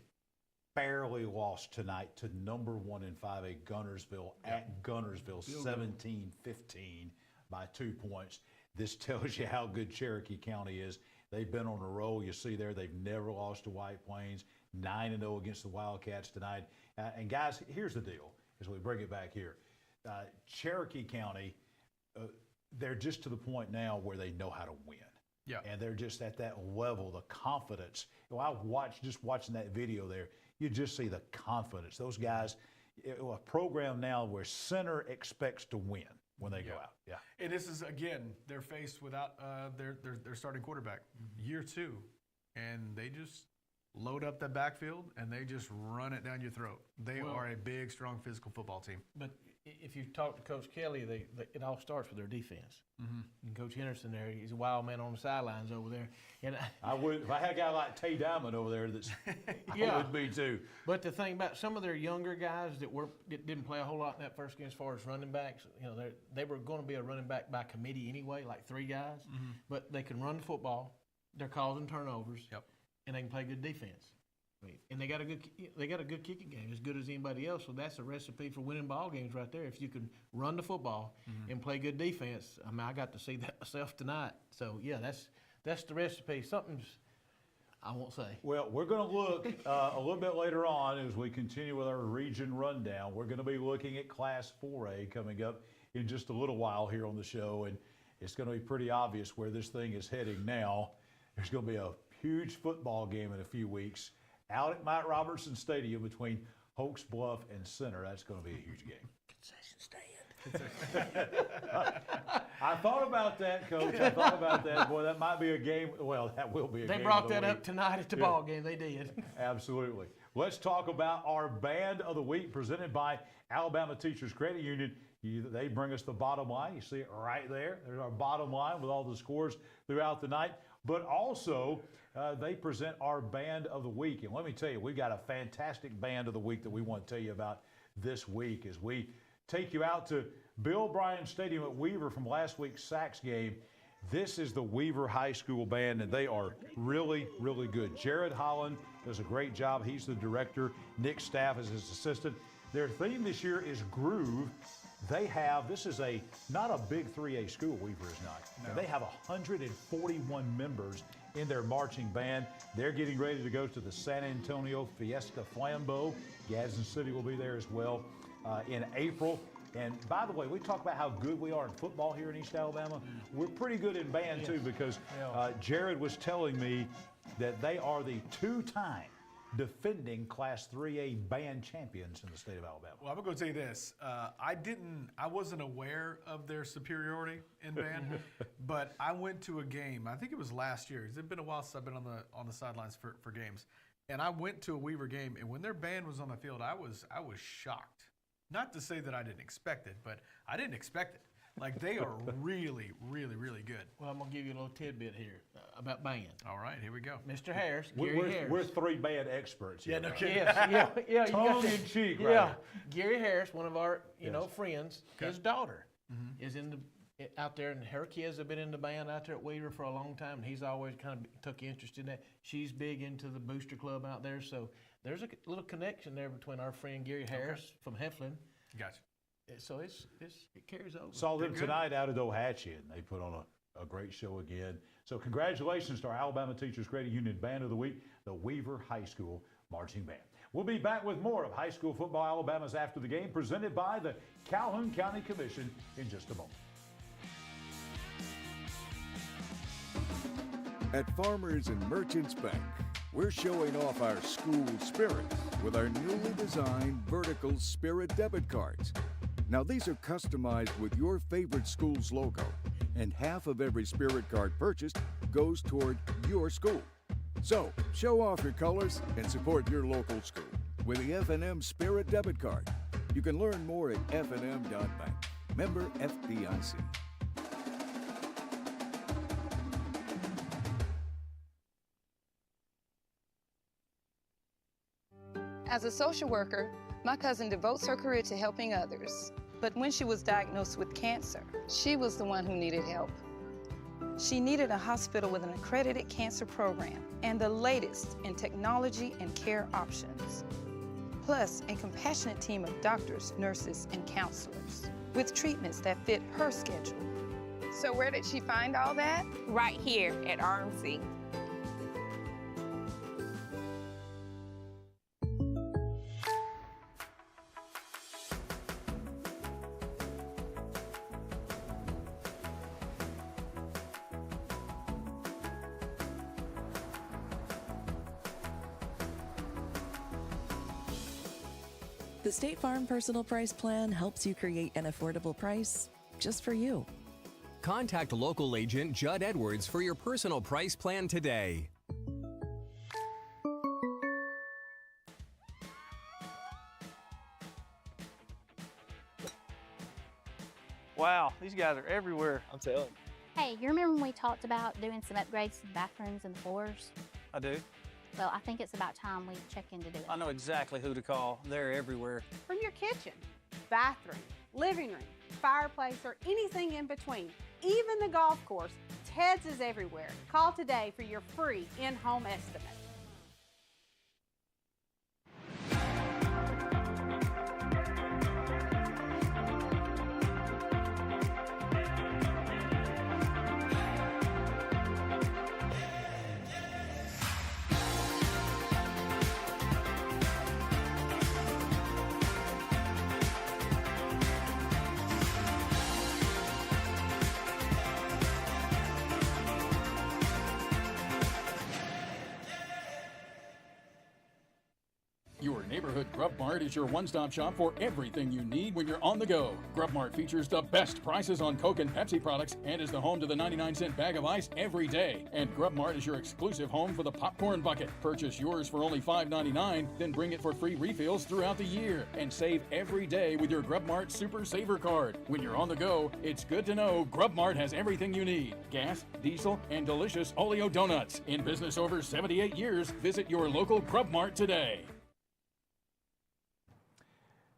Speaker 1: Barely lost tonight to number 1 in 5A Gunnersville at Gunnersville, 17-15 by 2 points. This tells you how good Cherokee County is. They've been on a roll. You see there, they've never lost to White Plains. 9-0 against the Wildcats tonight. And guys, here's the deal as we bring it back here. Cherokee County, they're just to the point now where they know how to win.
Speaker 19: Yeah.
Speaker 1: And they're just at that level, the confidence. Just watching that video there, you just see the confidence. Those guys, a program now where center expects to win when they go out. Yeah.
Speaker 19: And this is, again, they're faced without their starting quarterback, year 2, and they just load up that backfield and they just run it down your throat. They are a big, strong, physical football team.
Speaker 26: But if you talk to Coach Kelly, it all starts with their defense. And Coach Henderson there, he's a wild man on the sidelines over there. And
Speaker 1: I would, if I had a guy like Tay Diamond over there, I would be too.
Speaker 26: But the thing about some of their younger guys that didn't play a whole lot in that first game as far as running backs, they were going to be a running back by committee anyway, like 3 guys. But they can run the football. They're causing turnovers.
Speaker 19: Yep.
Speaker 26: And they can play good defense. And they got a good kicking game, as good as anybody else. So that's a recipe for winning ball games right there. If you can run the football and play good defense. I mean, I got to see that myself tonight. So yeah, that's the recipe. Something's, I won't say.
Speaker 1: Well, we're going to look a little bit later on as we continue with our region rundown. We're going to be looking at Class 4A coming up in just a little while here on the show, and it's going to be pretty obvious where this thing is heading now. There's going to be a huge football game in a few weeks out at Mike Robertson Stadium between Hokes Bluff and Center. That's going to be a huge game.
Speaker 26: Concession stand.
Speaker 1: I thought about that, Coach. I thought about that. Boy, that might be a game. Well, that will be a game.
Speaker 26: They brought that up tonight at the ball game. They did.
Speaker 1: Absolutely. Let's talk about our Band of the Week presented by Alabama Teachers Credit Union. They bring us the bottom line. You see it right there. There's our bottom line with all the scores throughout the night. But also, they present our Band of the Week. And let me tell you, we've got a fantastic Band of the Week that we want to tell you about this week as we take you out to Bill Bryan Stadium at Weaver from last week's Sachs game. This is the Weaver High School Band, and they are really, really good. Jared Holland does a great job. He's the director. Nick Staff is his assistant. Their theme this year is Groove. They have, this is not a big 3A school, Weaver is not. No. They have 141 members in their marching band. They're getting ready to go to the San Antonio Fiesta Flambeau. Gadsden City will be there as well in April. And by the way, we talk about how good we are in football here in East Alabama. We're pretty good in band too, because Jared was telling me that they are the two-time defending Class 3A band champions in the state of Alabama.
Speaker 19: Well, I'm going to tell you this. I wasn't aware of their superiority in band, but I went to a game. I think it was last year. It's been a while since I've been on the sidelines for games. And I went to a Weaver game, and when their band was on the field, I was shocked. Not to say that I didn't expect it, but I didn't expect it. Like, they are really, really, really good.
Speaker 26: Well, I'm going to give you a little tidbit here about band.
Speaker 19: All right, here we go.
Speaker 26: Mr. Harris, Gary Harris.
Speaker 1: We're three band experts here.
Speaker 19: Yeah, no kidding.
Speaker 26: Yes,
Speaker 1: Tongue in cheek, right?
Speaker 26: Yeah, Gary Harris, one of our friends, his daughter is out there, and her kids have been in the band out there at Weaver for a long time, and he's always kind of took interest in that. She's big into the booster club out there, so there's a little connection there between our friend Gary Harris from Heflin.
Speaker 19: Gotcha.
Speaker 26: So it carries over.
Speaker 1: Saw them tonight out at Ohatchee, and they put on a great show again. So congratulations to our Alabama Teachers Credit Union Band of the Week, the Weaver High School Marching Band. We'll be back with more of high school football Alabama's After the Game, presented by the Calhoun County Commission in just a moment.
Speaker 2: At Farmers and Merchants Bank, we're showing off our school spirit with our newly designed vertical Spirit debit cards. Now, these are customized with your favorite school's logo, and half of every Spirit card purchased goes toward your school. So, show off your colors and support your local school with the F&M Spirit debit card. You can learn more at fnm.bank. Member FDIC.
Speaker 10: As a social worker, my cousin devotes her career to helping others. But when she was diagnosed with cancer, she was the one who needed help. She needed a hospital with an accredited cancer program and the latest in technology and care options. Plus, a compassionate team of doctors, nurses, and counselors with treatments that fit her schedule. So where did she find all that?
Speaker 13: Right here at RMC.
Speaker 12: The State Farm Personal Price Plan helps you create an affordable price just for you.
Speaker 20: Contact local agent Judd Edwards for your personal price plan today.
Speaker 16: Wow, these guys are everywhere. I'm telling you.
Speaker 18: Hey, you remember when we talked about doing some upgrades to the bathrooms and the floors?
Speaker 16: I do.
Speaker 18: Well, I think it's about time we check in to do it.
Speaker 16: I know exactly who to call. They're everywhere.
Speaker 14: From your kitchen, bathroom, living room, fireplace, or anything in between, even the golf course, Ted's is everywhere. Call today for your free in-home estimate.
Speaker 21: Your neighborhood Grub Mart is your one-stop shop for everything you need when you're on the go. Grub Mart features the best prices on Coke and Pepsi products and is the home to the 99-cent bag of ice every day. And Grub Mart is your exclusive home for the popcorn bucket. Purchase yours for only $5.99, then bring it for free refills throughout the year. And save every day with your Grub Mart Super Saver card. When you're on the go, it's good to know Grub Mart has everything you need. Gas, diesel, and delicious Oleo donuts. In business over 78 years, visit your local Grub Mart today.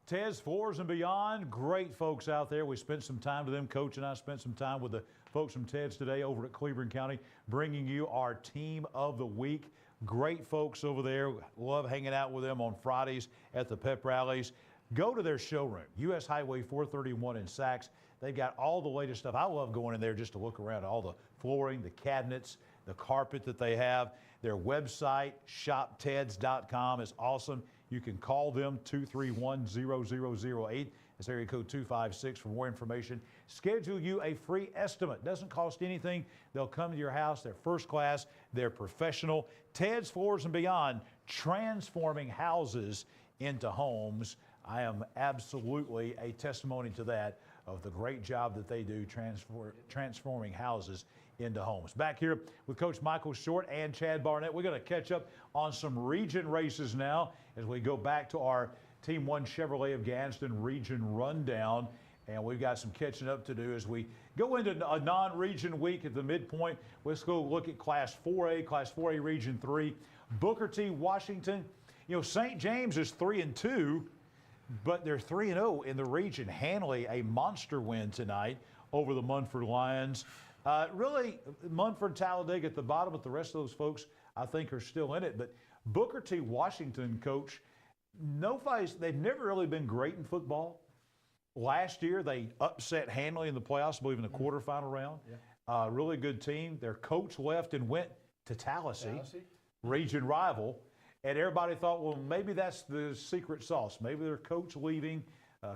Speaker 1: Ted's Floors and Beyond, great folks out there. We spent some time with them. Coach and I spent some time with the folks from Ted's today over at Cleveland County, bringing you our Team of the Week. Great folks over there. Love hanging out with them on Fridays at the pep rallies. Go to their showroom, US Highway 431 in Sachs. They've got all the latest stuff. I love going in there just to look around at all the flooring, the cabinets, the carpet that they have. Their website, shopteds.com, is awesome. You can call them 231-0008. It's area code 256 for more information. Schedule you a free estimate. Doesn't cost anything. They'll come to your house. They're first class. They're professional. Ted's Floors and Beyond, transforming houses into homes. I am absolutely a testimony to that, of the great job that they do transforming houses into homes. Back here with Coach Michael Short and Chad Barnett. We're going to catch up on some region races now as we go back to our Team 1 Chevrolet of Gadsden region rundown. And we've got some catching up to do as we go into a non-region week at the midpoint. Let's go look at Class 4A, Class 4A Region 3. Booker T. Washington. You know, St. James is 3-2, but they're 3-0 in the region. Hanley, a monster win tonight over the Munford Lions. Really, Munford, Talladega at the bottom, but the rest of those folks, I think, are still in it. But Booker T. Washington, Coach, they've never really been great in football. Last year, they upset Hanley in the playoffs, I believe in the quarterfinal round. Yeah. Really good team. Their coach left and went to Tallahassee, region rival. And everybody thought, well, maybe that's the secret sauce. Maybe their coach leaving,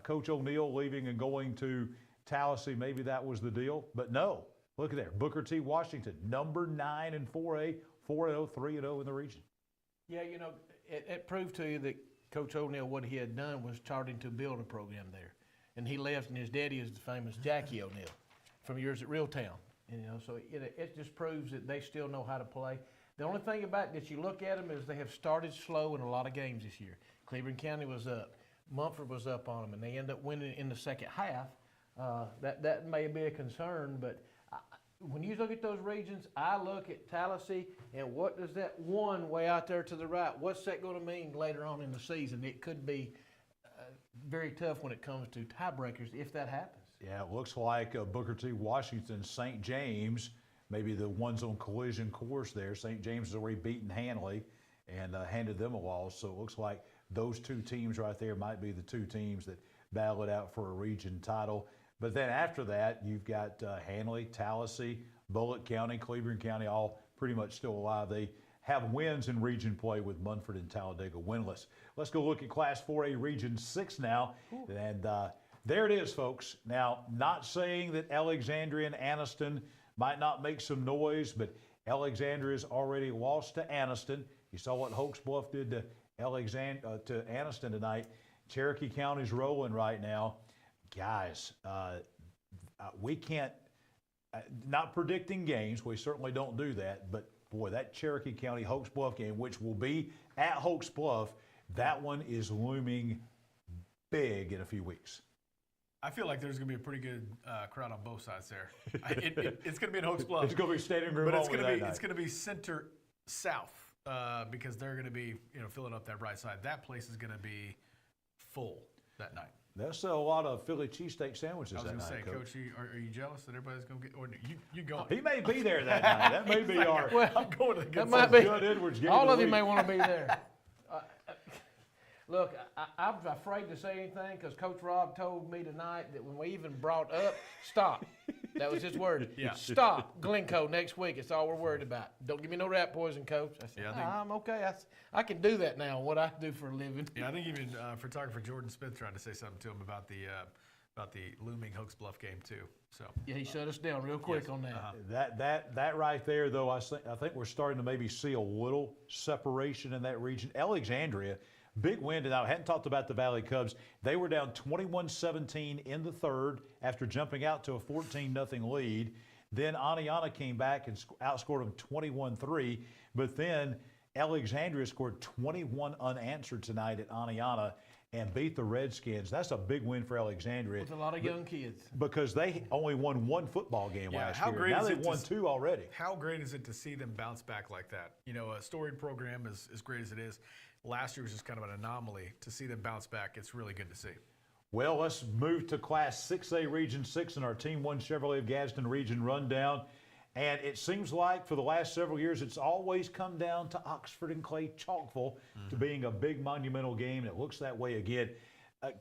Speaker 1: Coach O'Neill leaving and going to Tallahassee, maybe that was the deal. But no, look at there. Booker T. Washington, number 9 in 4A, 4-0, 3-0 in the region.
Speaker 26: Yeah, you know, it proved to you that Coach O'Neill, what he had done was starting to build a program there. And he left, and his daddy is the famous Jackie O'Neill from years at Reeltown. And, you know, so it just proves that they still know how to play. The only thing about that you look at them is they have started slow in a lot of games this year. Cleveland County was up. Mumford was up on them, and they end up winning in the second half. That may be a concern, but when you look at those regions, I look at Tallahassee, and what does that one way out there to the right, what's that going to mean later on in the season? It could be very tough when it comes to tiebreakers if that happens.
Speaker 1: Yeah, it looks like Booker T. Washington, St. James, maybe the ones on collision course there. St. James has already beaten Hanley and handed them a loss, so it looks like those two teams right there might be the two teams that battle it out for a region title. But then after that, you've got Hanley, Tallahassee, Bullitt County, Cleveland County, all pretty much still alive. They have wins in region play with Munford and Talladega winless. Let's go look at Class 4A Region 6 now. Ooh. And there it is, folks. Now, not saying that Alexandria and Anniston might not make some noise, but Alexandria's already lost to Anniston. You saw what Hoax Bluff did to Anniston tonight. Cherokee County's rolling right now. Guys, we can't, not predicting games, we certainly don't do that, but boy, that Cherokee County Hoax Bluff game, which will be at Hoax Bluff, that one is looming big in a few weeks.
Speaker 19: I feel like there's going to be a pretty good crowd on both sides there. It's going to be in Hoax Bluff.
Speaker 1: It's going to be standing room
Speaker 19: but
Speaker 1: only
Speaker 19: it's going to be center south because they're going to be filling up that right side. That place is going to be full that night.
Speaker 1: They'll sell a lot of Philly cheesesteak sandwiches that night.
Speaker 19: I was going to say, Coach, are you jealous that everybody's going to get? Or you going?
Speaker 1: He may be there that night. That may be our.
Speaker 26: Well,
Speaker 19: I'm going to the good
Speaker 26: that might be.
Speaker 1: Judd Edwards game
Speaker 26: all of you
Speaker 1: week.
Speaker 26: may want to be there. Look, I'm afraid to say anything because Coach Rob told me tonight that when we even brought up, stop. That was his word.
Speaker 19: Yeah.
Speaker 26: Stop Glencoe next week. It's all we're worried about. Don't give me no rat poison, Coach. I said, I'm okay. I can do that now, what I do for a living.
Speaker 19: Yeah, I think even photographer Jordan Smith tried to say something to him about the looming Hoax Bluff game too. So
Speaker 26: yeah, he shut us down real quick on that.
Speaker 1: That right there, though, I think we're starting to maybe see a little separation in that region. Alexandria, big win tonight. I hadn't talked about the Valley Cubs. They were down 21-17 in the third after jumping out to a 14-0 lead. Then Aniana came back and outscored them 21-3. But then Alexandria scored 21 unanswered tonight at Aniana and beat the Redskins. That's a big win for Alexandria.
Speaker 26: With a lot of young kids.
Speaker 1: Because they only won one football game last year.
Speaker 19: Great
Speaker 1: now
Speaker 19: is
Speaker 1: they've won two already.
Speaker 19: How great is it to see them bounce back like that? You know, a storied program as great as it is. Last year was just kind of an anomaly. To see them bounce back, it's really good to see.
Speaker 1: Well, let's move to Class 6A Region 6 in our Team 1 Chevrolet of Gadsden Region rundown. And it seems like for the last several years, it's always come down to Oxford and Clay Chalkville to being a big monumental game, and it looks that way again.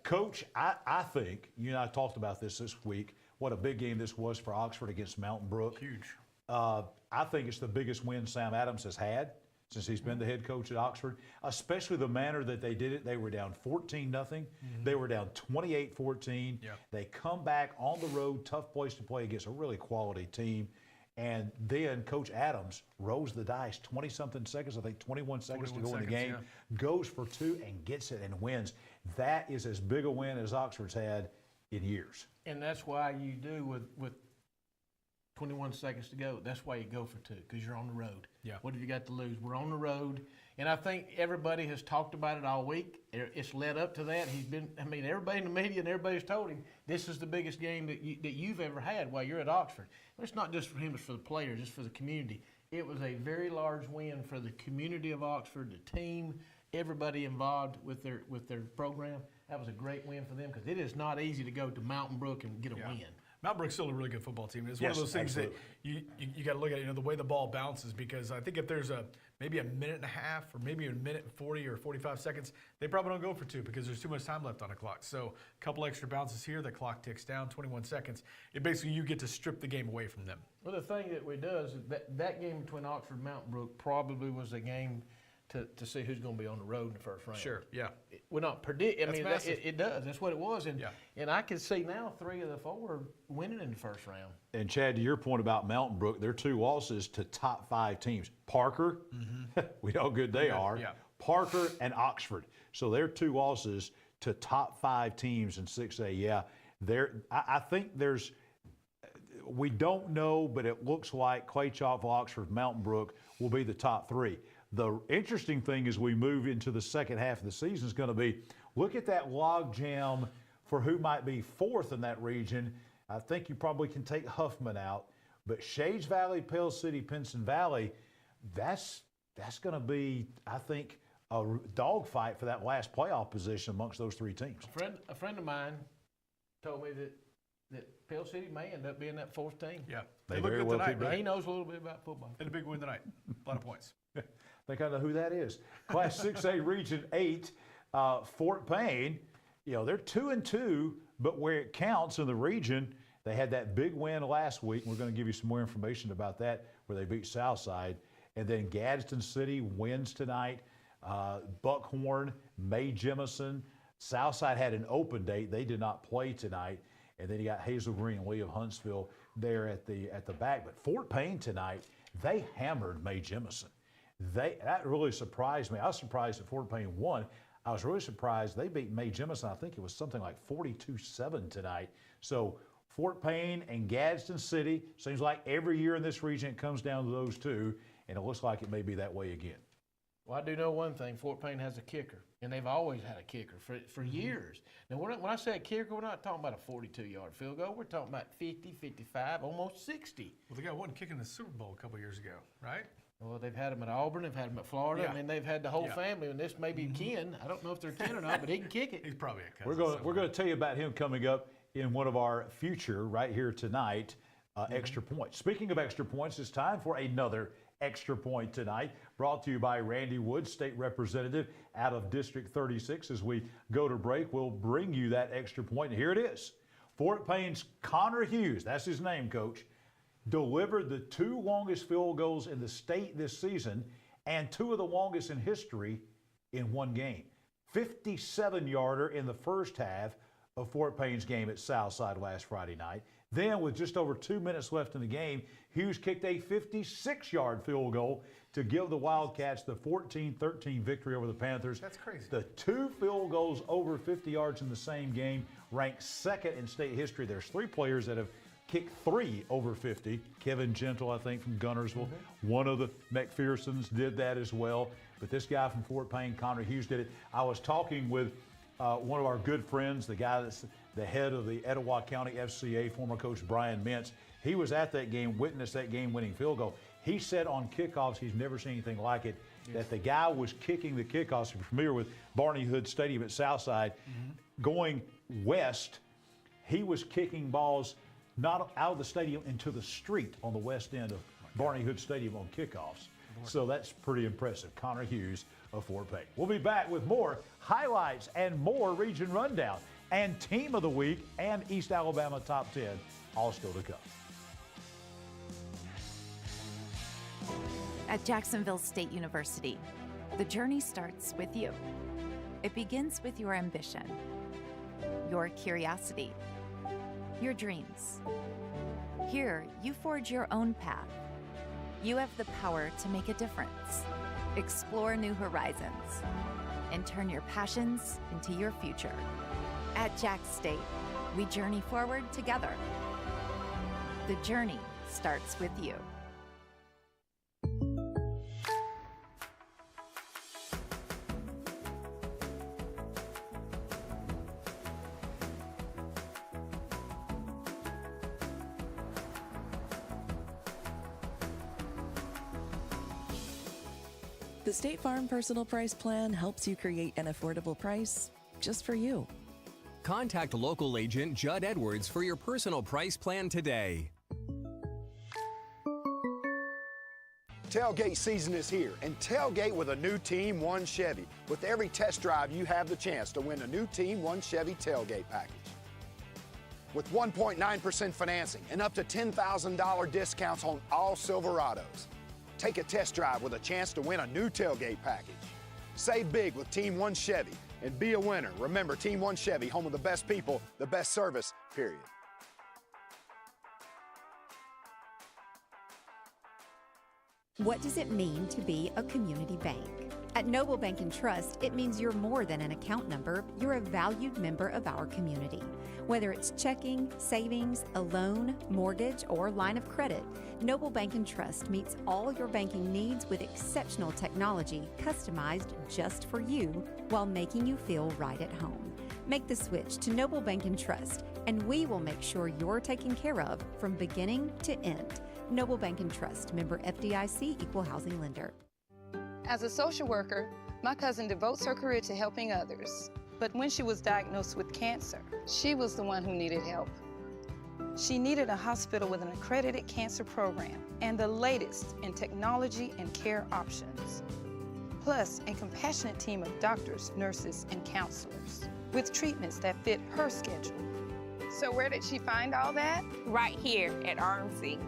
Speaker 1: Coach, I think, you and I talked about this week, what a big game this was for Oxford against Mountain Brook.
Speaker 19: Huge.
Speaker 1: I think it's the biggest win Sam Adams has had since he's been the head coach at Oxford, especially the manner that they did it. They were down 14-0. They were down 28-14.
Speaker 19: Yep.
Speaker 1: They come back on the road, tough place to play against a really quality team. And then Coach Adams rolls the dice, 20-something seconds, I think 21 seconds to go in the game, goes for 2 and gets it and wins. That is as big a win as Oxford's had in years.
Speaker 26: And that's why you do with 21 seconds to go. That's why you go for 2, because you're on the road.
Speaker 19: Yeah.
Speaker 26: What have you got to lose? We're on the road. And I think everybody has talked about it all week. It's led up to that. Everybody in the media and everybody's told him this is the biggest game that you've ever had while you're at Oxford. But it's not just for him, it's for the players, it's for the community. It was a very large win for the community of Oxford, the team, everybody involved with their program. That was a great win for them because it is not easy to go to Mountain Brook and get a win.
Speaker 19: Mountain Brook's still a really good football team. It's one of those things that you got to look at, the way the ball bounces, because I think if there's maybe a minute and a half or maybe a minute and 40 or 45 seconds, they probably don't go for 2 because there's too much time left on the clock. So a couple extra bounces here, the clock ticks down, 21 seconds. You get to strip the game away from them.
Speaker 26: Well, the thing that we does is that game between Oxford and Mountain Brook probably was a game to see who's going to be on the road in the first round.
Speaker 19: Sure, yeah.
Speaker 26: We're not predicting. It does. That's what it was. And,
Speaker 19: yeah.
Speaker 26: And I can see now 3 of the 4 winning in the first round.
Speaker 1: And, Chad, to your point about Mountain Brook, their 2 losses to top 5 teams. Parker, we know how good they are.
Speaker 19: Yeah.
Speaker 1: Parker and Oxford. So their 2 losses to top 5 teams in 6A. Yeah, I think we don't know, but it looks like Clay Chalkville, Oxford, Mountain Brook will be the top 3. The interesting thing as we move into the second half of the season is going to be, look at that log jam for who might be 4th in that region. I think you probably can take Huffman out, but Shades Valley, Pale City, Pinson Valley, that's going to be, I think, a dogfight for that last playoff position amongst those 3 teams.
Speaker 26: A friend of mine told me that Pale City may end up being that 4th team.
Speaker 19: Yeah,
Speaker 1: they look good tonight,
Speaker 26: right? He knows a little bit about football.
Speaker 19: And a big win tonight, a lot of points.
Speaker 1: I think I know who that is. Class 6A Region 8, Fort Payne, they're 2-2, but where it counts in the region, they had that big win last week. We're going to give you some more information about that, where they beat Southside. And then Gadsden City wins tonight. Buckhorn, May Jemison. Southside had an open date. They did not play tonight. And then you got Hazel Green and Lee of Huntsville there at the back. But Fort Payne tonight, they hammered May Jemison. That really surprised me. I was surprised that Fort Payne won. I was really surprised they beat May Jemison. I think it was something like 42-7 tonight. So Fort Payne and Gadsden City, seems like every year in this region it comes down to those 2, and it looks like it may be that way again.
Speaker 26: Well, I do know one thing. Fort Payne has a kicker, and they've always had a kicker for years. Now, when I say a kicker, we're not talking about a 42-yard field goal. We're talking about 50, 55, almost 60.
Speaker 19: Well, they got one kick in the Super Bowl a couple years ago, right?
Speaker 26: Well, they've had him at Auburn. They've had him at Florida.
Speaker 19: Yeah.
Speaker 26: I mean, they've had the whole family, and this may be Ken. I don't know if they're Ken or not, but he can kick it.
Speaker 19: He's probably a cousin.
Speaker 1: We're going to tell you about him coming up in one of our future right here tonight, extra points. Speaking of extra points, it's time for another extra point tonight, brought to you by Randy Woods, State Representative out of District 36. As we go to break, we'll bring you that extra point. And here it is. Fort Payne's Connor Hughes, that's his name, Coach, delivered the 2 longest field goals in the state this season and 2 of the longest in history in one game. 57-yarder in the first half of Fort Payne's game at Southside last Friday night. Then, with just over 2 minutes left in the game, Hughes kicked a 56-yard field goal to give the Wildcats the 14-13 victory over the Panthers.
Speaker 19: That's crazy.
Speaker 1: The 2 field goals over 50 yards in the same game ranked 2nd in state history. There's 3 players that have kicked 3 over 50. Kevin Gentle, I think, from Gunnersville. One of the McPhersons did that as well. But this guy from Fort Payne, Connor Hughes, did it. I was talking with one of our good friends, the guy that's the head of the Etowah County FCA, former coach Brian Mintz. He was at that game, witnessed that game-winning field goal. He said on kickoffs, he's never seen anything like it, that the guy was kicking the kickoffs. If you're familiar with Barney Hood Stadium at Southside, going west, he was kicking balls not out of the stadium into the street on the west end of Barney Hood Stadium on kickoffs. So that's pretty impressive. Connor Hughes of Fort Payne. We'll be back with more highlights and more region rundown and team of the week and East Alabama top 10 all still to come.
Speaker 4: At Jacksonville State University, the journey starts with you. It begins with your ambition, your curiosity, your dreams. Here, you forge your own path. You have the power to make a difference, explore new horizons, and turn your passions into your future. At Jack State, we journey forward together. The journey starts with you.
Speaker 12: The State Farm Personal Price Plan helps you create an affordable price just for you.
Speaker 20: Contact local agent Judd Edwards for your personal price plan today.
Speaker 11: Tailgate season is here, and tailgate with a new Team 1 Chevy. With every test drive, you have the chance to win a new Team 1 Chevy tailgate package. With 1.9% financing and up to $10,000 discounts on all Silverados. Take a test drive with a chance to win a new tailgate package. Save big with Team 1 Chevy and be a winner. Remember, Team 1 Chevy, home of the best people, the best service, period.
Speaker 8: What does it mean to be a community bank? At Noble Bank and Trust, it means you're more than an account number, you're a valued member of our community. Whether it's checking, savings, a loan, mortgage, or line of credit, Noble Bank and Trust meets all your banking needs with exceptional technology customized just for you while making you feel right at home. Make the switch to Noble Bank and Trust, and we will make sure you're taken care of from beginning to end. Noble Bank and Trust, member FDIC, equal housing lender.
Speaker 10: As a social worker, my cousin devotes her career to helping others. But when she was diagnosed with cancer, she was the one who needed help. She needed a hospital with an accredited cancer program and the latest in technology and care options. Plus, a compassionate team of doctors, nurses, and counselors with treatments that fit her schedule.
Speaker 13: So where did she find all that? Right here at RMC.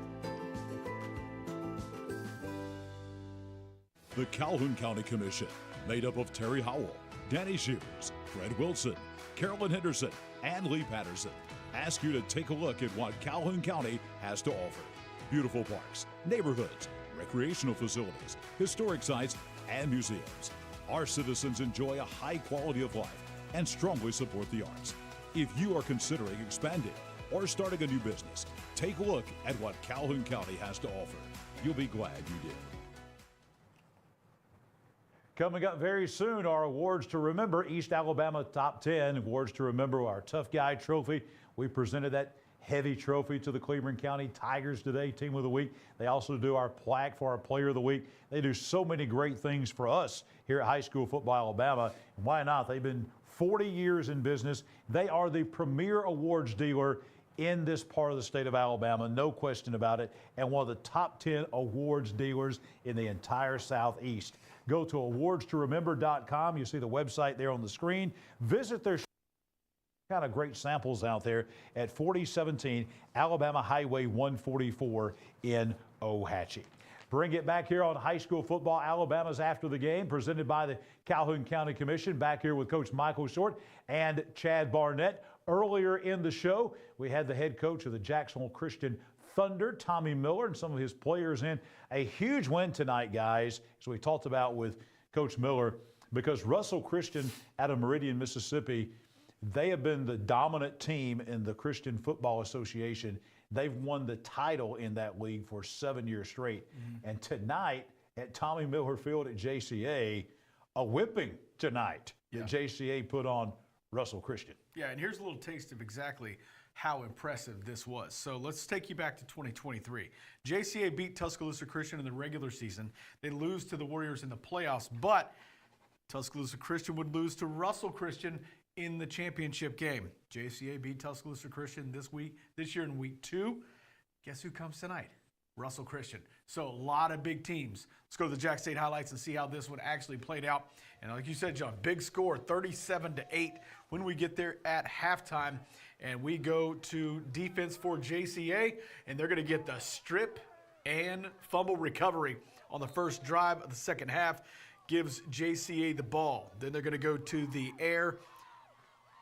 Speaker 3: The Calhoun County Commission, made up of Terry Howell, Danny Shears, Fred Wilson, Carolyn Henderson, and Lee Patterson, ask you to take a look at what Calhoun County has to offer. Beautiful parks, neighborhoods, recreational facilities, historic sites, and museums. Our citizens enjoy a high quality of life and strongly support the arts. If you are considering expanding or starting a new business, take a look at what Calhoun County has to offer. You'll be glad you did.
Speaker 1: Coming up very soon, our awards to remember, East Alabama Top 10 awards to remember, our Tough Guy Trophy. We presented that heavy trophy to the Cleveland County Tigers today, Team of the Week. They also do our plaque for our Player of the Week. They do so many great things for us here at High School Football Alabama. Why not? They've been 40 years in business. They are the premier awards dealer in this part of the state of Alabama, no question about it, and one of the top 10 awards dealers in the entire Southeast. Go to awardstoRemember.com. You see the website there on the screen. Visit their kind of great samples out there at 4017 Alabama Highway 144 in Ohatchee. Bring it back here on High School Football Alabama's After the Game, presented by the Calhoun County Commission. Back here with Coach Michael Short and Chad Barnett. Earlier in the show, we had the head coach of the Jacksonville Christian Thunder, Tommy Miller, and some of his players in. A huge win tonight, guys, as we talked about with Coach Miller, because Russell Christian out of Meridian, Mississippi, they have been the dominant team in the Christian Football Association. They've won the title in that league for 7 years straight. And tonight at Tommy Miller Field at JCA, a whipping tonight that JCA put on Russell Christian.
Speaker 19: Yeah, and here's a little taste of exactly how impressive this was. So let's take you back to 2023. JCA beat Tuscaloosa Christian in the regular season. They lose to the Warriors in the playoffs, but Tuscaloosa Christian would lose to Russell Christian in the championship game. JCA beat Tuscaloosa Christian this year in week 2. Guess who comes tonight? Russell Christian. So a lot of big teams. Let's go to the Jack State highlights and see how this one actually played out. And like you said, John, big score, 37-8 when we get there at halftime. And we go to defense for JCA, and they're going to get the strip and fumble recovery on the first drive of the second half gives JCA the ball. Then they're going to go to the air.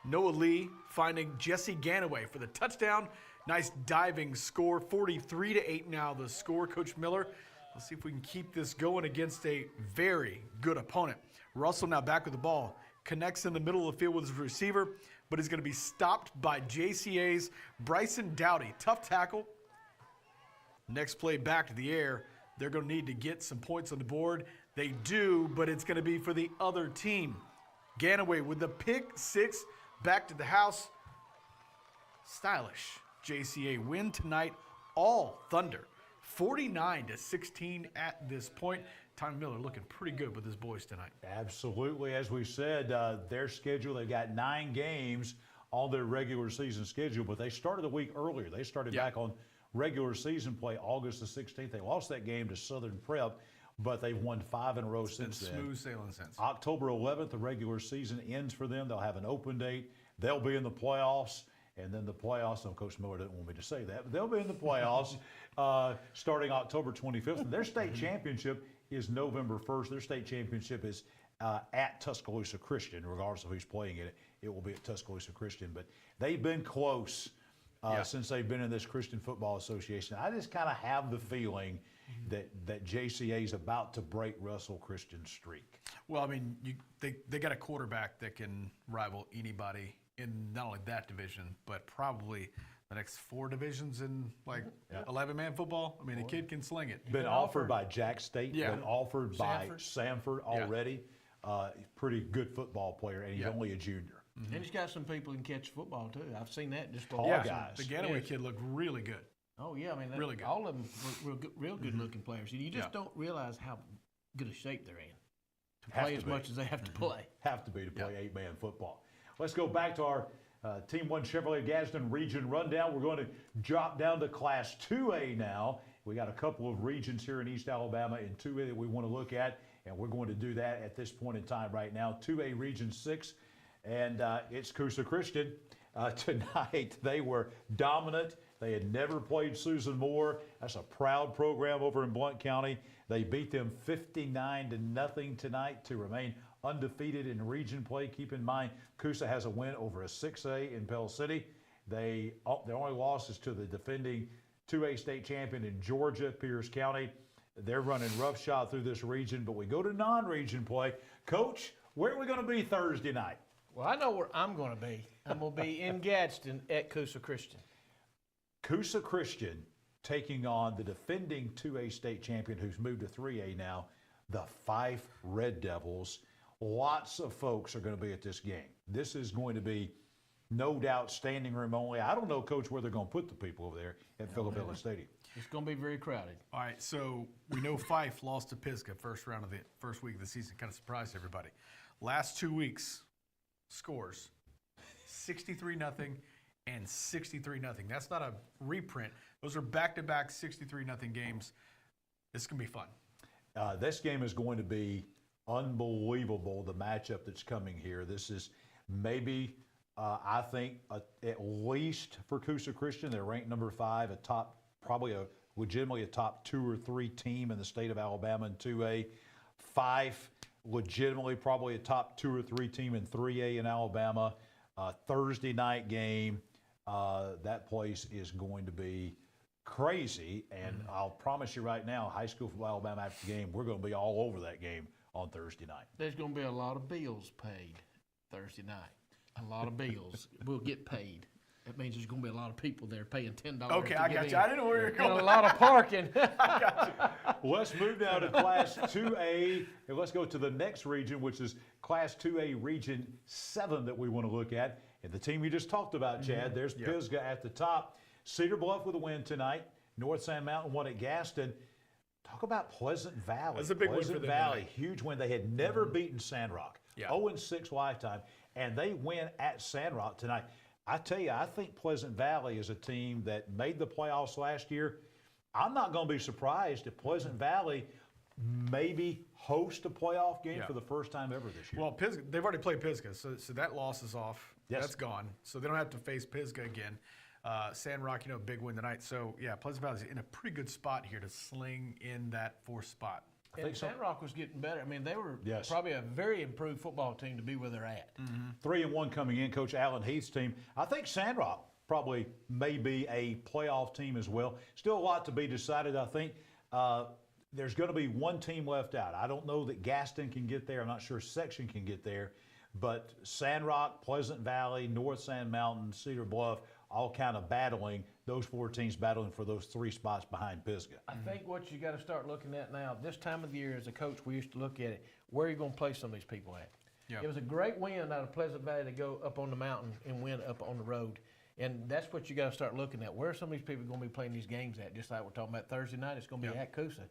Speaker 19: Noah Lee finding Jesse Ganaway for the touchdown. Nice diving score, 43-8 now the score. Coach Miller, let's see if we can keep this going against a very good opponent. Russell now back with the ball. Connects in the middle of the field with his receiver, but he's going to be stopped by JCA's Bryson Dowdy. Tough tackle. Next play back to the air. They're going to need to get some points on the board. They do, but it's going to be for the other team. Ganaway with the pick six. Back to the house. Stylish. JCA win tonight. All Thunder. 49-16 at this point. Tommy Miller looking pretty good with his boys tonight.
Speaker 1: Absolutely. As we said, their schedule, they've got 9 games on their regular season schedule, but they started a week earlier. They started back on regular season play August the 16th. They lost that game to Southern Prep, but they've won 5 in a row since then.
Speaker 19: Smooth sailing since.
Speaker 1: October 11th, the regular season ends for them. They'll have an open date. They'll be in the playoffs, and then the playoffs, and Coach Miller didn't want me to say that, but they'll be in the playoffs starting October 25th. And their state championship is November 1st. Their state championship is at Tuscaloosa Christian. Regardless of who's playing it, it will be at Tuscaloosa Christian. But they've been close since they've been in this Christian Football Association. I just kind of have the feeling that JCA is about to break Russell Christian's streak.
Speaker 19: Well, I mean, they got a quarterback that can rival anybody in not only that division, but probably the next 4 divisions in 11-man football. I mean, the kid can sling it.
Speaker 1: Been offered by Jack State, been offered by Sanford already. Pretty good football player, and he's only a junior.
Speaker 26: And he's got some people who can catch football, too. I've seen that just for
Speaker 1: guys.
Speaker 19: The Ganaway kid looked really good.
Speaker 26: Oh, yeah. I mean,
Speaker 19: really good.
Speaker 26: All of them were real good-looking players. You just don't realize how good a shape they're in to play as much as they have to play.
Speaker 1: Have to be to play 8-man football. Let's go back to our Team 1 Chevrolet Gadsden region rundown. We're going to drop down to Class 2A now. We got a couple of regions here in East Alabama in 2A that we want to look at, and we're going to do that at this point in time right now. 2A Region 6, and it's Coosa Christian. Tonight, they were dominant. They had never played Susan Moore. That's a proud program over in Blount County. They beat them 59-0 tonight to remain undefeated in region play. Keep in mind, Coosa has a win over a 6A in Pell City. Their only loss is to the defending 2A state champion in Georgia, Pierce County. They're running roughshod through this region, but we go to non-region play. Coach, where are we going to be Thursday night?
Speaker 26: Well, I know where I'm going to be. I'm going to be in Gadsden at Coosa Christian.
Speaker 1: Coosa Christian taking on the defending 2A state champion who's moved to 3A now, the Fife Red Devils. Lots of folks are going to be at this game. This is going to be, no doubt, standing room only. I don't know, Coach, where they're going to put the people over there at Philip Ellis Stadium.
Speaker 26: It's going to be very crowded.
Speaker 19: All right, so we know Fife lost to Pisgah first week of the season. Kind of surprised everybody. Last 2 weeks, scores 63-0 and 63-0. That's not a reprint. Those are back-to-back 63-0 games. This is going to be fun.
Speaker 1: This game is going to be unbelievable, the matchup that's coming here. This is maybe, I think, at least for Coosa Christian, they're ranked number 5, legitimately a top 2 or 3 team in the state of Alabama in 2A. Fife, legitimately probably a top 2 or 3 team in 3A in Alabama. Thursday night game, that place is going to be crazy, and I'll promise you right now, High School Football Alabama after the game, we're going to be all over that game on Thursday night.
Speaker 26: There's going to be a lot of bills paid Thursday night. A lot of bills will get paid. That means there's going to be a lot of people there paying $10.
Speaker 19: Okay, I got you. I didn't know where you were going.
Speaker 26: And a lot of parking.
Speaker 19: I got
Speaker 1: you. Let's move now to Class 2A, and let's go to the next region, which is Class 2A Region 7 that we want to look at. And the team you just talked about, Chad, there's Pisgah at the top. Cedar Bluff with a win tonight. North Sand Mountain won at Gaston. Talk about Pleasant Valley.
Speaker 19: That's a big win for them.
Speaker 1: Pleasant Valley, huge win. They had never beaten Sandrock. 0-6 lifetime, and they win at Sandrock tonight. I tell you, I think Pleasant Valley is a team that made the playoffs last year. I'm not going to be surprised if Pleasant Valley maybe host a playoff game for the first time ever this year.
Speaker 19: Well, Pisgah, they've already played Pisgah, so that loss is off.
Speaker 1: Yes.
Speaker 19: That's gone. So they don't have to face Pisgah again. Sandrock, big win tonight. So, yeah, Pleasant Valley's in a pretty good spot here to sling in that 4th spot.
Speaker 26: And Sandrock was getting better. I mean, they were probably a very improved football team to be where they're at.
Speaker 1: 3-1 coming in, Coach Allen Heath's team. I think Sandrock probably may be a playoff team as well. Still a lot to be decided, I think. There's going to be one team left out. I don't know that Gaston can get there. I'm not sure Section can get there. But Sandrock, Pleasant Valley, North Sand Mountain, Cedar Bluff, all kind of battling, those 4 teams battling for those 3 spots behind Pisgah.
Speaker 26: I think what you got to start looking at now, this time of the year as a coach, we used to look at it, where are you going to place some of these people at?
Speaker 19: Yep.
Speaker 26: It was a great win out of Pleasant Valley to go up on the mountain and win up on the road. And that's what you got to start looking at. Where are some of these people going to be playing these games at? Just like we're talking about Thursday night, it's going to be at Coosa.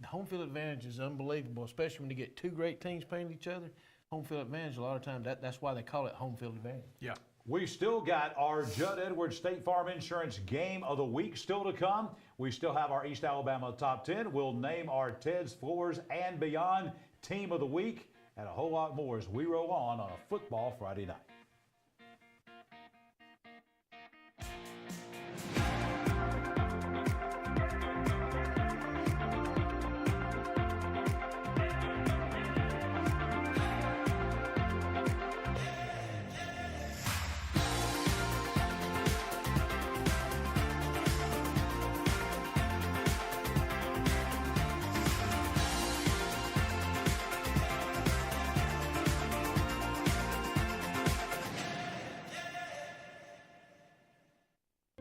Speaker 26: The home field advantage is unbelievable, especially when you get 2 great teams playing each other. Home field advantage, a lot of times, that's why they call it home field advantage.
Speaker 19: Yeah.
Speaker 1: We still got our Judd Edwards State Farm Insurance Game of the Week still to come. We still have our East Alabama Top 10. We'll name our Ted's Floors and Beyond Team of the Week and a whole lot more as we roll on a Football Friday night.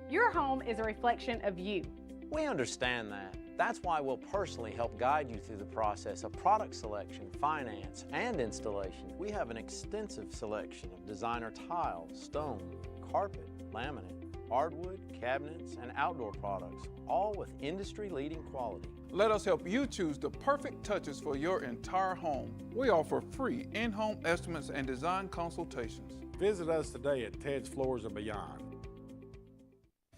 Speaker 14: Your home is a reflection of you.
Speaker 5: We understand that. That's why we'll personally help guide you through the process of product selection, finance, and installation. We have an extensive selection of designer tile, stone, carpet, laminate, hardwood, cabinets, and outdoor products, all with industry-leading quality.
Speaker 15: Let us help you choose the perfect touches for your entire home. We offer free in-home estimates and design consultations.
Speaker 17: Visit us today at Ted's Floors and Beyond.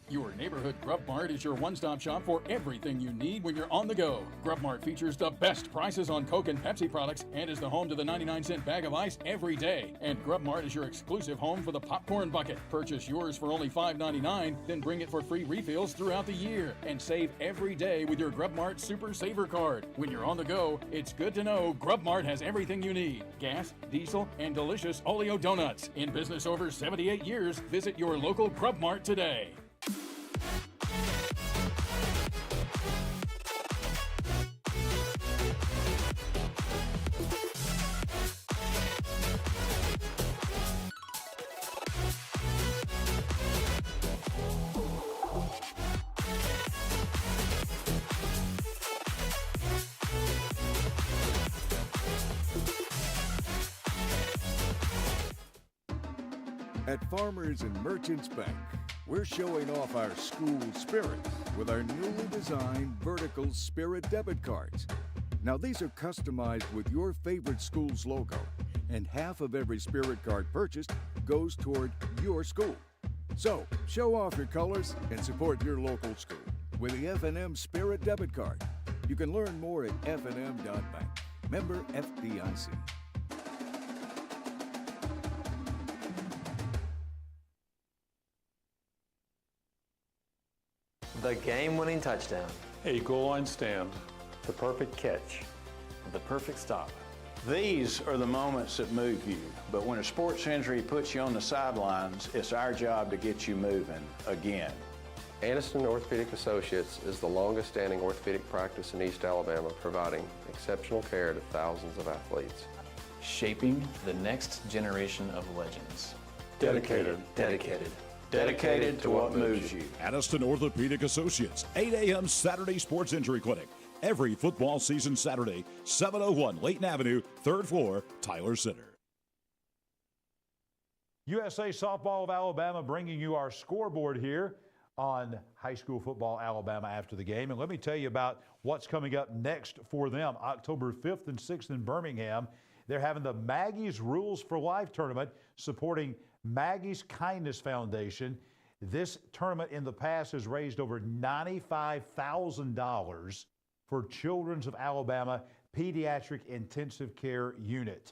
Speaker 21: Your neighborhood Grub Mart is your one-stop shop for everything you need when you're on the go. Grub Mart features the best prices on Coke and Pepsi products and is the home to the 99-cent bag of ice every day. And Grub Mart is your exclusive home for the popcorn bucket. Purchase yours for only $5.99, then bring it for free refills throughout the year. And save every day with your Grub Mart Super Saver card. When you're on the go, it's good to know Grub Mart has everything you need. Gas, diesel, and delicious Oleo donuts. In business over 78 years, visit your local Grub Mart today.
Speaker 2: At Farmers and Merchants Bank, we're showing off our school spirit with our newly designed vertical Spirit debit cards. Now these are customized with your favorite school's logo, and half of every Spirit card purchased goes toward your school. So, show off your colors and support your local school with the F&M Spirit debit card. You can learn more at fnm.bank. Member FDIC.
Speaker 6: The game-winning touchdown.
Speaker 17: A goal line stand. The perfect catch.
Speaker 6: The perfect stop.
Speaker 7: These are the moments that move you, but when a sports injury puts you on the sidelines, it's our job to get you moving again.
Speaker 22: Aniston Orthopedic Associates is the longest-standing orthopedic practice in East Alabama, providing exceptional care to thousands of athletes.
Speaker 6: Shaping the next generation of legends.
Speaker 17: Dedicated.
Speaker 7: Dedicated to what moves you.
Speaker 3: Aniston Orthopedic Associates, 8 a.m. Saturday Sports Injury Clinic. Every football season Saturday, 701 Layton Avenue, 3rd floor, Tyler Center.
Speaker 1: USA Softball of Alabama bringing you our scoreboard here on High School Football Alabama after the game. And let me tell you about what's coming up next for them. October 5th and 6th in Birmingham, they're having the Maggie's Rules for Life tournament supporting Maggie's Kindness Foundation. This tournament in the past has raised over $95,000 for Children's of Alabama Pediatric Intensive Care Unit.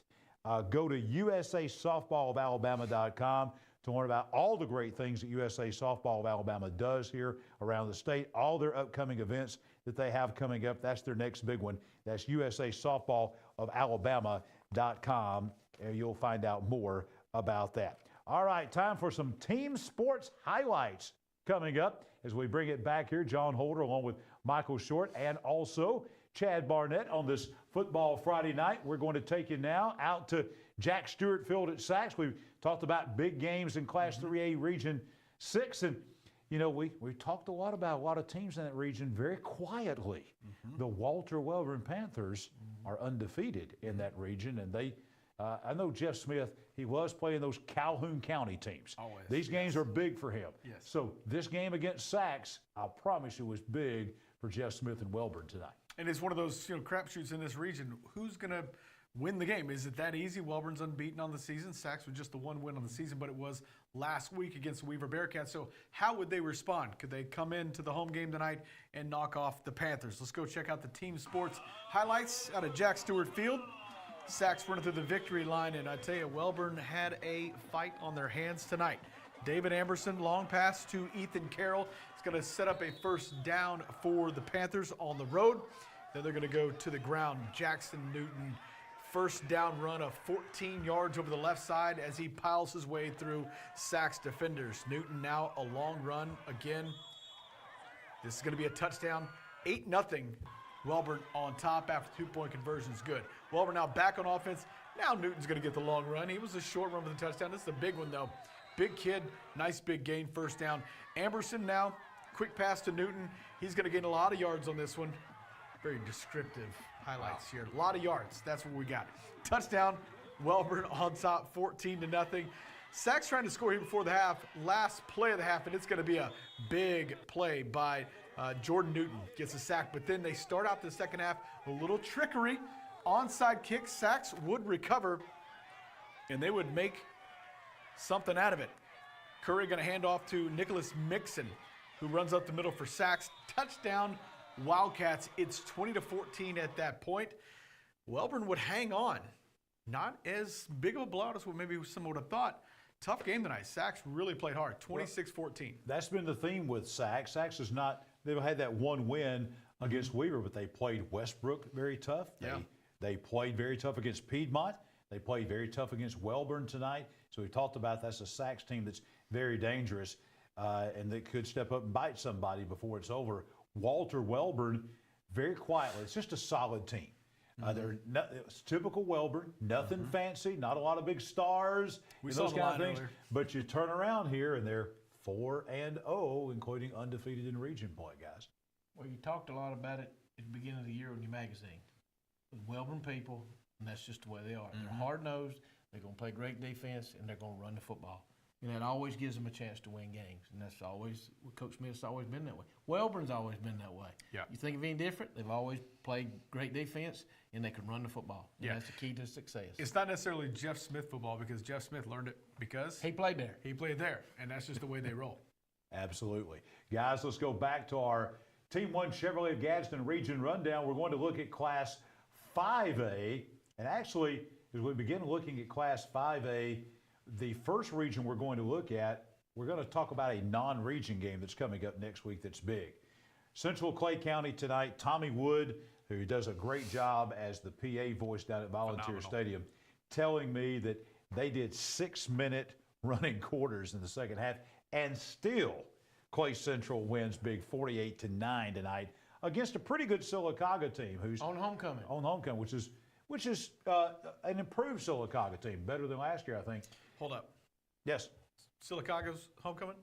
Speaker 1: Go to usasoftballofalabama.com to learn about all the great things that USA Softball of Alabama does here around the state, all their upcoming events that they have coming up. That's their next big one. That's USA Softball of Alabama.com, and you'll find out more about that. All right, time for some team sports highlights coming up as we bring it back here. Jon Holder along with Michael Short and also Chad Barnett on this Football Friday night. We're going to take you now out to Jack Stewart Field at Sachs. We've talked about big games in Class 3A Region 6, and you know, we talked a lot about a lot of teams in that region very quietly. The Walter Wellborn Panthers are undefeated in that region, and they, I know Jeff Smith, he was playing those Calhoun County teams.
Speaker 19: Always.
Speaker 1: These games are big for him.
Speaker 19: Yes.
Speaker 1: So this game against Sachs, I promise you, was big for Jeff Smith and Wellborn tonight.
Speaker 19: And it's one of those crapshoots in this region. Who's going to win the game? Is it that easy? Wellborn's unbeaten on the season. Sachs was just the one win on the season, but it was last week against the Weaver Bearcats. So how would they respond? Could they come into the home game tonight and knock off the Panthers? Let's go check out the team sports highlights out of Jack Stewart Field. Sachs running through the victory line, and I tell you, Wellborn had a fight on their hands tonight. David Amberson, long pass to Ethan Carroll. It's going to set up a first down for the Panthers on the road. Then they're going to go to the ground. Jackson Newton, first down run of 14 yards over the left side as he piles his way through Sachs defenders. Newton now a long run again. This is going to be a touchdown. 8-0. Wellborn on top after two-point conversion is good. Wellborn now back on offense. Now Newton's going to get the long run. He was a short run for the touchdown. This is a big one, though. Big kid, nice big gain, first down. Amberson now, quick pass to Newton. He's going to gain a lot of yards on this one. Very descriptive highlights here. A lot of yards. That's what we got. Touchdown. Wellborn on top, 14-0. Sachs trying to score here before the half. Last play of the half, and it's going to be a big play by Jordan Newton. Gets a sack, but then they start out the second half. A little trickery. Onside kick. Sachs would recover, and they would make something out of it. Curry going to hand off to Nicholas Mixon, who runs up the middle for Sachs. Touchdown, Wildcats. It's 20-14 at that point. Wellborn would hang on. Not as big of a blowout as what maybe some would have thought. Tough game tonight. Sachs really played hard. 26-14.
Speaker 1: That's been the theme with Sachs. Sachs is not, they've had that one win against Weaver, but they played Westbrook very tough. They played very tough against Piedmont. They played very tough against Wellborn tonight. So we talked about that's a Sachs team that's very dangerous and that could step up and bite somebody before it's over. Walter Wellborn, very quietly. It's just a solid team. It's typical Wellborn, nothing fancy, not a lot of big stars, those kind of things. Earlier. But you turn around here and they're 4-0, including undefeated in region play, guys.
Speaker 26: Well, you talked a lot about it at the beginning of the year in your magazine. With Wellborn people, and that's just the way they are. They're hard-nosed, they're going to play great defense, and they're going to run the football. And that always gives them a chance to win games. And that's always, Coach Smith's always been that way. Wellborn's always been that way.
Speaker 19: Yeah.
Speaker 26: You think of any different, they've always played great defense, and they can run the football. And that's the key to success.
Speaker 19: It's not necessarily Jeff Smith football because Jeff Smith learned it because
Speaker 26: he played there.
Speaker 19: He played there, and that's just the way they roll.
Speaker 1: Absolutely. Guys, let's go back to our Team 1 Chevrolet of Gadsden Region Rundown. We're going to look at Class 5A. And actually, as we begin looking at Class 5A, the first region we're going to look at, we're going to talk about a non-region game that's coming up next week that's big. Central Clay County tonight, Tommy Wood, who does a great job as the PA voice down at Volunteer Stadium, telling me that they did 6-minute running quarters in the second half, and still Clay Central wins big 48-9 tonight against a pretty good Sylacauga team who's
Speaker 26: on homecoming.
Speaker 1: On homecoming, which is an improved Sylacauga team, better than last year, I think.
Speaker 19: Hold up.
Speaker 1: Yes.
Speaker 19: Sylacauga's homecoming?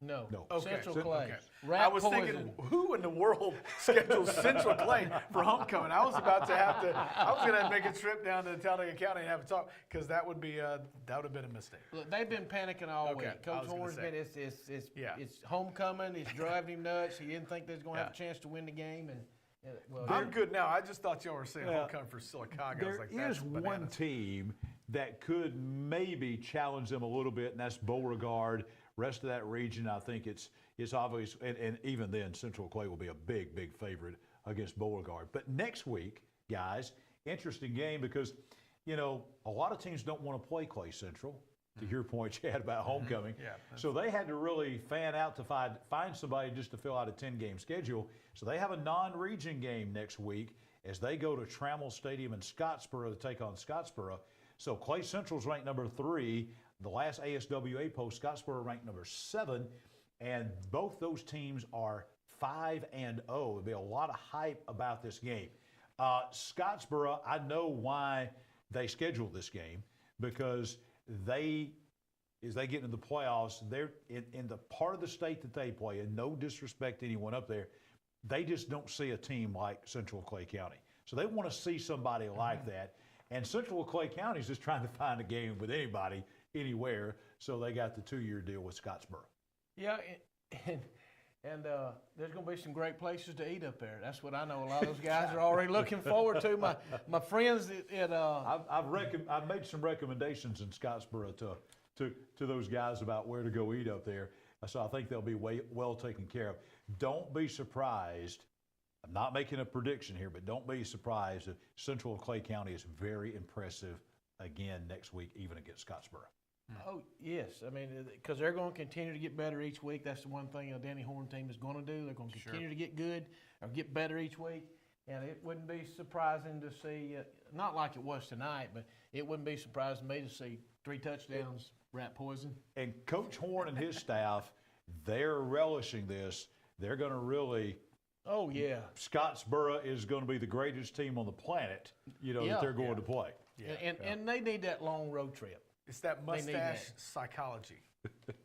Speaker 26: No.
Speaker 19: Okay.
Speaker 26: Central Clay.
Speaker 19: Okay. I was thinking, who in the world schedules Central Clay for homecoming? I was about to have to. I was going to make a trip down to Talladega County and have a talk because that would have been a mistake.
Speaker 26: Look, they've been panicking all week. Coach Horn's been. It's homecoming. It's driving him nuts. He didn't think they was going to have a chance to win the game, and. Well,
Speaker 19: I'm good now. I just thought y'all were saying homecoming for Sylacauga.
Speaker 1: There is one team that could maybe challenge them a little bit, and that's Beauregard. Rest of that region, I think it's obvious, and even then, Central Clay will be a big, big favorite against Beauregard. But next week, guys, interesting game because, a lot of teams don't want to play Clay Central. to your point, Chad, about homecoming.
Speaker 19: Yeah.
Speaker 1: So they had to really fan out to find somebody just to fill out a 10-game schedule. So they have a non-region game next week as they go to Trammell Stadium in Scottsboro to take on Scottsboro. So Clay Central's ranked number 3. The last ASWA poll, Scottsboro ranked number 7. And both those teams are 5-0. There'll be a lot of hype about this game. Scottsboro, I know why they scheduled this game, because as they get into the playoffs, they're in the part of the state that they play, and no disrespect to anyone up there, they just don't see a team like Central Clay County. So they want to see somebody like that. And Central Clay County is just trying to find a game with anybody, anywhere. So they got the 2-year deal with Scottsboro.
Speaker 26: Yeah, and there's going to be some great places to eat up there. That's what I know. A lot of those guys are already looking forward to. My friends
Speaker 1: I've made some recommendations in Scottsboro to those guys about where to go eat up there. So I think they'll be well taken care of. Don't be surprised. I'm not making a prediction here, but don't be surprised if Central Clay County is very impressive again next week, even against Scottsboro.
Speaker 26: Oh, yes. I mean, because they're going to continue to get better each week. That's the one thing a Danny Horn team is going to do. They're going to continue to get good or get better each week. And it wouldn't be surprising to see, not like it was tonight, but it wouldn't be surprising to me to see 3 touchdowns, rat poison.
Speaker 1: And Coach Horn and his staff, they're relishing this. They're going to really –
Speaker 26: oh, yeah.
Speaker 1: Scottsboro is going to be the greatest team on the planet, that they're going to play.
Speaker 26: Yeah. And they need that long road trip.
Speaker 19: It's that mustache psychology.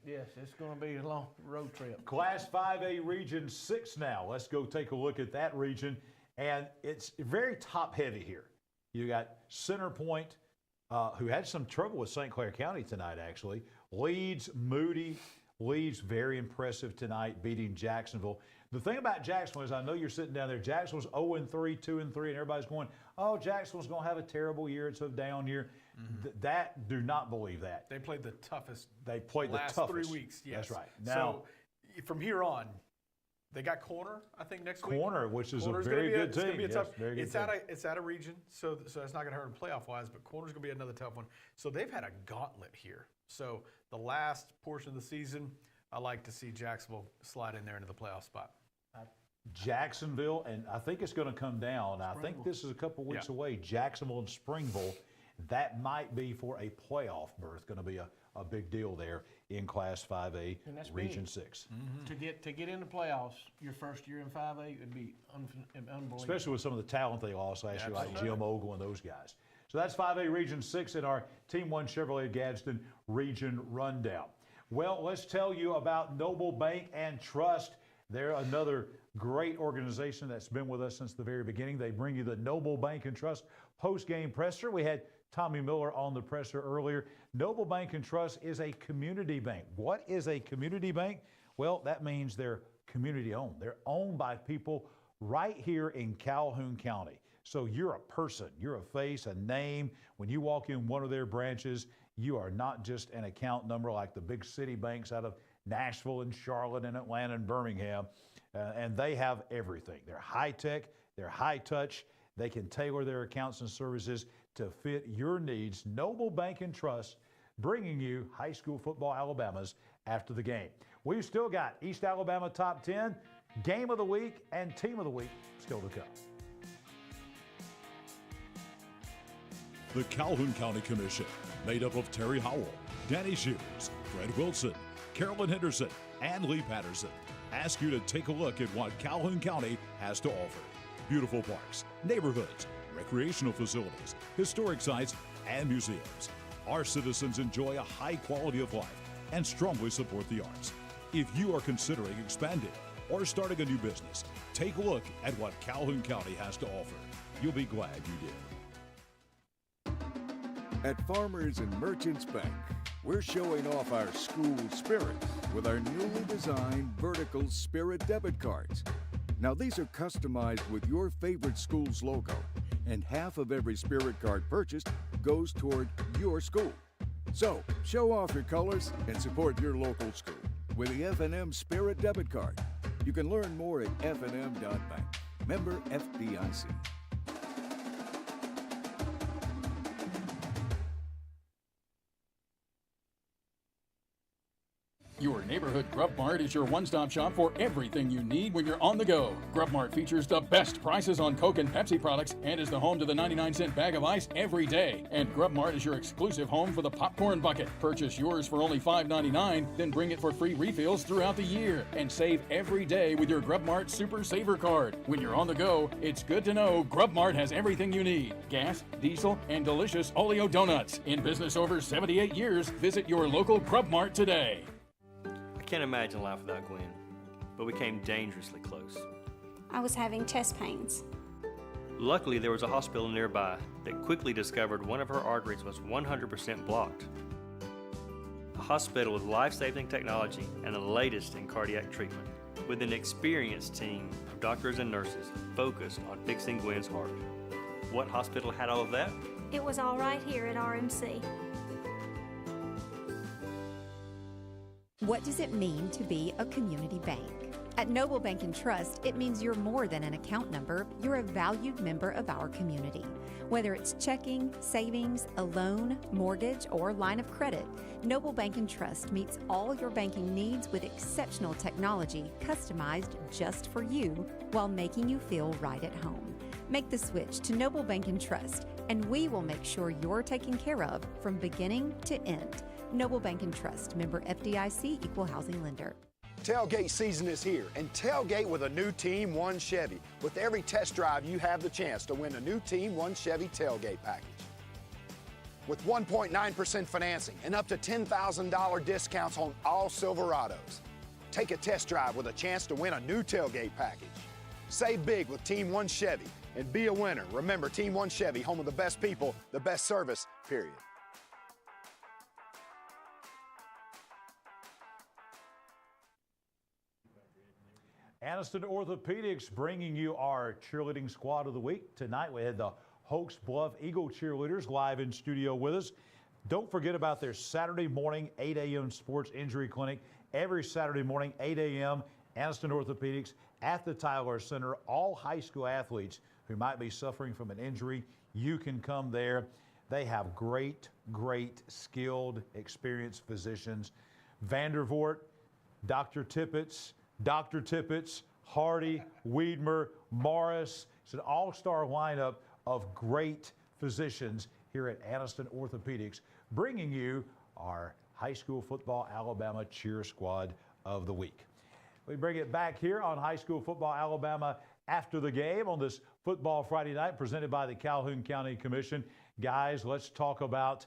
Speaker 26: Yes, it's going to be a long road trip.
Speaker 1: Class 5A Region 6 now. Let's go take a look at that region. And it's very top-heavy here. You got Center Point, who had some trouble with St. Clair County tonight, actually. Leeds, Moody. Leeds, very impressive tonight, beating Jacksonville. The thing about Jacksonville is, I know you're sitting down there, Jacksonville's 0-3, 2-3, and everybody's going, oh, Jacksonville's going to have a terrible year. It's a down year. Do not believe that.
Speaker 19: They played the toughest.
Speaker 1: They played
Speaker 19: last
Speaker 1: the toughest
Speaker 19: 3 weeks. Yes.
Speaker 1: That's right. Now,
Speaker 19: so from here on, they got Corner, I think, next week.
Speaker 1: Corner, which is
Speaker 19: Corner's
Speaker 1: a very good
Speaker 19: team.
Speaker 1: team.
Speaker 19: Yes,
Speaker 1: very good team.
Speaker 19: It's out of region, so it's not going to hurt them playoff-wise, but Corner's going to be another tough one. So they've had a gauntlet here. So the last portion of the season, I like to see Jacksonville slide in there into the playoff spot.
Speaker 1: Jacksonville, and I think it's going to come down. I think this is a couple weeks away. Jacksonville and Springville, that might be for a playoff berth. Going to be a big deal there in Class 5A, Region 6.
Speaker 26: To get into playoffs, your first year in 5A would be unbelievable.
Speaker 1: Especially with some of the talent they lost last year, like Jim Ogle and those guys. So that's 5A Region 6 in our Team 1 Chevrolet Gadsden Region Rundown. Well, let's tell you about Noble Bank and Trust. They're another great organization that's been with us since the very beginning. They bring you the Noble Bank and Trust post-game presser. We had Tommy Miller on the presser earlier. Noble Bank and Trust is a community bank. What is a community bank? Well, that means they're community owned. They're owned by people right here in Calhoun County. So you're a person, you're a face, a name. When you walk in one of their branches, you are not just an account number like the big city banks out of Nashville and Charlotte and Atlanta and Birmingham. And they have everything. They're high tech, they're high touch. They can tailor their accounts and services to fit your needs. Noble Bank and Trust, bringing you high school football Alabamas after the game. We've still got East Alabama Top 10, Game of the Week, and Team of the Week still to come.
Speaker 3: The Calhoun County Commission, made up of Terry Howell, Danny Shears, Fred Wilson, Carolyn Henderson, and Lee Patterson, ask you to take a look at what Calhoun County has to offer. Beautiful parks, neighborhoods, recreational facilities, historic sites, and museums. Our citizens enjoy a high quality of life and strongly support the arts. If you are considering expanding or starting a new business, take a look at what Calhoun County has to offer. You'll be glad you did.
Speaker 2: At Farmers and Merchants Bank, we're showing off our school spirit with our newly designed vertical Spirit debit cards. Now, these are customized with your favorite school's logo, and half of every Spirit card purchased goes toward your school. So, show off your colors and support your local school with the F&M Spirit debit card. You can learn more at fnm.bank. Member FDIC.
Speaker 21: neighborhood Grub Mart is your one-stop shop for everything you need when you're on the go. Grub Mart features the best prices on Coke and Pepsi products and is the home to the 99-cent bag of ice every day. And Grub Mart is your exclusive home for the popcorn bucket. Purchase yours for only $5.99, then bring it for free refills throughout the year. And save every day with your Grub Mart Super Saver Card. When you're on the go, it's good to know Grub Mart has everything you need. Gas, diesel, and delicious Oleo donuts. In business over 78 years, visit your local Grub Mart today.
Speaker 9: I can't imagine life without Gwen, but we came dangerously close.
Speaker 16: I was having chest pains.
Speaker 9: Luckily, there was a hospital nearby that quickly discovered one of her arteries was 100% blocked. A hospital with life-saving technology and the latest in cardiac treatment, with an experienced team of doctors and nurses focused on fixing Gwen's heart. What hospital had all of that?
Speaker 16: It was all right here at RMC.
Speaker 8: What does it mean to be a community bank? At Noble Bank and Trust, it means you're more than an account number, you're a valued member of our community. Whether it's checking, savings, a loan, mortgage, or line of credit, Noble Bank and Trust meets all your banking needs with exceptional technology customized just for you while making you feel right at home. Make the switch to Noble Bank and Trust, and we will make sure you're taken care of from beginning to end. Noble Bank and Trust, member FDIC, equal housing lender.
Speaker 11: Tailgate season is here, and tailgate with a new Team 1 Chevy. With every test drive, you have the chance to win a new Team 1 Chevy tailgate package. With 1.9% financing and up to $10,000 discounts on all Silverados. Take a test drive with a chance to win a new tailgate package. Save big with Team 1 Chevy and be a winner. Remember, Team 1 Chevy, home of the best people, the best service, period.
Speaker 1: Anniston Orthopedics bringing you our cheerleading squad of the week. Tonight we had the Hoax Bluff Eagle cheerleaders live in studio with us. Don't forget about their Saturday morning 8 a.m. sports injury clinic. Every Saturday morning 8 a.m. Anniston Orthopedics at the Tyler Center. All high school athletes who might be suffering from an injury, you can come there. They have great, skilled, experienced physicians. Vandervoort, Dr. Tippett, Hardy, Wiedmer, Morris. It's an all-star lineup of great physicians here at Anniston Orthopedics, bringing you our high school football Alabama cheer squad of the week. We bring it back here on High School Football Alabama after the game on this Football Friday night presented by the Calhoun County Commission. Guys, let's talk about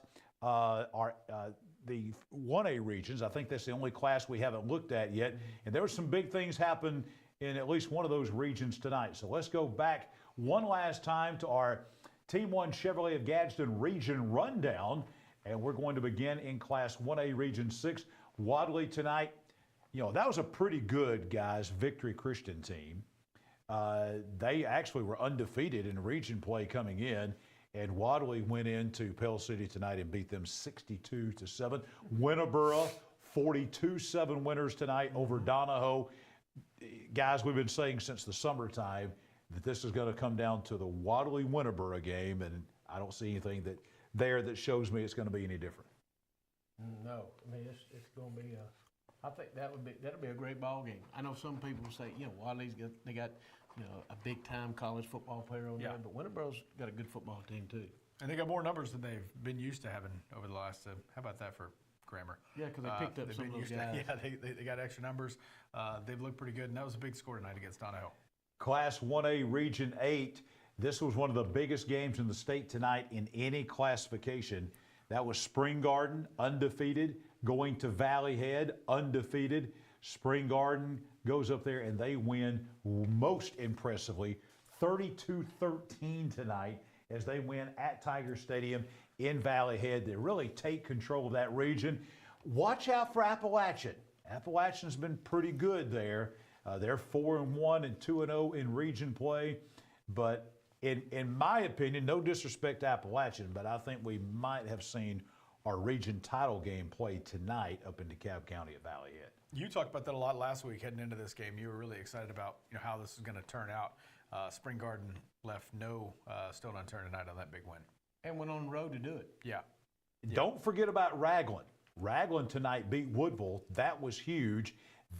Speaker 1: the 1A regions. I think that's the only class we haven't looked at yet. And there were some big things happen in at least one of those regions tonight. So let's go back one last time to our Team 1 Chevrolet of Gadsden region rundown. And we're going to begin in Class 1A Region 6. Wadley tonight, you know, that was a pretty good, guys, Victory Christian team. They actually were undefeated in region play coming in. And Wadley went into Pell City tonight and beat them 62-7. Winterboro, 42-7 winners tonight over Donahoe. Guys, we've been saying since the summertime that this is going to come down to the Wadley-Winterboro game, and I don't see anything that shows me it's going to be any different.
Speaker 26: No, I mean it's going to be I think that'll be a great ball game. I know some people say, you know, Wadley's got a big time college football player on there, but Winterboro's got a good football team too.
Speaker 19: And they got more numbers than they've been used to having over the last. How about that for grammar?
Speaker 26: Yeah, because they picked up some of those guys.
Speaker 19: They got extra numbers. They've looked pretty good, and that was a big score tonight against Donahoe.
Speaker 1: Class 1A Region 8. This was one of the biggest games in the state tonight in any classification. That was Spring Garden, undefeated, going to Valley Head, undefeated. Spring Garden goes up there and they win most impressively 32-13 tonight as they win at Tiger Stadium in Valley Head. They really take control of that region. Watch out for Appalachian. Appalachian's been pretty good there. They're 4-1 and 2-0 in region play. But in my opinion, no disrespect to Appalachian, but I think we might have seen our region title game played tonight up in DeKalb County at Valley Head.
Speaker 19: You talked about that a lot last week heading into this game. You were really excited about how this is going to turn out. Spring Garden left no stone unturned tonight on that big win.
Speaker 26: And went on the road to do it.
Speaker 19: Yeah.
Speaker 1: Don't forget about Raglan. Raglan tonight beat Woodville. That was huge.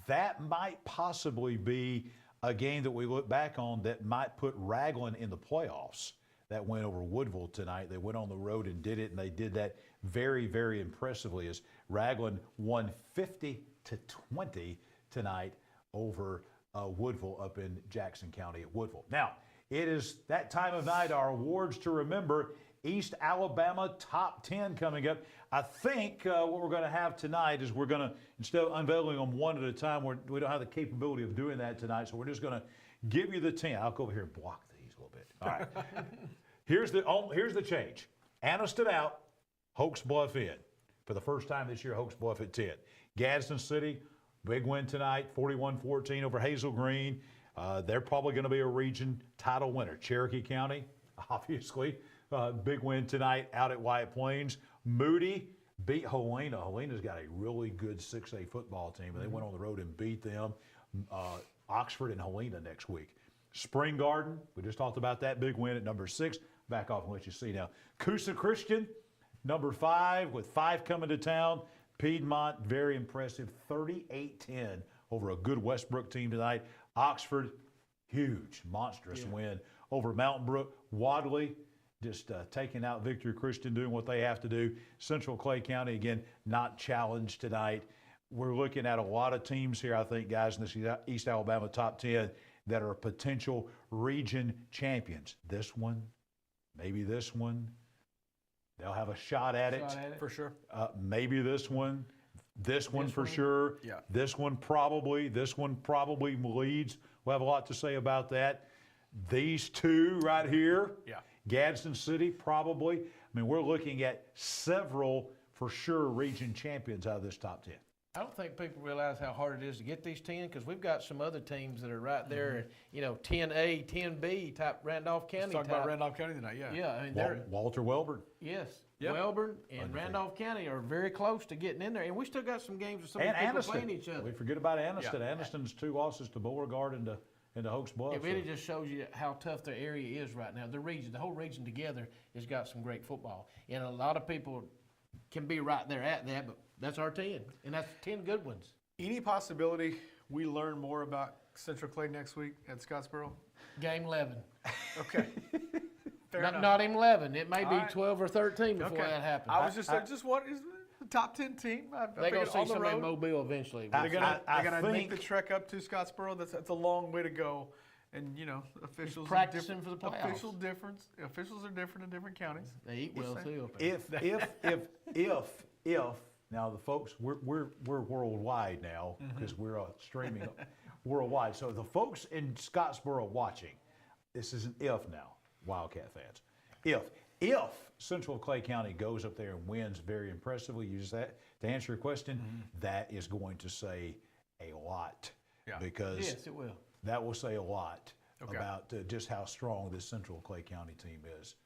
Speaker 1: That might possibly be a game that we look back on that might put Raglan in the playoffs. That win over Woodville tonight. They went on the road and did it, and they did that very, very impressively as Raglan won 50-20 tonight over Woodville up in Jackson County at Woodville. Now, it is that time of night, our awards to remember. East Alabama Top 10 coming up. I think what we're going to have tonight is we're going to, instead of unveiling them one at a time, we don't have the capability of doing that tonight, so we're just going to give you the 10. I'll go over here and block these a little bit. All right. Here's the change. Anniston out, Hoax Bluff in. For the first time this year, Hoax Bluff at 10. Gadsden City, big win tonight, 41-14 over Hazel Green. They're probably going to be a region title winner. Cherokee County, obviously. Big win tonight out at White Plains. Moody beat Helena. Helena's got a really good 6A football team, and they went on the road and beat them. Oxford and Helena next week. Spring Garden, we just talked about that big win at number 6. Back off and let you see now. Coosa Christian, number 5, with 5 coming to town. Piedmont, very impressive, 38-10 over a good Westbrook team tonight. Oxford, huge, monstrous win over Mountain Brook. Wadley, just taking out Victory Christian, doing what they have to do. Central Clay County, again, not challenged tonight. We're looking at a lot of teams here, I think, guys, in this East Alabama Top 10 that are potential region champions. This one, maybe this one. They'll have a shot at it.
Speaker 19: For sure.
Speaker 1: Maybe this one. This one for sure.
Speaker 19: Yeah.
Speaker 1: This one probably. This one probably leads. We'll have a lot to say about that. These two right here.
Speaker 19: Yeah.
Speaker 1: Gadsden City, probably. I mean, we're looking at several, for sure, region champions out of this top 10.
Speaker 26: I don't think people realize how hard it is to get these 10 because we've got some other teams that are right there, 10A, 10B type Randolph County.
Speaker 19: Let's talk about Randolph County tonight, yeah.
Speaker 26: Yeah, I mean,
Speaker 1: Walter Wellborn.
Speaker 26: Yes.
Speaker 19: Yep.
Speaker 26: Wellborn and Randolph County are very close to getting in there. And we still got some games with some of the people playing each other.
Speaker 1: We forget about Anniston.
Speaker 19: Yeah.
Speaker 1: Anniston's 2 losses to Beauregard and to Hoax Bluff.
Speaker 26: It really just shows you how tough the area is right now. The whole region together has got some great football. And a lot of people can be right there at that, but that's our 10. And that's 10 good ones.
Speaker 19: Any possibility we learn more about Central Clay next week at Scottsboro?
Speaker 26: Game 11.
Speaker 19: Okay.
Speaker 26: Not even 11. It may be 12 or 13 before that happens.
Speaker 19: I was just what is the top 10 team?
Speaker 26: They're going to see somebody in Mobile eventually.
Speaker 19: They're going to make the trek up to Scottsboro. That's a long way to go. And, officials
Speaker 26: practicing for the playoffs.
Speaker 19: Officials are different in different counties.
Speaker 26: They eat well, too.
Speaker 1: If now the folks, we're worldwide now because we're streaming worldwide. So the folks in Scottsboro watching, this is an if now, Wildcat fans. If Central Clay County goes up there and wins very impressively, use that to answer your question, that is going to say a lot.
Speaker 19: Yeah.
Speaker 1: Because
Speaker 26: yes, it will.
Speaker 1: That will say a lot about just how strong this Central Clay County team is.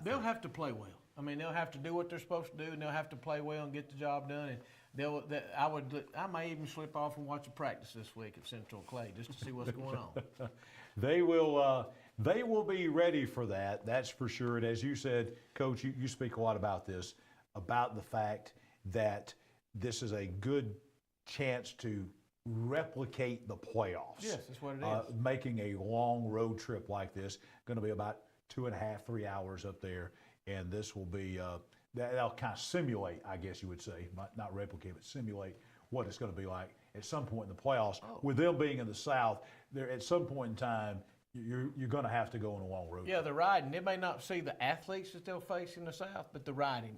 Speaker 26: They'll have to play well. I mean, they'll have to do what they're supposed to do, and they'll have to play well and get the job done. And I may even slip off and watch a practice this week at Central Clay just to see what's going on.
Speaker 1: They will be ready for that. That's for sure. And as you said, Coach, you speak a lot about this, about the fact that this is a good chance to replicate the playoffs.
Speaker 26: Yes, that's what it is.
Speaker 1: Making a long road trip like this, going to be about 2.5, 3 hours up there, and this will be that'll kind of simulate, I guess you would say, not replicate, but simulate what it's going to be like at some point in the playoffs. With them being in the South, there at some point in time, you're going to have to go on a long road.
Speaker 26: Yeah, the riding. They may not see the athletes that they'll face in the South, but the riding,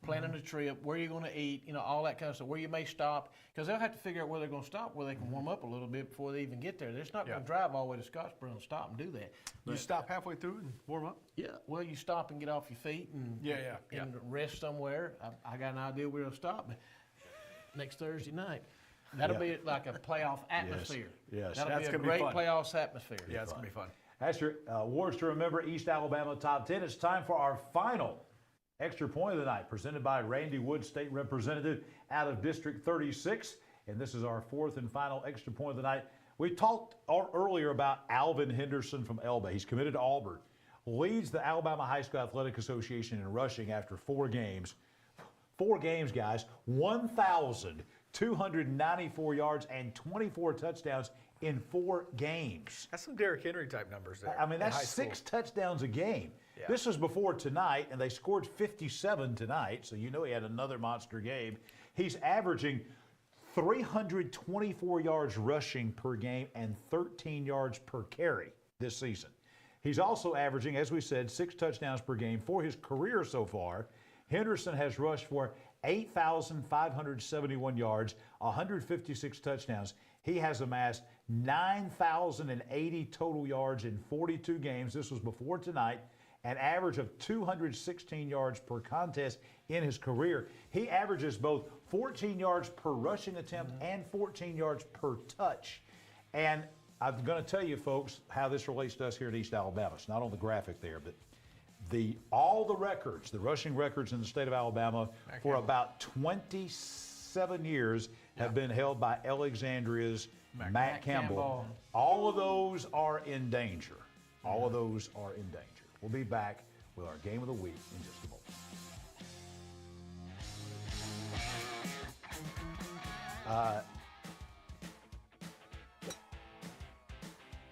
Speaker 26: planning a trip, where you're going to eat, all that kind of stuff, where you may stop, because they'll have to figure out where they're going to stop, where they can warm up a little bit before they even get there. They're just not going to drive all the way to Scottsboro and stop and do that.
Speaker 19: You stop halfway through and warm up?
Speaker 26: Yeah, well, you stop and get off your feet and rest somewhere. I got an idea where to stop next Thursday night. That'll be like a playoff atmosphere.
Speaker 1: Yes.
Speaker 26: That'll be a great playoffs atmosphere.
Speaker 19: Yeah, it's going to be fun.
Speaker 1: That's your awards to remember, East Alabama Top 10. It's time for our final extra point of the night, presented by Randy Wood, State Representative out of District 36. And this is our 4th and final extra point of the night. We talked earlier about Alvin Henderson from Elba. He's committed to Auburn. Leads the Alabama High School Athletic Association in rushing after 4 games. 4 games, guys, 1,294 yards and 24 touchdowns in 4 games.
Speaker 19: That's some Derrick Henry type numbers there.
Speaker 1: I mean, that's 6 touchdowns a game.
Speaker 19: Yeah.
Speaker 1: This was before tonight, and they scored 57 tonight, so you know he had another monster game. He's averaging 324 yards rushing per game and 13 yards per carry this season. He's also averaging, as we said, 6 touchdowns per game for his career so far. Henderson has rushed for 8,571 yards, 156 touchdowns. He has amassed 9,080 total yards in 42 games. This was before tonight. An average of 216 yards per contest in his career. He averages both 14 yards per rushing attempt and 14 yards per touch. And I'm going to tell you, folks, how this relates to us here at East Alabama. It's not on the graphic there, but all the records, the rushing records in the state of Alabama for about 27 years have been held by Alexandria's Matt Campbell. All of those are in danger. All of those are in danger. We'll be back with our game of the week in just a moment.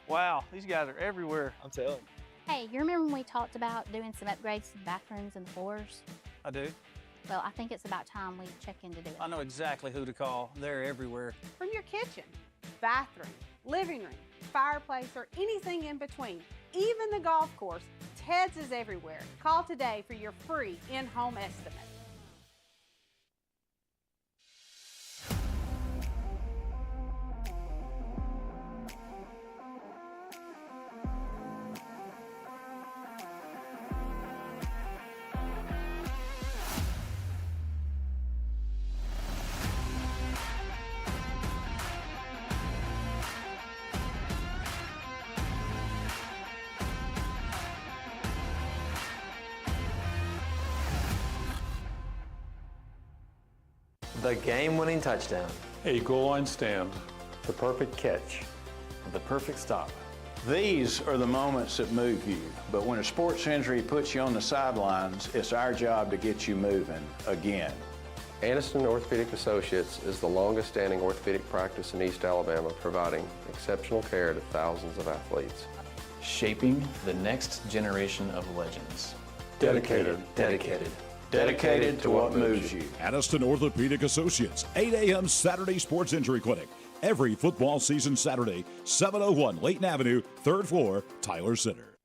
Speaker 4: Wow, these guys are everywhere. I'm telling you.
Speaker 12: Hey, you remember when we talked about doing some upgrades to the bathrooms and the floors?
Speaker 4: I do.
Speaker 12: Well, I think it's about time we check in to do it.
Speaker 4: I know exactly who to call. They're everywhere.
Speaker 14: From your kitchen, bathroom, living room, fireplace, or anything in between, even the golf course, Ted's is everywhere. Call today for your free in-home estimate.
Speaker 5: The game-winning touchdown.
Speaker 17: A goal line stand. The perfect catch.
Speaker 6: The perfect stop.
Speaker 7: These are the moments that move you, but when a sports injury puts you on the sidelines, it's our job to get you moving again.
Speaker 22: Aniston Orthopedic Associates is the longest standing orthopedic practice in East Alabama, providing exceptional care to thousands of athletes.
Speaker 6: Shaping the next generation of legends.
Speaker 17: Dedicated.
Speaker 7: Dedicated to what moves you.
Speaker 3: Aniston Orthopedic Associates, 8 a.m. Saturday Sports Injury Clinic. Every football season Saturday, 701 Layton Avenue, 3rd floor, Tyler Center.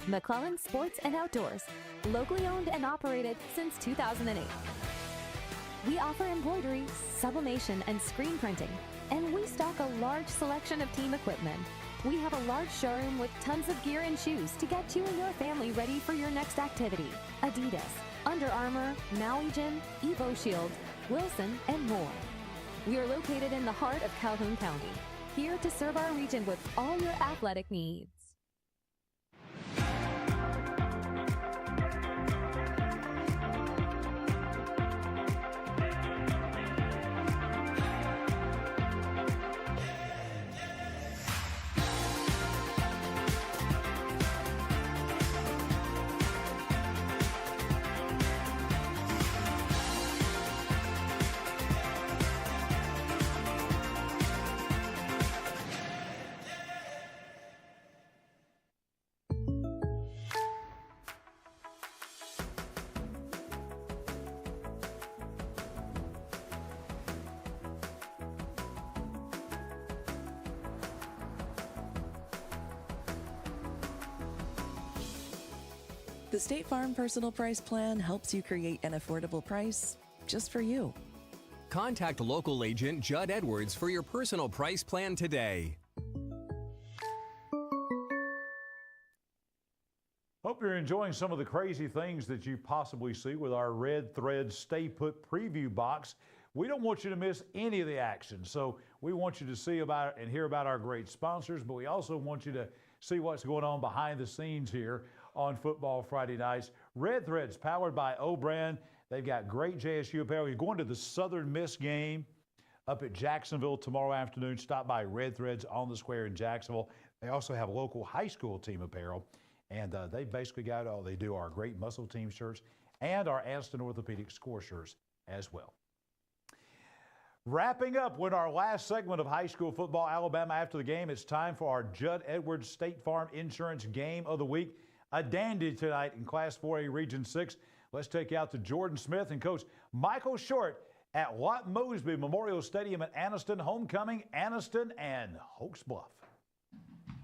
Speaker 18: McClellan Sports and Outdoors, locally owned and operated since 2008. We offer embroidery, sublimation, and screen printing, and we stock a large selection of team equipment. We have a large showroom with tons of gear and shoes to get you and your family ready for your next activity. Adidas, Under Armour, Maui Jim, Evo Shield, Wilson, and more. We are located in the heart of Calhoun County, here to serve our region with all your athletic needs.
Speaker 23: The State Farm Personal Price Plan helps you create an affordable price just for you.
Speaker 20: Contact local agent Judd Edwards for your personal price plan today.
Speaker 1: Hope you're enjoying some of the crazy things that you possibly see with our Red Thread Stay Put preview box. We don't want you to miss any of the action, so we want you to see about and hear about our great sponsors, but we also want you to see what's going on behind the scenes here on Football Friday nights. Red Thread's powered by O-Brand. They've got great JSU apparel. You're going to the Southern Miss game up at Jacksonville tomorrow afternoon. Stop by Red Thread's on the square in Jacksonville. They also have local high school team apparel. And they basically got all they do are great muscle team shirts and our Anniston Orthopedic Scoreshers as well. Wrapping up with our last segment of high school football, Alabama after the game, it's time for our Judd Edwards State Farm Insurance Game of the Week. A dandy tonight in Class 4A Region 6. Let's take you out to Jordan Smith and Coach Michael Short at Watt Mosby Memorial Stadium at Anniston. Homecoming, Anniston and Hoax Bluff.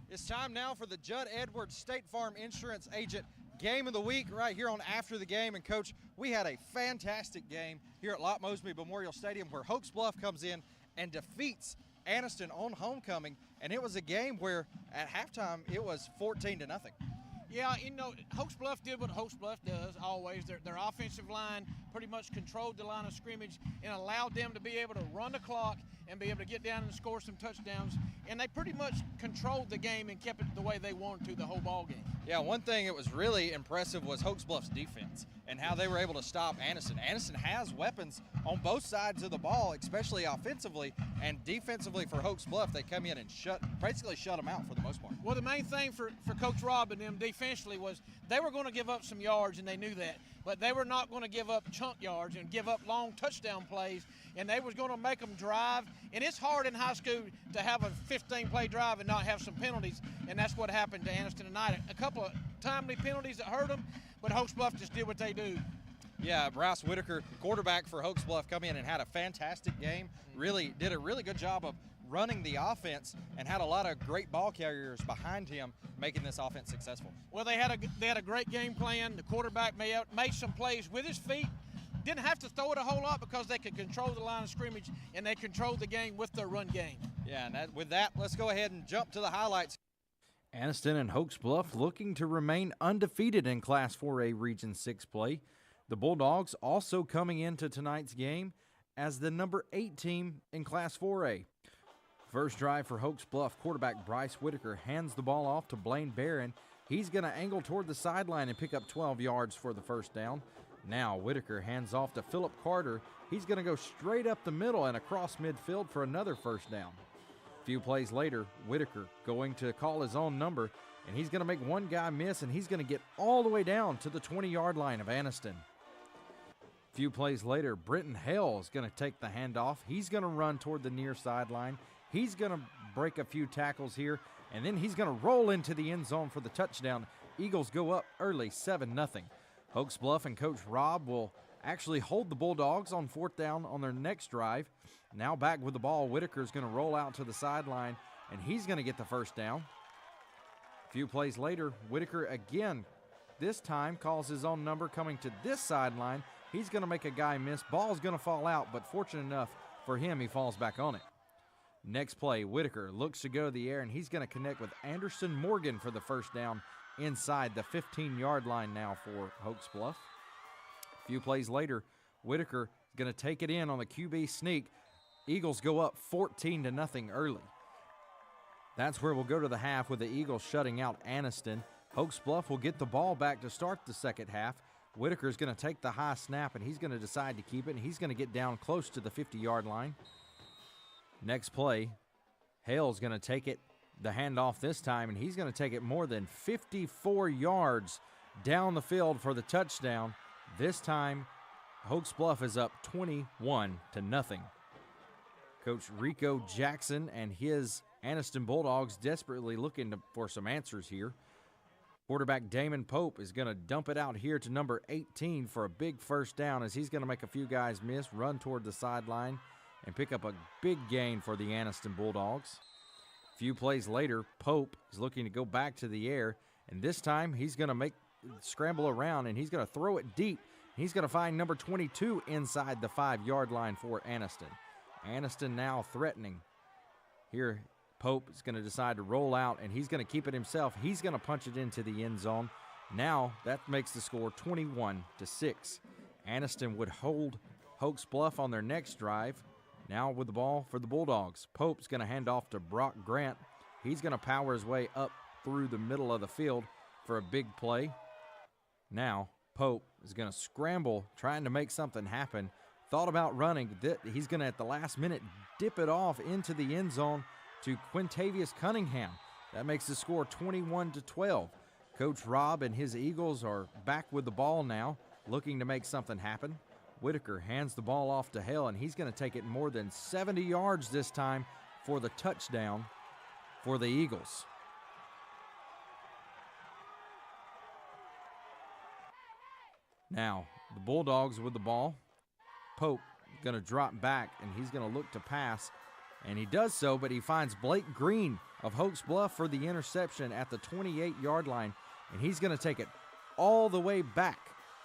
Speaker 2: It's time now for the Judd Edwards State Farm Insurance Agent Game of the Week right here on After the Game. And Coach, we had a fantastic game here at Lot Mosby Memorial Stadium where Hoax Bluff comes in and defeats Anniston on homecoming. And it was a game where at halftime it was 14-0.
Speaker 26: Yeah, you know, Hoax Bluff did what Hoax Bluff does always. Their offensive line pretty much controlled the line of scrimmage and allowed them to be able to run the clock and be able to get down and score some touchdowns. And they pretty much controlled the game and kept it the way they wanted to the whole ball game.
Speaker 2: Yeah, one thing that was really impressive was Hoax Bluff's defense and how they were able to stop Anniston. Anniston has weapons on both sides of the ball, especially offensively, and defensively for Hoax Bluff, they come in and basically shut them out for the most part.
Speaker 26: Well, the main thing for Coach Rob and them defensively was they were going to give up some yards, and they knew that, but they were not going to give up chunk yards and give up long touchdown plays, and they was going to make them drive. And it's hard in high school to have a 15-play drive and not have some penalties, and that's what happened to Anniston tonight. A couple of timely penalties that hurt them, but Hoax Bluff just did what they do.
Speaker 2: Yeah, Bryce Whitaker, quarterback for Hoax Bluff, come in and had a fantastic game. Really did a really good job of running the offense and had a lot of great ball carriers behind him making this offense successful.
Speaker 26: Well, they had a great game plan. The quarterback made some plays with his feet. Didn't have to throw it a whole lot because they could control the line of scrimmage, and they controlled the game with their run game.
Speaker 2: Yeah, and with that, let's go ahead and jump to the highlights.
Speaker 10: Anniston and Hoax Bluff looking to remain undefeated in Class 4A Region 6 play. The Bulldogs also coming into tonight's game as the number 8 team in Class 4A. First drive for Hoax Bluff, quarterback Bryce Whitaker hands the ball off to Blaine Barron. He's going to angle toward the sideline and pick up 12 yards for the first down. Now Whitaker hands off to Philip Carter. He's going to go straight up the middle and across midfield for another first down. A few plays later, Whitaker going to call his own number, and he's going to make one guy miss, and he's going to get all the way down to the 20-yard line of Anniston. A few plays later, Brenton Hale is going to take the handoff. He's going to run toward the near sideline. He's going to break a few tackles here, and then he's going to roll into the end zone for the touchdown. Eagles go up early, 7-0. Hoax Bluff and Coach Rob will actually hold the Bulldogs on fourth down on their next drive. Now back with the ball, Whitaker's going to roll out to the sideline, and he's going to get the first down. A few plays later, Whitaker again, this time calls his own number coming to this sideline. He's going to make a guy miss. Ball's going to fall out, but fortunate enough for him, he falls back on it. Next play, Whitaker looks to go to the air, and he's going to connect with Anderson Morgan for the first down inside the 15-yard line now for Hoax Bluff. A few plays later, Whitaker is going to take it in on the QB sneak. Eagles go up 14-0 early. That's where we'll go to the half with the Eagles shutting out Anniston. Hoax Bluff will get the ball back to start the second half. Whitaker's going to take the high snap, and he's going to decide to keep it, and he's going to get down close to the 50-yard line. Next play, Hale's going to take it, the handoff this time, and he's going to take it more than 54 yards down the field for the touchdown. This time, Hoax Bluff is up 21-0. Coach Rico Jackson and his Anniston Bulldogs desperately looking for some answers here. Quarterback Damon Pope is going to dump it out here to number 18 for a big first down as he's going to make a few guys miss, run toward the sideline, and pick up a big gain for the Anniston Bulldogs. A few plays later, Pope is looking to go back to the air, and this time he's going to scramble around, and he's going to throw it deep. He's going to find number 22 inside the 5-yard line for Anniston. Anniston now threatening. Here, Pope is going to decide to roll out, and he's going to keep it himself. He's going to punch it into the end zone. Now that makes the score 21-6. Anniston would hold Hoax Bluff on their next drive. Now with the ball for the Bulldogs. Pope's going to hand off to Brock Grant. He's going to power his way up through the middle of the field for a big play. Now Pope is going to scramble, trying to make something happen. Thought about running. He's going to, at the last minute, dip it off into the end zone to Quintavious Cunningham. That makes the score 21-12. Coach Rob and his Eagles are back with the ball now. looking to make something happen. Whitaker hands the ball off to Hale, and he's going to take it more than 70 yards this time for the touchdown for the Eagles. Now, the Bulldogs with the ball. Pope going to drop back, and he's going to look to pass, and he does so, but he finds Blake Green of Hoax Bluff for the interception at the 28-yard line, and he's going to take it all the way back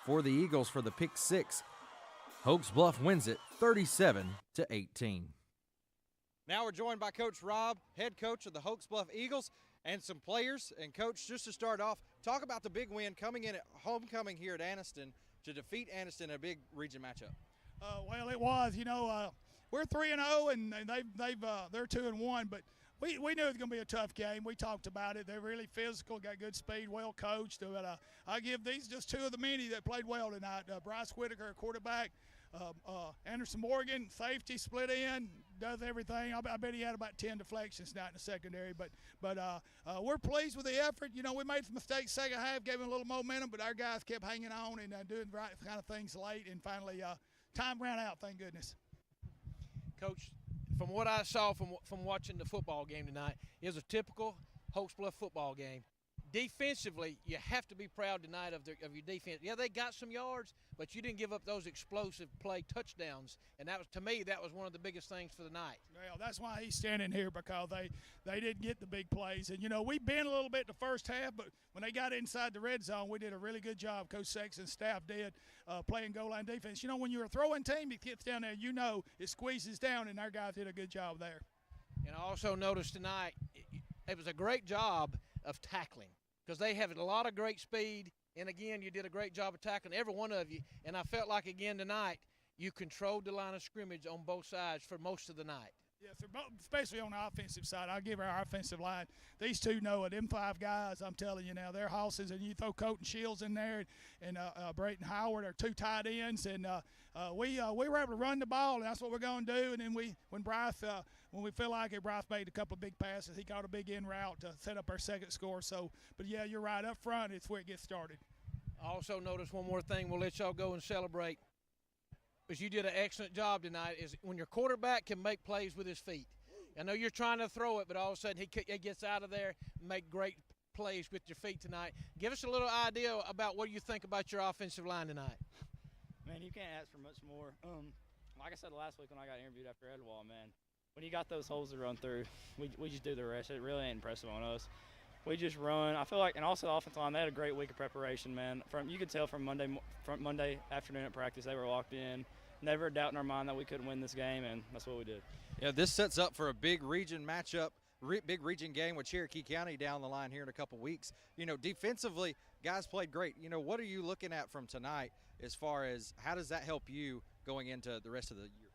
Speaker 10: for the Eagles for the pick six. Hoax Bluff wins it 37-18.
Speaker 2: Now we're joined by Coach Rob, head coach of the Hoax Bluff Eagles, and some players. And Coach, just to start off, talk about the big win coming in at homecoming here at Anniston to defeat Anniston in a big region matchup.
Speaker 9: Well, it was. You know, we're 3-0, and they're 2-1, but we knew it was going to be a tough game. We talked about it. They're really physical, got good speed, well coached. But I give these just two of the many that played well tonight. Bryce Whitaker, quarterback. Anderson Morgan, safety, split in, does everything. I bet he had about 10 deflections tonight in the secondary. But we're pleased with the effort. You know, we made some mistakes second half, gave them a little momentum, but our guys kept hanging on and doing the right kind of things late. And finally, time ran out, thank goodness.
Speaker 26: Coach, from what I saw from watching the football game tonight, it was a typical Hoax Bluff football game. Defensively, you have to be proud tonight of your defense. Yeah, they got some yards, but you didn't give up those explosive play touchdowns, and that was, to me, that was one of the biggest things for the night.
Speaker 9: Well, that's why he's standing here, because they didn't get the big plays. And, you know, we bent a little bit the first half, but when they got inside the red zone, we did a really good job. Coach Sachs and staff did playing goal line defense. You know, when you're a throwing team, it gets down there, you know it squeezes down, and our guys did a good job there.
Speaker 26: And I also noticed tonight it was a great job of tackling, because they have a lot of great speed, and again, you did a great job of tackling, every one of you, and I felt like, again, tonight, you controlled the line of scrimmage on both sides for most of the night.
Speaker 9: Yes, especially on the offensive side. I'll give our offensive line. These two know it. Them five guys, I'm telling you now, they're hosses, and you throw Colton Shields in there and Brayton Howard are two tight ends, and we were able to run the ball, and that's what we're going to do. And then when we feel like it, Bryce made a couple of big passes. He caught a big in route to set up our second score. So, but yeah, you're right. Up front, it's where it gets started.
Speaker 26: I also noticed one more thing. We'll let y'all go and celebrate. Because you did an excellent job tonight, is when your quarterback can make plays with his feet. I know you're trying to throw it, but all of a sudden he gets out of there and make great plays with your feet tonight. Give us a little idea about what you think about your offensive line tonight.
Speaker 13: Man, you can't ask for much more. Like I said last week when I got interviewed after Edwall, man, when you got those holes to run through, we just do the rest. It really ain't impressive on us. We just run. I feel like, and also the offensive line, they had a great week of preparation, man. You could tell from Monday afternoon at practice, they were locked in. Never a doubt in our mind that we couldn't win this game, and that's what we did.
Speaker 2: Yeah, this sets up for a big region matchup, big region game with Cherokee County down the line here in a couple weeks. You know, defensively, guys played great. You know, what are you looking at from tonight as far as how does that help you going into the rest of the year?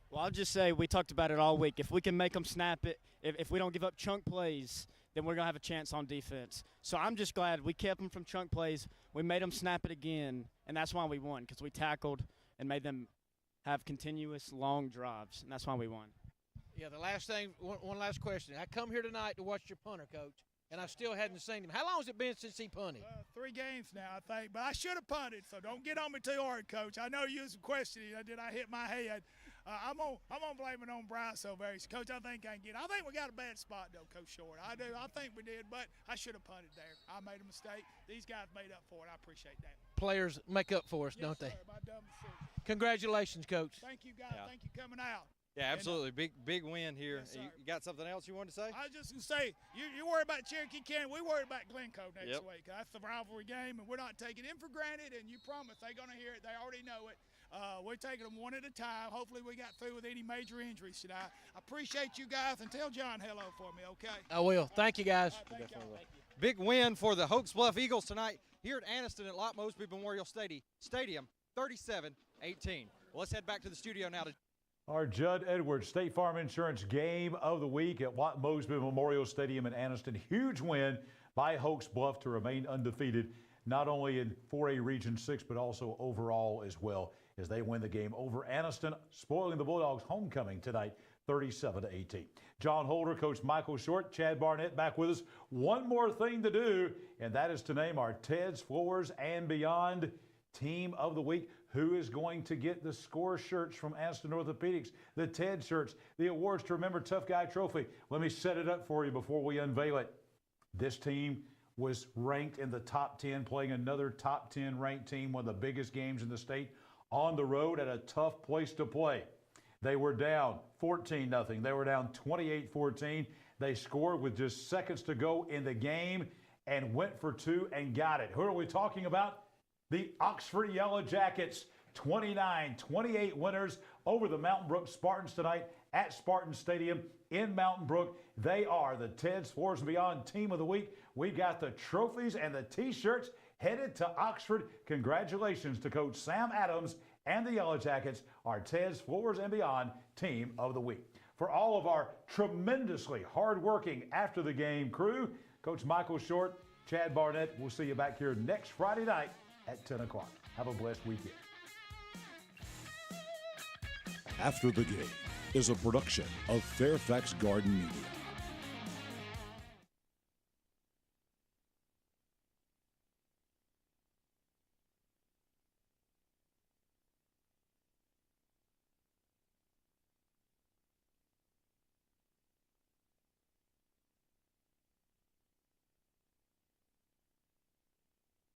Speaker 13: Well, I'll just say we talked about it all week. If we can make them snap it, if we don't give up chunk plays, then we're going to have a chance on defense. So I'm just glad we kept them from chunk plays. We made them snap it again, and that's why we won, because we tackled and made them have continuous long drives, and that's why we won.
Speaker 26: Yeah, the last thing, one last question. I come here tonight to watch your punter, Coach, and I still hadn't seen him. How long has it been since he punted?
Speaker 9: 3 games now, I think, but I should have punted, so don't get on me too hard, Coach. I know you was questioning, did I hit my head? I'm gonna blame it on Bryce so very. Coach, I think I think we got a bad spot though, Coach Short. I do. I think we did, but I should have punted there. I made a mistake. These guys made up for it. I appreciate that.
Speaker 26: Players make up for us,
Speaker 9: yes,
Speaker 26: don't
Speaker 9: sir,
Speaker 26: they?
Speaker 9: my dumb decision.
Speaker 26: Congratulations, Coach.
Speaker 9: Thank you, guys. Yeah. Thank you coming out.
Speaker 2: Yeah, absolutely. Big win here.
Speaker 9: Yes,
Speaker 2: you got something else you wanted to say?
Speaker 9: I was just going to say, you worry about Cherokee County. We worry about Glencoe next
Speaker 2: Yep.
Speaker 9: week. That's the rivalry game, and we're not taking them for granted, and you promise they're going to hear it. They already know it. We're taking them one at a time. Hopefully we got through with any major injuries tonight. I appreciate you guys, and tell John hello for me, okay?
Speaker 26: I will. Thank you, guys.
Speaker 9: Right, thank you.
Speaker 2: Big win for the Hoax Bluff Eagles tonight here at Anniston at Lot Mosby Memorial Stadium, 37-18. Well, let's head back to the studio now to
Speaker 1: our Judd Edwards State Farm Insurance Game of the Week at Watt Mosby Memorial Stadium in Anniston. Huge win by Hoax Bluff to remain undefeated, not only in 4A Region 6, but also overall as well, as they win the game over Anniston, spoiling the Bulldogs' homecoming tonight, 37-18. Jon Holder, Coach Michael Short, Chad Barnett back with us. One more thing to do, and that is to name our Ted's Floors and Beyond Team of the Week. Who is going to get the score shirts from Aston Orthopedics, the TED shirts, the awards to Remember Tough Guy trophy? Let me set it up for you before we unveil it. This team was ranked in the top 10, playing another top 10 ranked team, one of the biggest games in the state, on the road at a tough place to play. They were down 14-0. They were down 28-14. They scored with just seconds to go in the game and went for two and got it. Who are we talking about? The Oxford Yellow Jackets, 29-28 winners over the Mountain Brook Spartans tonight at Spartan Stadium in Mountain Brook. They are the TEDS Floors and Beyond Team of the Week. We got the trophies and the T-shirts headed to Oxford. Congratulations to Coach Sam Adams and the Yellow Jackets, our TEDS Floors and Beyond Team of the Week. For all of our tremendously hard-working after-the-game crew, Coach Michael Short, Chad Barnett, we'll see you back here next Friday night at 10 o'clock. Have a blessed weekend.
Speaker 3: After the Game is a production of Fairfax Garden Media.